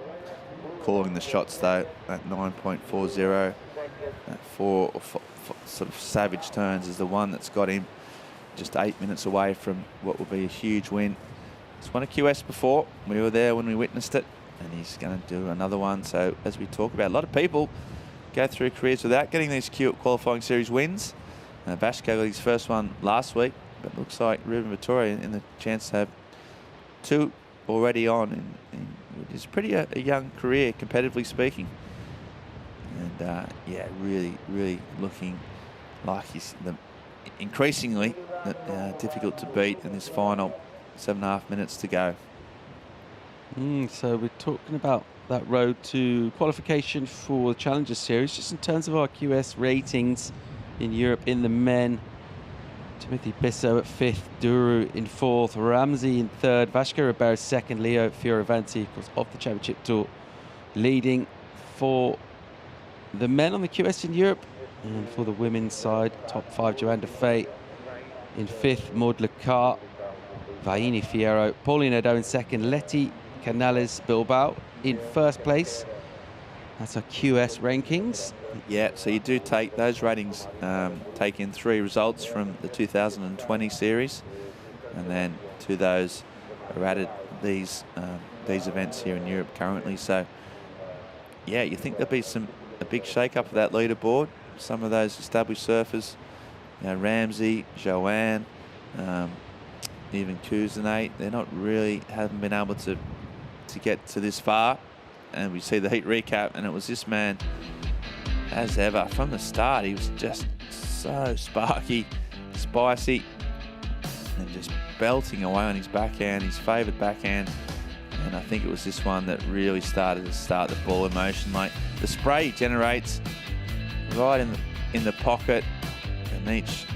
calling the shots though at 9.40. That four sort of savage turns is the one that's got him just 8 minutes away from what will be a huge win. He's won a QS before. We were there when we witnessed it, and he's going to do another one. So as we talk about, a lot of people go through careers without getting these qualifying series wins. Vasco got his first one last week, but looks like Ruben Vittoria in the chance to have two already on, in which is pretty a young career, competitively speaking. And yeah, really, really looking like he's increasingly difficult to beat in this final 7.5 minutes to go. So we're talking about that road to qualification for the Challenger Series, just in terms of our QS ratings in Europe. In the men, Timothy Bisso at 5th, Duru in 4th, Ramsey in 3rd, Vasco Ribeiro 2nd, Leo Fioravanti, of course, off the Championship Tour, leading for the men on the QS in Europe. And for the women's side, top 5, Joanne Fay in 5th, Maud Lecart, Vaini Fierro, Pauline Edo in 2nd, Letty Canales Bilbao in 1st place. That's our QS rankings. Yeah, so you do take those ratings, take in 3 results from the 2020 series, and then to those are added these events here in Europe currently. So yeah, you think there'll be a big shake-up of that leaderboard. Some of those established surfers, Ramsey, Joanne, even Kuznait, they're not really, haven't been able to get to this far. And we see the heat recap, and it was this man, as ever, from the start, he was just so sparky, spicy, and just belting away on his backhand, his favoured backhand. And I think it was this one that really started to start the ball in motion. Like the spray he generates right in the pocket, and each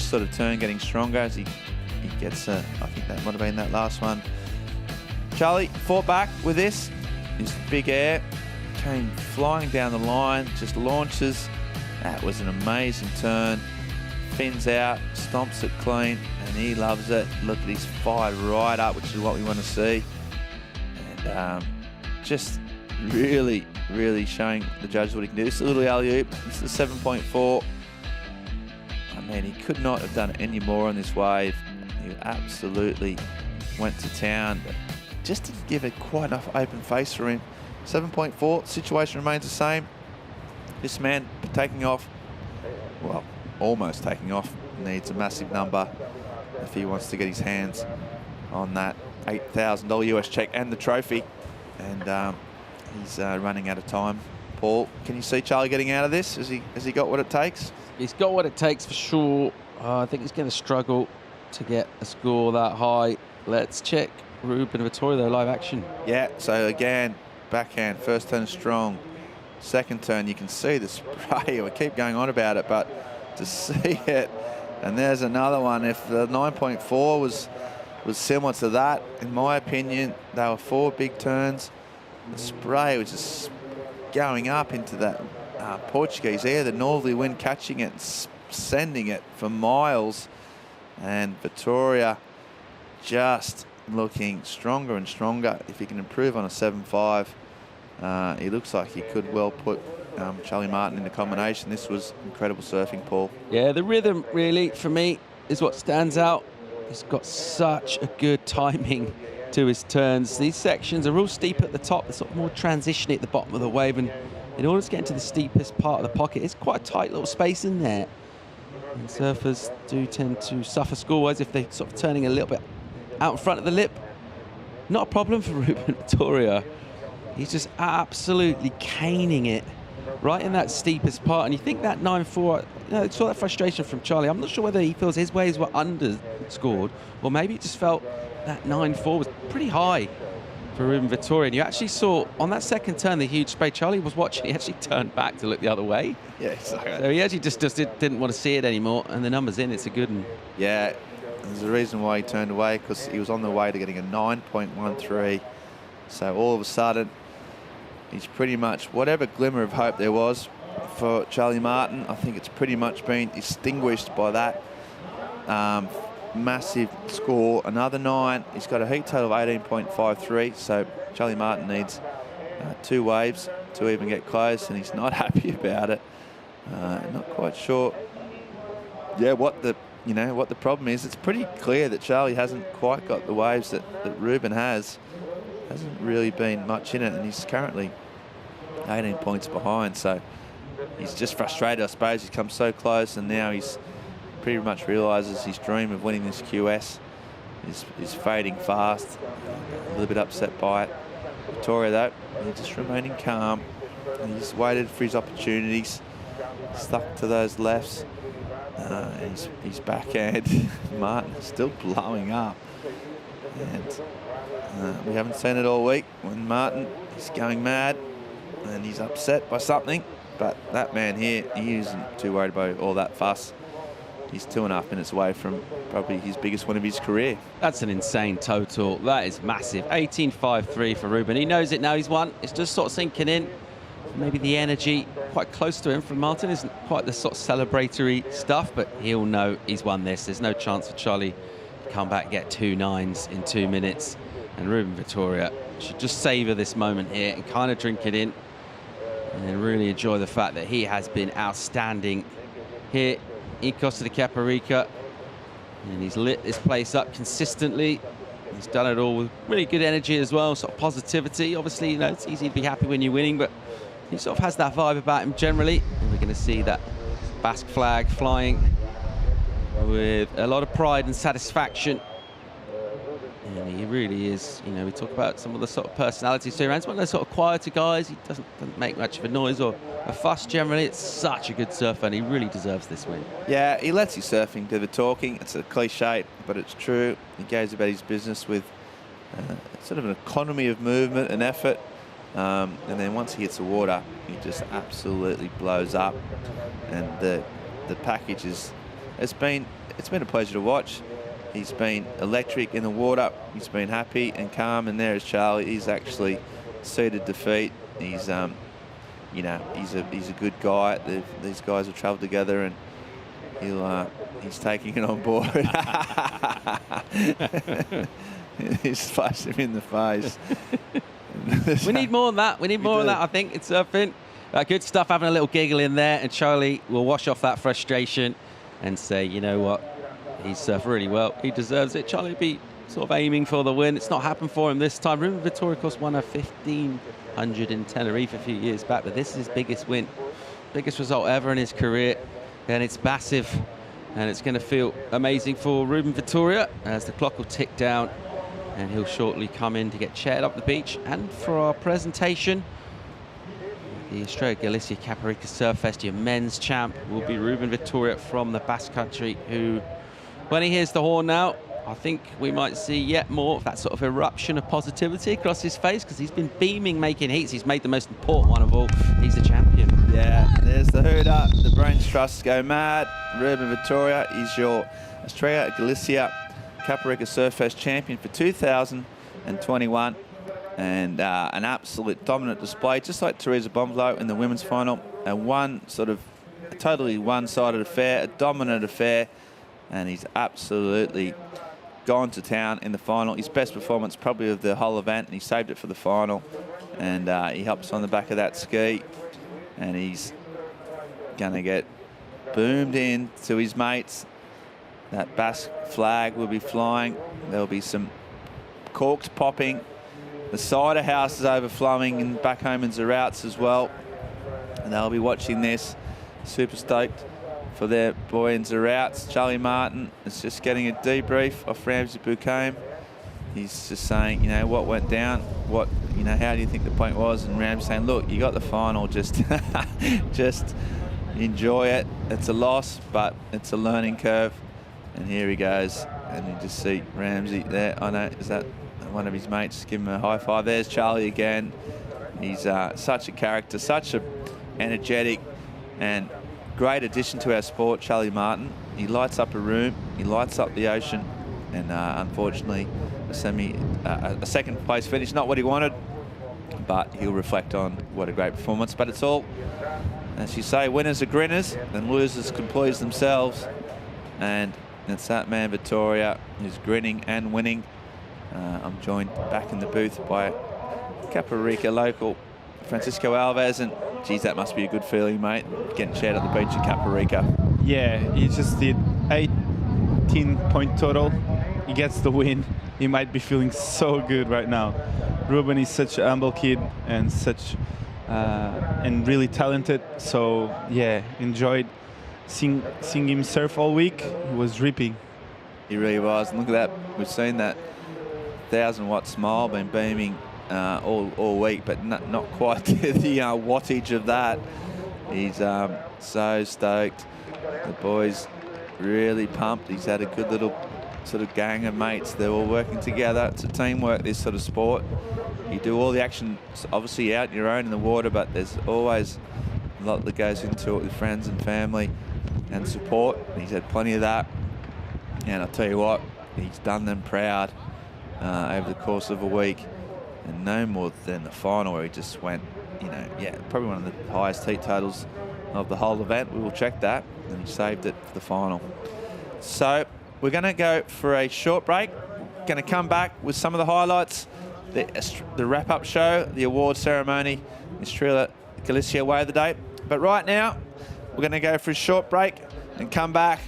sort of turn getting stronger as he gets I think that might have been that last one. Charlie fought back with this. His big air came flying down the line, just launches. That was an amazing turn. Fins out, stomps it clean, and he loves it. Look at he's fired right up, which is what we want to see. And just really, really showing the judges what he can do. This is a little alley-oop. This is the 7.4. I mean, he could not have done any more on this wave. He absolutely went to town, but just didn't give it quite enough open face for him. 7.4, situation remains the same. This man taking off, well, almost taking off, needs a massive number if he wants to get his hands on that $8,000 US check and the trophy. And he's running out of time. Paul, can you see Charlie getting out of this? Has he got what it takes? He's got what it takes for sure. I think he's going to struggle to get a score that high. Let's check Ruben Vittoria, though, live action. Yeah, so again, backhand, first turn strong. Second turn, you can see the spray. We keep going on about it, but to see it, and there's another one. If the 9.4 was similar to that, in my opinion, they were 4 big turns. The spray was just going up into that Portuguese air, the northerly wind catching it and sending it for miles. And Vittoria just looking stronger and stronger. If he can improve on a 7.5, he looks like he could well put Charlie Martin in the combination. This was incredible surfing, Paul. Yeah, the rhythm really, for me, is what stands out. He's got such a good timing to his turns. These sections are real steep at the top. They're sort of more transitioning at the bottom of the wave. And in order to get into the steepest part of the pocket, it's quite a tight little space in there. And surfers do tend to suffer score-wise if they're sort of turning a little bit out in front of the lip. Not a problem for Ruben Vittoria. He's just absolutely caning it right in that steepest part. And you think that 9.4, I saw that frustration from Charlie. I'm not sure whether he feels his waves were underscored, or maybe he just felt that 9.4 was pretty high for Ruben Vittoria. And you actually saw on that second turn, the huge spray, Charlie was watching, he actually turned back to look the other way. Yeah, exactly. So he actually just didn't want to see it anymore, and the number's in, it's a good one. Yeah, there's a reason why he turned away, because he was on the way to getting a 9.13. So all of a sudden, he's pretty much, whatever glimmer of hope there was for Charlie Martin, I think it's pretty much been extinguished by that massive score. Another 9. He's got a heat total of 18.53, so Charlie Martin needs 2 waves to even get close, and he's not happy about it. Not quite sure, yeah, what the problem is. It's pretty clear that Charlie hasn't quite got the waves that Ruben has. Hasn't really been much in it, and he's currently 18 points behind, so he's just frustrated, I suppose. He's come so close, and now he's pretty much realises his dream of winning this QS is fading fast. A little bit upset by it. Vittoria, though, he's just remaining calm. He's waited for his opportunities, stuck to those lefts. His backhand, Martin, is still blowing up. And we haven't seen it all week when Martin is going mad and he's upset by something. But that man here, he isn't too worried about all that fuss. He's 2.5 minutes away from probably his biggest win of his career. That's an insane total. That is massive. 18.53 for Ruben. He knows it now. He's won. It's just sort of sinking in. Maybe the energy quite close to him from Martin isn't quite the sort of celebratory stuff, but he'll know he's won this. There's no chance for Charlie to come back and get 2 9s in 2 minutes. And Ruben Vittoria should just savour this moment here and kind of drink it in and really enjoy the fact that he has been outstanding here in Costa de Caparica. And he's lit this place up consistently. He's done it all with really good energy as well, sort of positivity. Obviously, you know, it's easy to be happy when you're winning, but he sort of has that vibe about him generally. And we're going to see that Basque flag flying with a lot of pride and satisfaction. And he really is, you know, we talk about some of the sort of personalities to around. He's one of those sort of quieter guys. He doesn't make much of a noise or a fuss generally. It's such a good surfer, and he really deserves this win. Yeah, he lets his surfing do the talking. It's a cliche, but it's true. He goes about his business with sort of an economy of movement and effort. And then once he hits the water, he just absolutely blows up. And the package it's been a pleasure to watch. He's been electric in the water. He's been happy and calm. And there is Charlie. He's actually ceded defeat. He's you know, he's a good guy. These guys have travelled together, and he's taking it on board. He's slashed him in the face. We need more than that. We need more than that, I think, in surfing. Good stuff, having a little giggle in there, and Charlie will wash off that frustration and say, you know what, he's surfed really well. He deserves it. Charlie will be sort of aiming for the win. It's not happened for him this time. Ruben Vittoria, of course, won a 1500 in Tenerife a few years back, but this is his biggest win, biggest result ever in his career, and it's massive, and it's going to feel amazing for Ruben Vittoria as the clock will tick down, and he'll shortly come in to get chaired up the beach. And for our presentation, the Estrella Galicia Caparica Surf Fest, your men's champ will be Ruben Vittoria from the Basque Country, who, when he hears the horn now, I think we might see yet more of that sort of eruption of positivity across his face, because he's been beaming making heats. He's made the most important one of all. He's a champion. Yeah, there's the hooter. The brains trusts go mad. Ruben Vittoria is your Estrella Galicia Caparica Surfest champion for 2021. And an absolute dominant display, just like Teresa Bomflow in the women's final. A totally one-sided affair, a dominant affair. And he's absolutely gone to town in the final. His best performance probably of the whole event, and he saved it for the final. And he hops on the back of that ski, and he's going to get boomed in to his mates. That Basque flag will be flying. There'll be some corks popping. The cider house is overflowing and back home in Zerouts as well. And they'll be watching this, super stoked for their boy in Zerouts. Charlie Martin is just getting a debrief off Ramsey Bucame. He's just saying, you know, what went down, how do you think the point was? And Ramsey saying, look, you got the final, just enjoy it. It's a loss, but it's a learning curve. And here he goes, and you just see Ramsey there. I know, is that one of his mates? Give him a high five. There's Charlie again. He's such a character, such a energetic and great addition to our sport, Charlie Martin. He lights up a room, he lights up the ocean, and unfortunately, a second place finish, not what he wanted, but he'll reflect on what a great performance. But it's all, as you say, winners are grinners, and losers can please themselves. And it's that man, Vittoria, who's grinning and winning. I'm joined back in the booth by Caparica local Francisco Alves, and geez, that must be a good feeling, mate, getting shared on the beach at Caparica. Yeah, he just did 18-point total. He gets the win. He might be feeling so good right now. Ruben is such a humble kid and and really talented. So yeah, enjoyed seeing him surf all week. He was ripping. He really was. And look at that. We've seen that 1,000-watt smile been beaming all week, but not quite to the wattage of that. He's so stoked. The boys really pumped. He's had a good little sort of gang of mates. They're all working together. It's a teamwork, this sort of sport. You do all the action, obviously out your own in the water, but there's always a lot that goes into it with friends and family and support. He's had plenty of that. And I'll tell you what, he's done them proud over the course of a week. And no more than the final, where he just went, probably one of the highest heat totals of the whole event. We will check that. And he saved it for the final. So we're going to go for a short break. Going to come back with some of the highlights, the wrap-up show, the award ceremony, Estrella Galicia Way of the Day. But right now, we're going to go for a short break and come back,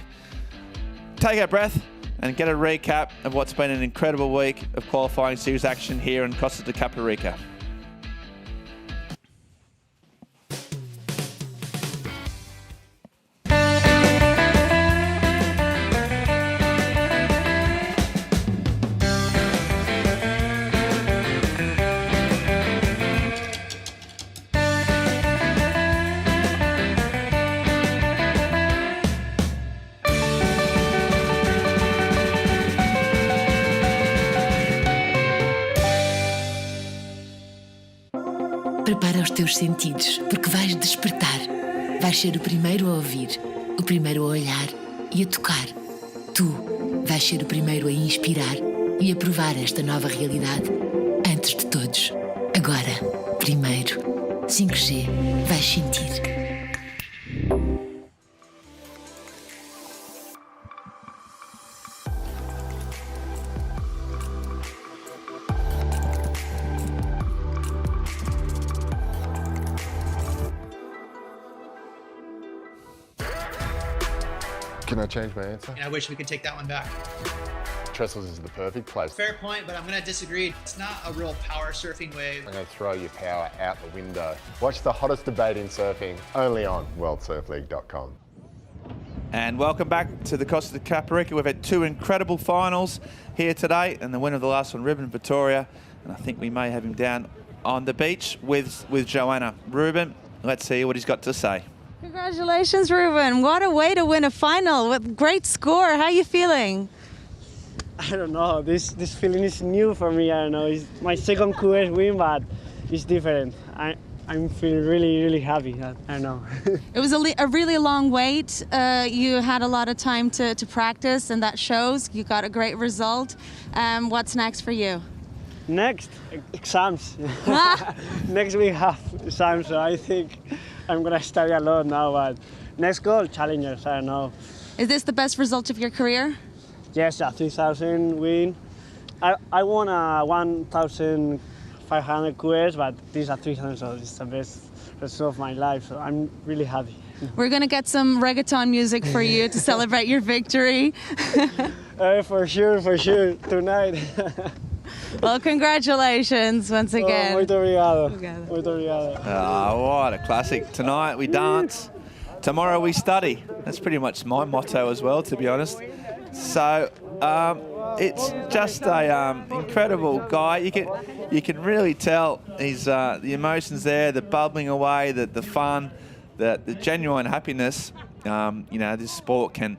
take our breath, and get a recap of what's been an incredible week of qualifying series action here in Costa de Caparica. Prepara os teus sentidos, porque vais despertar. Vais ser o primeiro a ouvir, o primeiro a olhar e a tocar. Tu vais ser o primeiro a inspirar e a provar esta nova realidade antes de todos. Agora, primeiro, 5G, vais sentir. Can I change my answer? And I wish we could take that one back. Trestles is the perfect place. Fair point, but I'm going to disagree. It's not a real power surfing wave. I'm going to throw your power out the window. Watch the hottest debate in surfing only on worldsurfleague.com. And welcome back to the Costa de Caparica. We've had two incredible finals here today, and the winner of the last one, Ruben Vittoria. And I think we may have him down on the beach with Joanna. Ruben, let's see what he's got to say. Congratulations, Ruben. What a way to win a final with great score. How are you feeling? I don't know. This feeling is new for me. I don't know. It's my second QS win, but it's different. I'm feeling really happy. I don't know. It was a really long wait. You had a lot of time to practice, and that shows. You got a great result. What's next for you? Next, exams. Next week have exams, so I think I'm gonna study a lot now. But next goal, challengers. I don't know. Is this the best result of your career? Yes, a 3,000 win. I won a 1,500 QS, but this is a 3,000, so it's the best result of my life. So I'm really happy. We're gonna get some reggaeton music for you to celebrate your victory. For sure, tonight. Well, congratulations once again. Muito obrigado. Muito obrigado. What a classic. Tonight we dance, tomorrow we study. That's pretty much my motto as well, to be honest. So it's just a incredible guy. You can really tell he's the emotions there, the bubbling away, the fun, the genuine happiness. This sport can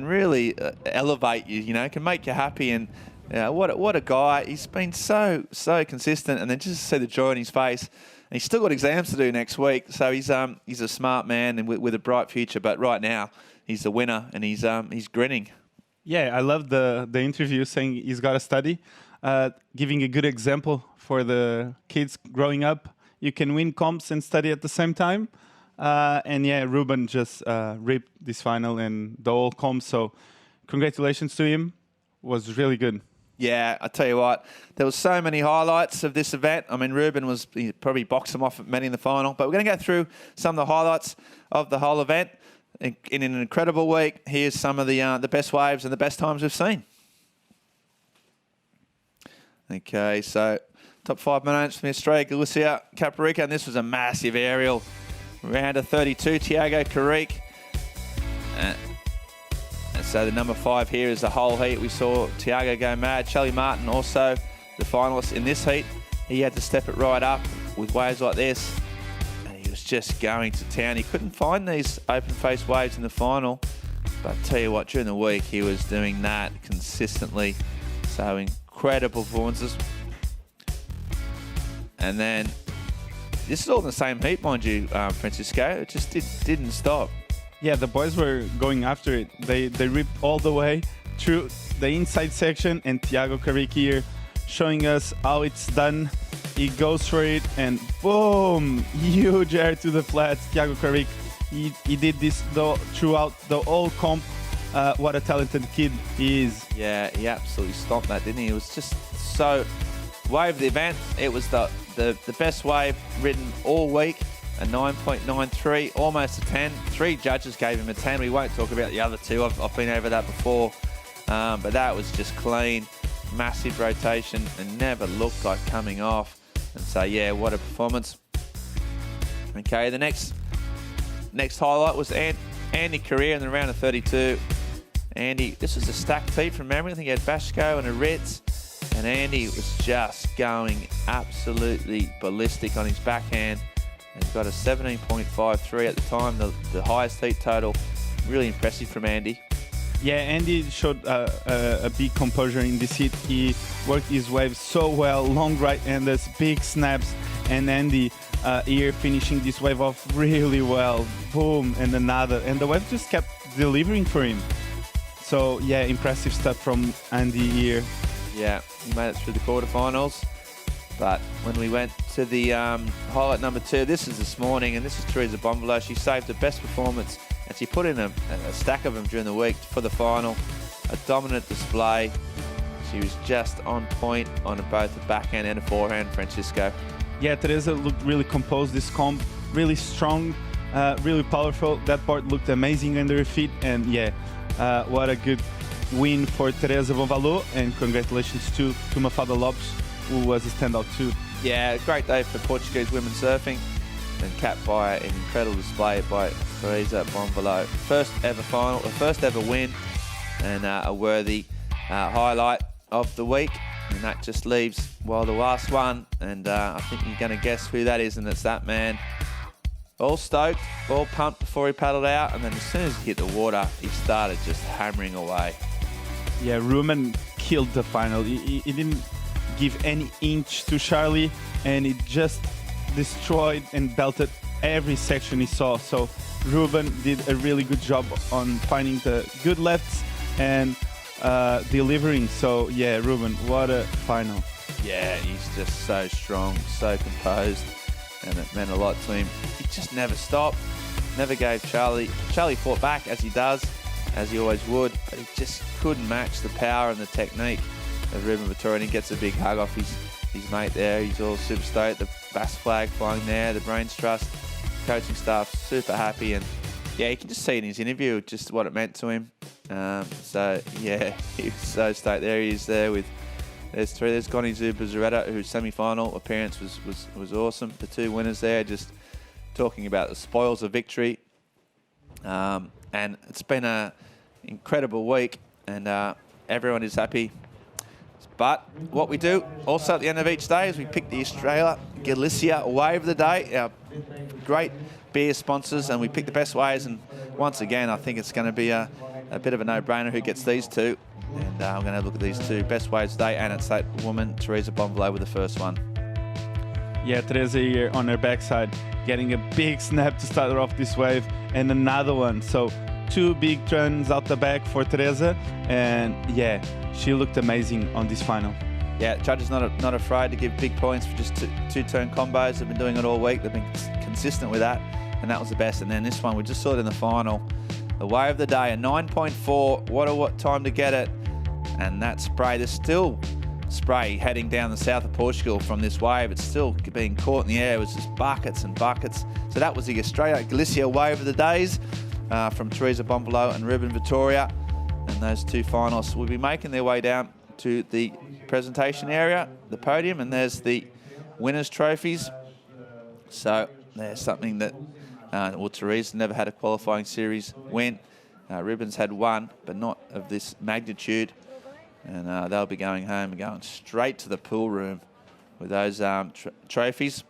really elevate you. Can make you happy. And what a guy. He's been so consistent, and then just to see the joy in his face. And he's still got exams to do next week, so he's a smart man and with a bright future. But right now he's the winner, and he's grinning. Yeah, I love the interview saying he's got to study, giving a good example for the kids growing up. You can win comps and study at the same time. And yeah, Ruben just ripped this final and the whole comp. So congratulations to him. Was really good. Yeah, I tell you what, there was so many highlights of this event. I mean, Ruben he probably boxed him off at many in the final, but we're going to go through some of the highlights of the whole event. In an incredible week, here's some of the best waves and the best times we've seen. Okay, so top 5 minutes from Estrella, Galicia, Caparica, and this was a massive aerial. Round of 32, Tiago Caparica. And so the number 5 here is the whole heat. We saw Tiago go mad. Charlie Martin also the finalist in this heat. He had to step it right up with waves like this. He was just going to town. He couldn't find these open face waves in the final, but I tell you what, during the week he was doing that consistently. So incredible performances. And then this is all in the same heat, mind you, Francisco. It just didn't stop. Yeah, the boys were going after it. They ripped all the way through the inside section, and Tiago Caparica here showing us how it's done. He goes for it, and boom! Huge air to the flats. Tiago Caparica, he did this throughout the whole comp. What a talented kid he is. Yeah, he absolutely stomped that, didn't he? It was just so... Wave of the event, it was the best wave ridden all week. A 9.93, almost a 10. 3 judges gave him a 10. We won't talk about the other 2. I've been over that before. But that was just clean, massive rotation, and never looked like coming off. And so, yeah, what a performance. Okay, the next highlight was Andy Correa in the round of 32. Andy, this was a stacked heat from memory. I think he had Bashko and a Ritz. And Andy was just going absolutely ballistic on his backhand. And got a 17.53 at the time, the highest heat total. Really impressive from Andy. Yeah, Andy showed a big composure in this heat. He worked his waves so well, long right-handers, big snaps, and Andy here finishing this wave off really well. Boom, and another. And the wave just kept delivering for him. So, yeah, impressive stuff from Andy here. Yeah, he made it through the quarterfinals. But when we went to the highlight number 2, this is this morning, and this is Teresa Bonvalo. She saved the best performance, and she put in a stack of them during the week for the final. A dominant display. She was just on point on both the backhand and a forehand, Francisco. Yeah, Teresa looked really composed this comp, really strong, really powerful. That part looked amazing under her feet, and yeah, what a good win for Teresa Bonvalo, and congratulations to Mafalda Lopes, who was a standout too. Yeah, great day for Portuguese women surfing, and capped by an incredible display by Teresa Bonvalo. First ever final, first ever win, and a worthy highlight of the week. And that just leaves, well, the last one, and I think you're going to guess who that is, and it's that man. All stoked, all pumped before he paddled out, and then as soon as he hit the water, he started just hammering away. Yeah, Ruben killed the final. He didn't give any inch to Charlie, and he just destroyed and belted every section he saw. So Ruben did a really good job on finding the good lefts and delivering. So yeah, Ruben, what a final. Yeah, he's just so strong, so composed, and it meant a lot to him. He just never stopped, never gave Charlie. Charlie fought back as he does, as he always would, but he just couldn't match the power and the technique of Ruben Vittoria, and he gets a big hug off his mate there. He's all super stoked, the Bass flag flying there, the Brains Trust, coaching staff super happy, and yeah, you can just see in his interview just what it meant to him. So yeah, he was so stoked. There he is there with, there's three. There's Connie Zubizarreta, whose semi-final appearance was awesome. The two winners there, just talking about the spoils of victory. And it's been an incredible week, and everyone is happy. But what we do also at the end of each day is we pick the Estrella Galicia Wave of the Day, our great beer sponsors, and we pick the best waves. And once again, I think it's going to be a bit of a no-brainer who gets these two. And I'm going to have a look at these two best waves today, and it's that woman, Teresa Bonvalo, with the first one. Yeah, Teresa here on her backside, getting a big snap to start off this wave, and another one. So 2 big turns out the back for Teresa, and yeah, she looked amazing on this final. Yeah, judges not afraid to give big points for just two-turn combos. They've been doing it all week. They've been consistent with that, and that was the best. And then this one, we just saw it in the final. The wave of the day, a 9.4. What time to get it? And that spray, there's still spray heading down the south of Portugal from this wave. It's still being caught in the air. It was just buckets and buckets. So that was the Estrella Galicia Wave of the Days from Teresa Bonvalo and Ruben Vittoria. And those two finalists will be making their way down to the presentation area, the podium, and there's the winners' trophies. So there's something that, Teresa never had a qualifying series win. Ruben's had one, but not of this magnitude. And they'll be going home and going straight to the pool room with those trophies.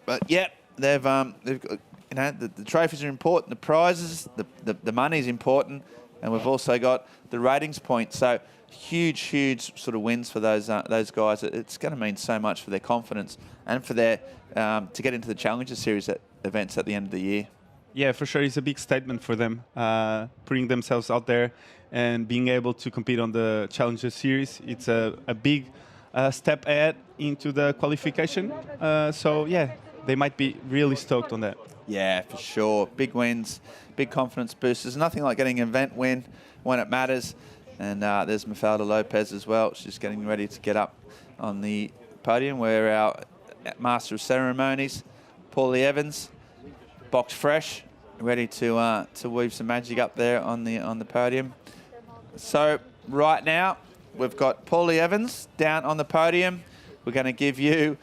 But yeah, they've got, the trophies are important, the prizes, the money's important, and we've also got the ratings points. So huge sort of wins for those guys. It's going to mean so much for their confidence and for their to get into the Challenger Series events at the end of the year. Yeah, for sure, it's a big statement for them, putting themselves out there and being able to compete on the Challenger Series. It's a big step ahead into the qualification. So yeah, they might be really stoked on that. Yeah, for sure. Big wins, big confidence boosters. Nothing like getting an event win when it matters. And there's Mafalda Lopez as well. She's getting ready to get up on the podium, where our Master of Ceremonies, Paulie Evans, box fresh, ready to weave some magic up there on the podium. So right now we've got Paulie Evans down on the podium. We're going to give you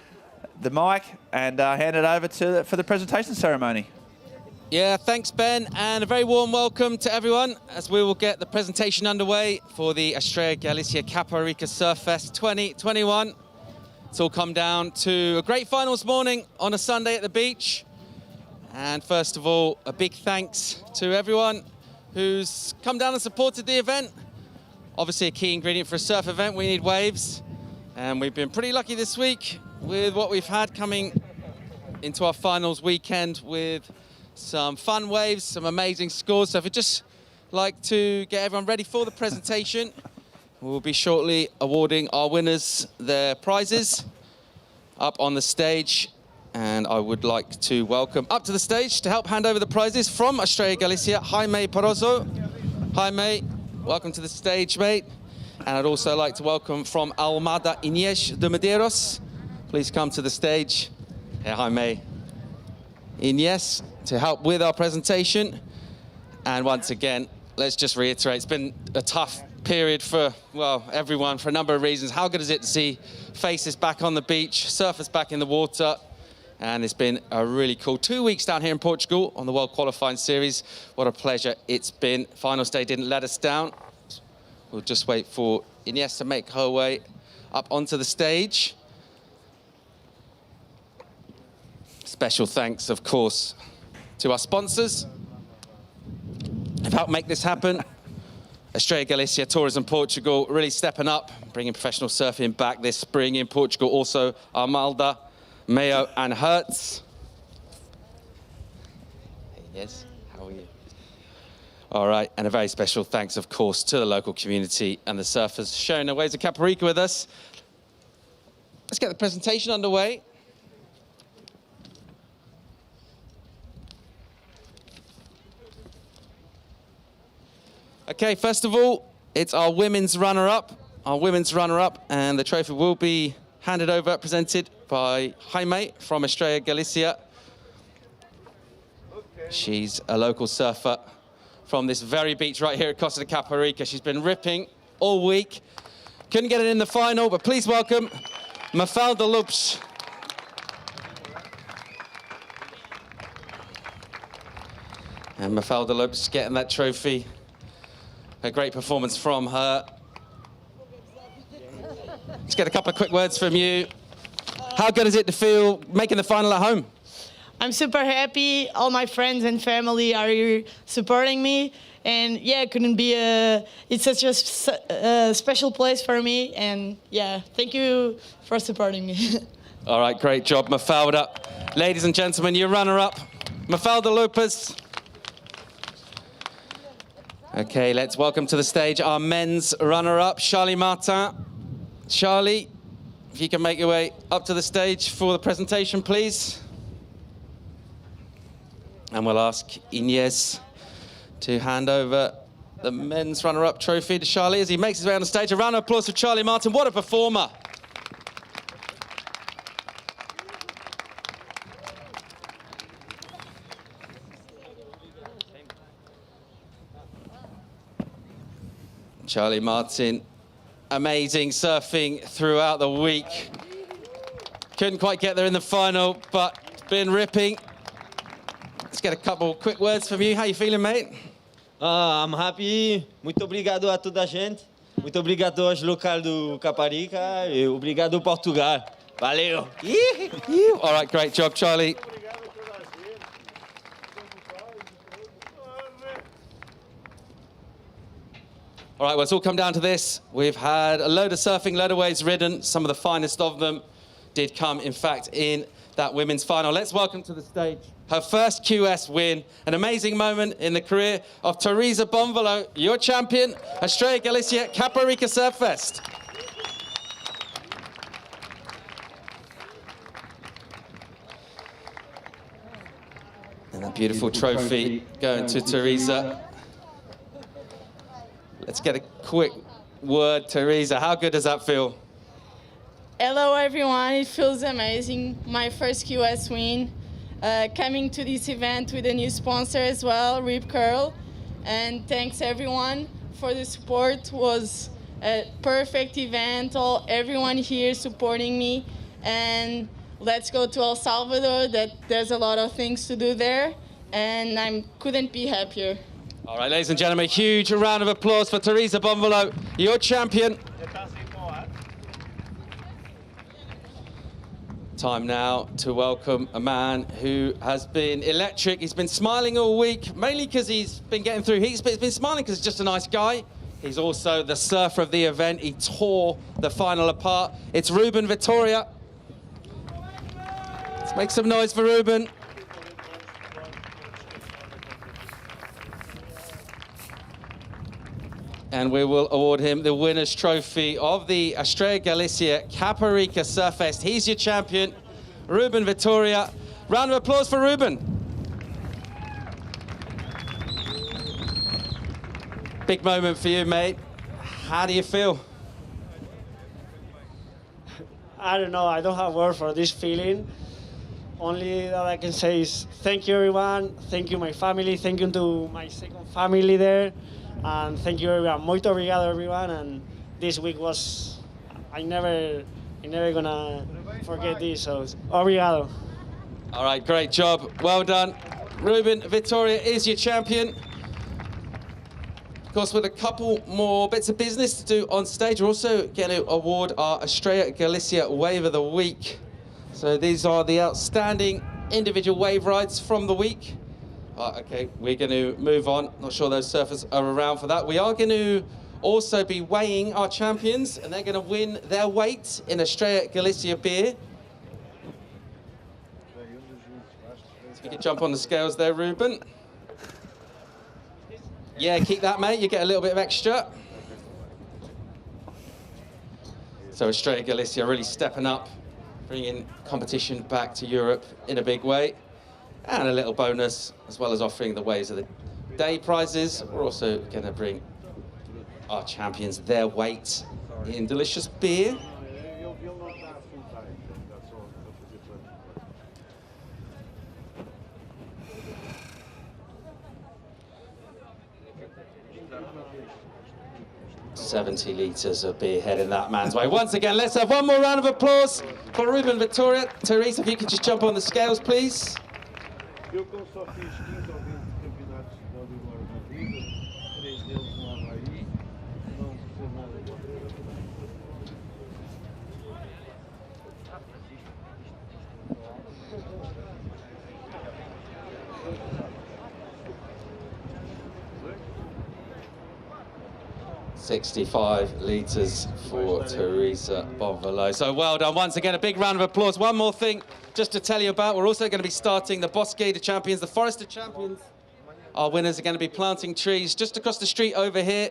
the mic and hand it over for the presentation ceremony. Yeah, thanks, Ben, and a very warm welcome to everyone as we will get the presentation underway for the Estrella Galicia Caparica Surf Fest 2021. It's all come down to a great finals morning on a Sunday at the beach. And first of all, a big thanks to everyone who's come down and supported the event. Obviously a key ingredient for a surf event, we need waves. And we've been pretty lucky this week with what we've had coming into our finals weekend with some fun waves, some amazing scores. So if we'd just like to get everyone ready for the presentation, we'll be shortly awarding our winners their prizes up on the stage. And I would like to welcome up to the stage to help hand over the prizes from Estrella Galicia, Jaime Parozzo. Jaime, welcome to the stage, mate. And I'd also like to welcome from Almada Inés de Medeiros. Please come to the stage. Yeah, Jaime. Inés, to help with our presentation. And once again, let's just reiterate, it's been a tough period for, well, everyone for a number of reasons. How good is it to see faces back on the beach, surfers back in the water? And it's been a really cool 2 weeks down here in Portugal on the World Qualifying Series. What a pleasure it's been. Finals day didn't let us down. We'll just wait for Inés to make her way up onto the stage. Special thanks, of course, to our sponsors who've helped make this happen. Estrella Galicia Tourism Portugal really stepping up, bringing professional surfing back this spring in Portugal. Also, Armalda, Mayo and Hertz. Yes, how are you? All right, and a very special thanks, of course, to the local community and the surfers sharing their waves of Caparica with us. Let's get the presentation underway. Okay, first of all, it's our women's runner-up. And the trophy will be handed over, presented by Jaime from Estrella Galicia. She's a local surfer from this very beach right here at Costa de Caparica. She's been ripping all week. Couldn't get it in the final, but please welcome Mafalda Lopes. And Mafalda Lopes getting that trophy. A great performance from her. Let's get a couple of quick words from you. How good is it to feel making the final at home? I'm super happy. All my friends and family are here supporting me. And yeah, it couldn't be it's such a special place for me. And yeah, thank you for supporting me. All right, great job, Mafalda. Ladies and gentlemen, your runner-up, Mafalda Lopes. Okay, let's welcome to the stage our men's runner-up, Charlie Martin. Charlie, if you can make your way up to the stage for the presentation, please. And we'll ask Inés to hand over the men's runner-up trophy to Charlie as he makes his way on the stage. A round of applause for Charlie Martin. What a performer. Charlie Martin, amazing surfing throughout the week. Couldn't quite get there in the final, but been ripping. Let's get a couple quick words from you. How you feeling, mate? I'm happy. Muito obrigado a toda a gente. Muito obrigado aos locais do Caparica. E obrigado Portugal. Valeu. All right, great job, Charlie. All right, well, it's all come down to this. We've had a load of surfing, load of waves ridden. Some of the finest of them did come, in fact, in that women's final. Let's welcome to the stage her first QS win. An amazing moment in the career of Teresa Bonvalo, your champion, Estrella Galicia Caparica Surf Fest. And a beautiful trophy going to Teresa. Let's get a quick word, Teresa. How good does that feel? Hello everyone, it feels amazing. My first QS win. Coming to this event with a new sponsor as well, Rip Curl. And thanks everyone for the support. It was a perfect event. Everyone here supporting me. And let's go to El Salvador. There's a lot of things to do there. And I couldn't be happier. All right, ladies and gentlemen, a huge round of applause for Teresa Bonvalo, your champion. Time now to welcome a man who has been electric. He's been smiling all week, mainly because he's been getting through heats, but he's been smiling because he's just a nice guy. He's also the surfer of the event. He tore the final apart. It's Ruben Vittoria. Let's make some noise for Ruben. And we will award him the winner's trophy of the Estrella Galicia Caparica Surf Fest. He's your champion, Ruben Vittoria. Round of applause for Ruben. Big moment for you, mate. How do you feel? I don't know, I don't have words for this feeling. Only that I can say is thank you everyone, thank you my family, thank you to my second family there. And thank you everyone. Muito obrigado everyone. And this week was, I'm never gonna forget this. So obrigado. All right, great job. Well done. Ruben Vittoria is your champion. Of course, with a couple more bits of business to do on stage, we're also going to award our Estrella Galicia Wave of the Week. So these are the outstanding individual wave rides from the week. Okay, we're going to move on. Not sure those surfers are around for that. We are going to also be weighing our champions, and they're going to win their weight in Estrella Galicia beer. So you can jump on the scales there, Ruben. Yeah, keep that, mate. You get a little bit of extra. So Estrella Galicia really stepping up, bringing competition back to Europe in a big way. And a little bonus, as well as offering the Waves of the Day prizes. We're also going to bring our champions their weight in delicious beer. $70 litres of beer heading that man's way. Once again, let's have one more round of applause for Ruben Victoria. Therese, if you could just jump on the scales, please. Eu, como só fiz 15 ou 20 campeonatos de bodyboard na vida, 3 deles no Havaí, não percebo nada de bodyboard. 65 litres for Teresa Bonvalo. So well done. Once again, a big round of applause. One more thing just to tell you about. We're also going to be starting the Bosque de Champions, the Forest of Champions. Our winners are going to be planting trees just across the street over here.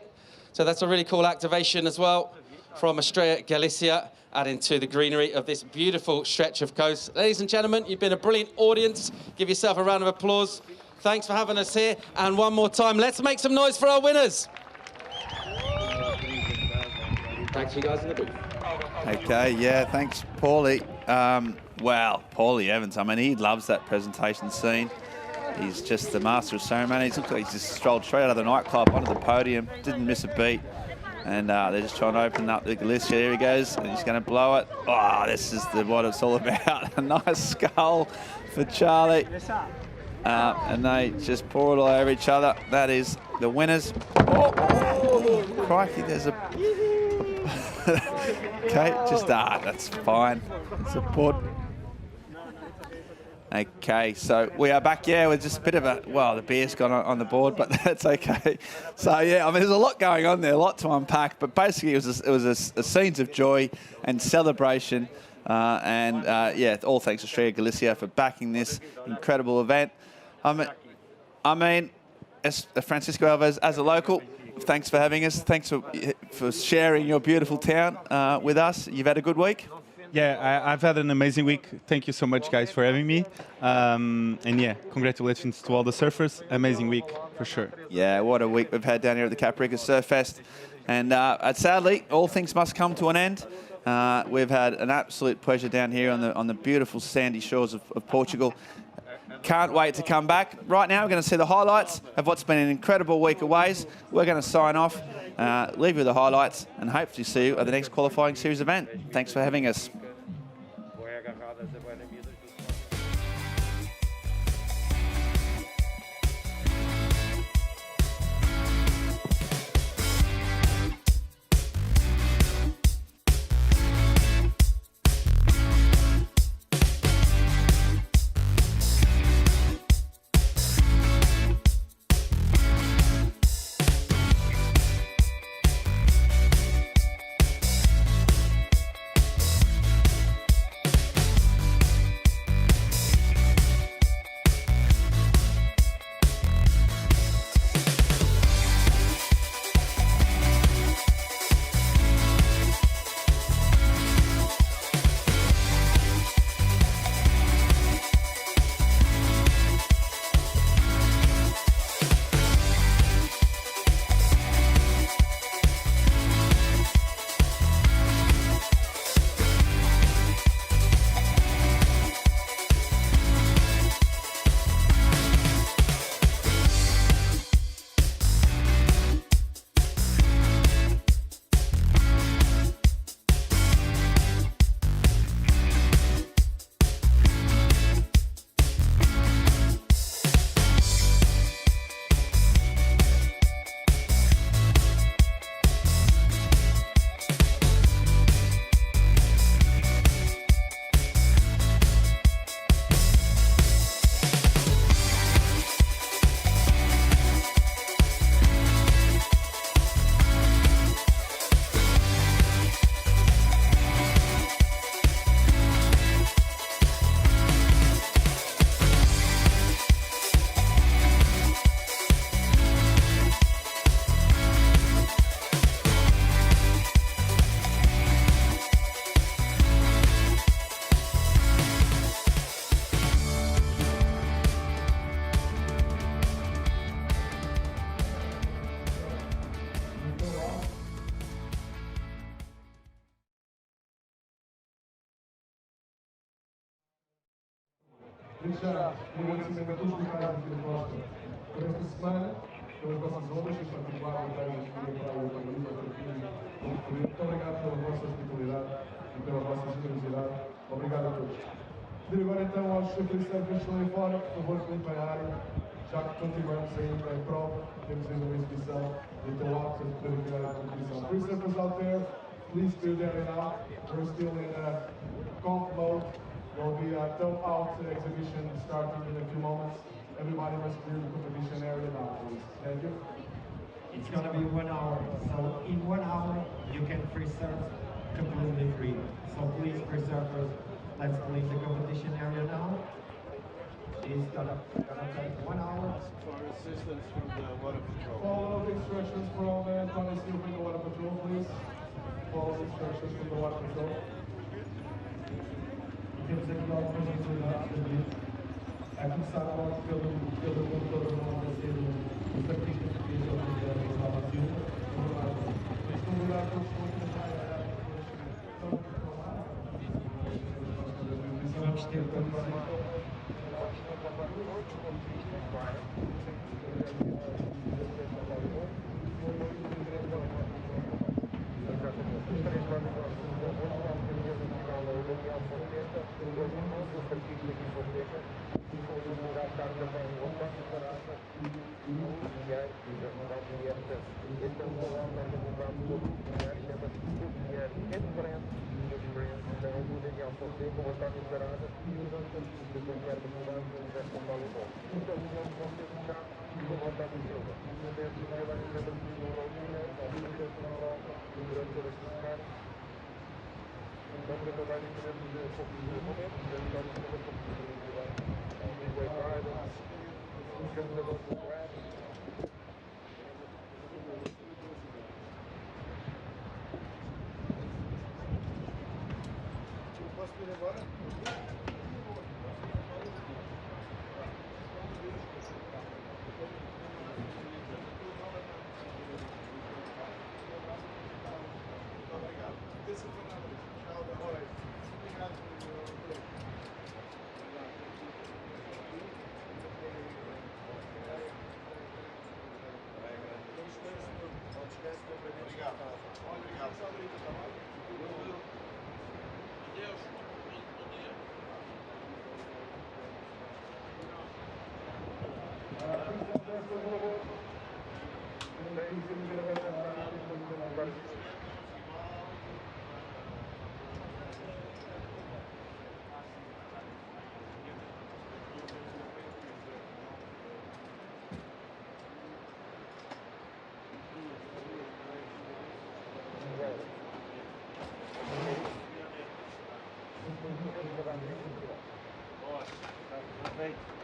So that's a really cool activation as well from Estrella Galicia, adding to the greenery of this beautiful stretch of coast. Ladies and gentlemen, you've been a brilliant audience. Give yourself a round of applause. Thanks for having us here. And one more time, let's make some noise for our winners. Thanks, you guys in the booth. Okay, yeah, thanks, Paulie. Wow, Paulie Evans, I mean, he loves that presentation scene. He's just the master of ceremonies. Looks like he's just strolled straight out of the nightclub onto the podium, didn't miss a beat. And they're just trying to open up the Galicia. Here he goes, and he's going to blow it. Oh, this is what it's all about. A nice skull for Charlie. And they just pour it all over each other. That is the winners. Oh, crikey, there's a... Okay, just, that's fine. Support. Okay, so we are back, yeah, with just a bit of a, well, the beer's gone on the board, but that's okay. So, yeah, I mean, there's a lot going on there, a lot to unpack, but basically it was a scenes of joy and celebration, yeah, all thanks to Estrella Galicia for backing this incredible event. I mean, as Francisco Alves, as a local, thanks for having us. Thanks for sharing your beautiful town with us. You've had a good week? Yeah, I've had an amazing week. Thank you so much, guys, for having me. And yeah, congratulations to all the surfers. Amazing week, for sure. Yeah, what a week we've had down here at the Caparica Surf Fest. And sadly, all things must come to an end. We've had an absolute pleasure down here on the beautiful sandy shores of Portugal. Can't wait to come back. Right now, we're going to see the highlights of what's been an incredible week of waves. We're going to sign off, leave you with the highlights, and hopefully see you at the next qualifying series event. Thanks for having us. Já, agradecimento a todos os locais aqui da Costa por esta semana, pelas vossas obras, em particular locais aqui da Praia do País, da Turquia. Muito obrigado pela vossa hospitalidade e pela vossa generosidade. Obrigado a todos. Pedir agora então aos free surfers que estão aí fora, por favor, que limpem a área, já que continuamos ainda em prova, temos ainda uma exibição e estou aptos a poder criar a competição. Free surfers out there, please clear the area now. We're still in comp mode. There'll be a top out exhibition starting in a few moments. Everybody must clear the competition area now, please. Thank you. It's going to be 1 hour, so in 1 hour you can free surf completely free. So please, free surfers, let's clean the competition area now. It's gonna take 1 hour. For assistance from the water patrol. Follow the instructions from Tony Silva from the water patrol, please. Follow the instructions from the water patrol. Temos aqui algumas facilidades a começar logo pelo motor da nova ser os artistas que estão a fazer a salvação. Mas convidar todos os vamos ter Posso ir embora? Obrigado. Perfeito.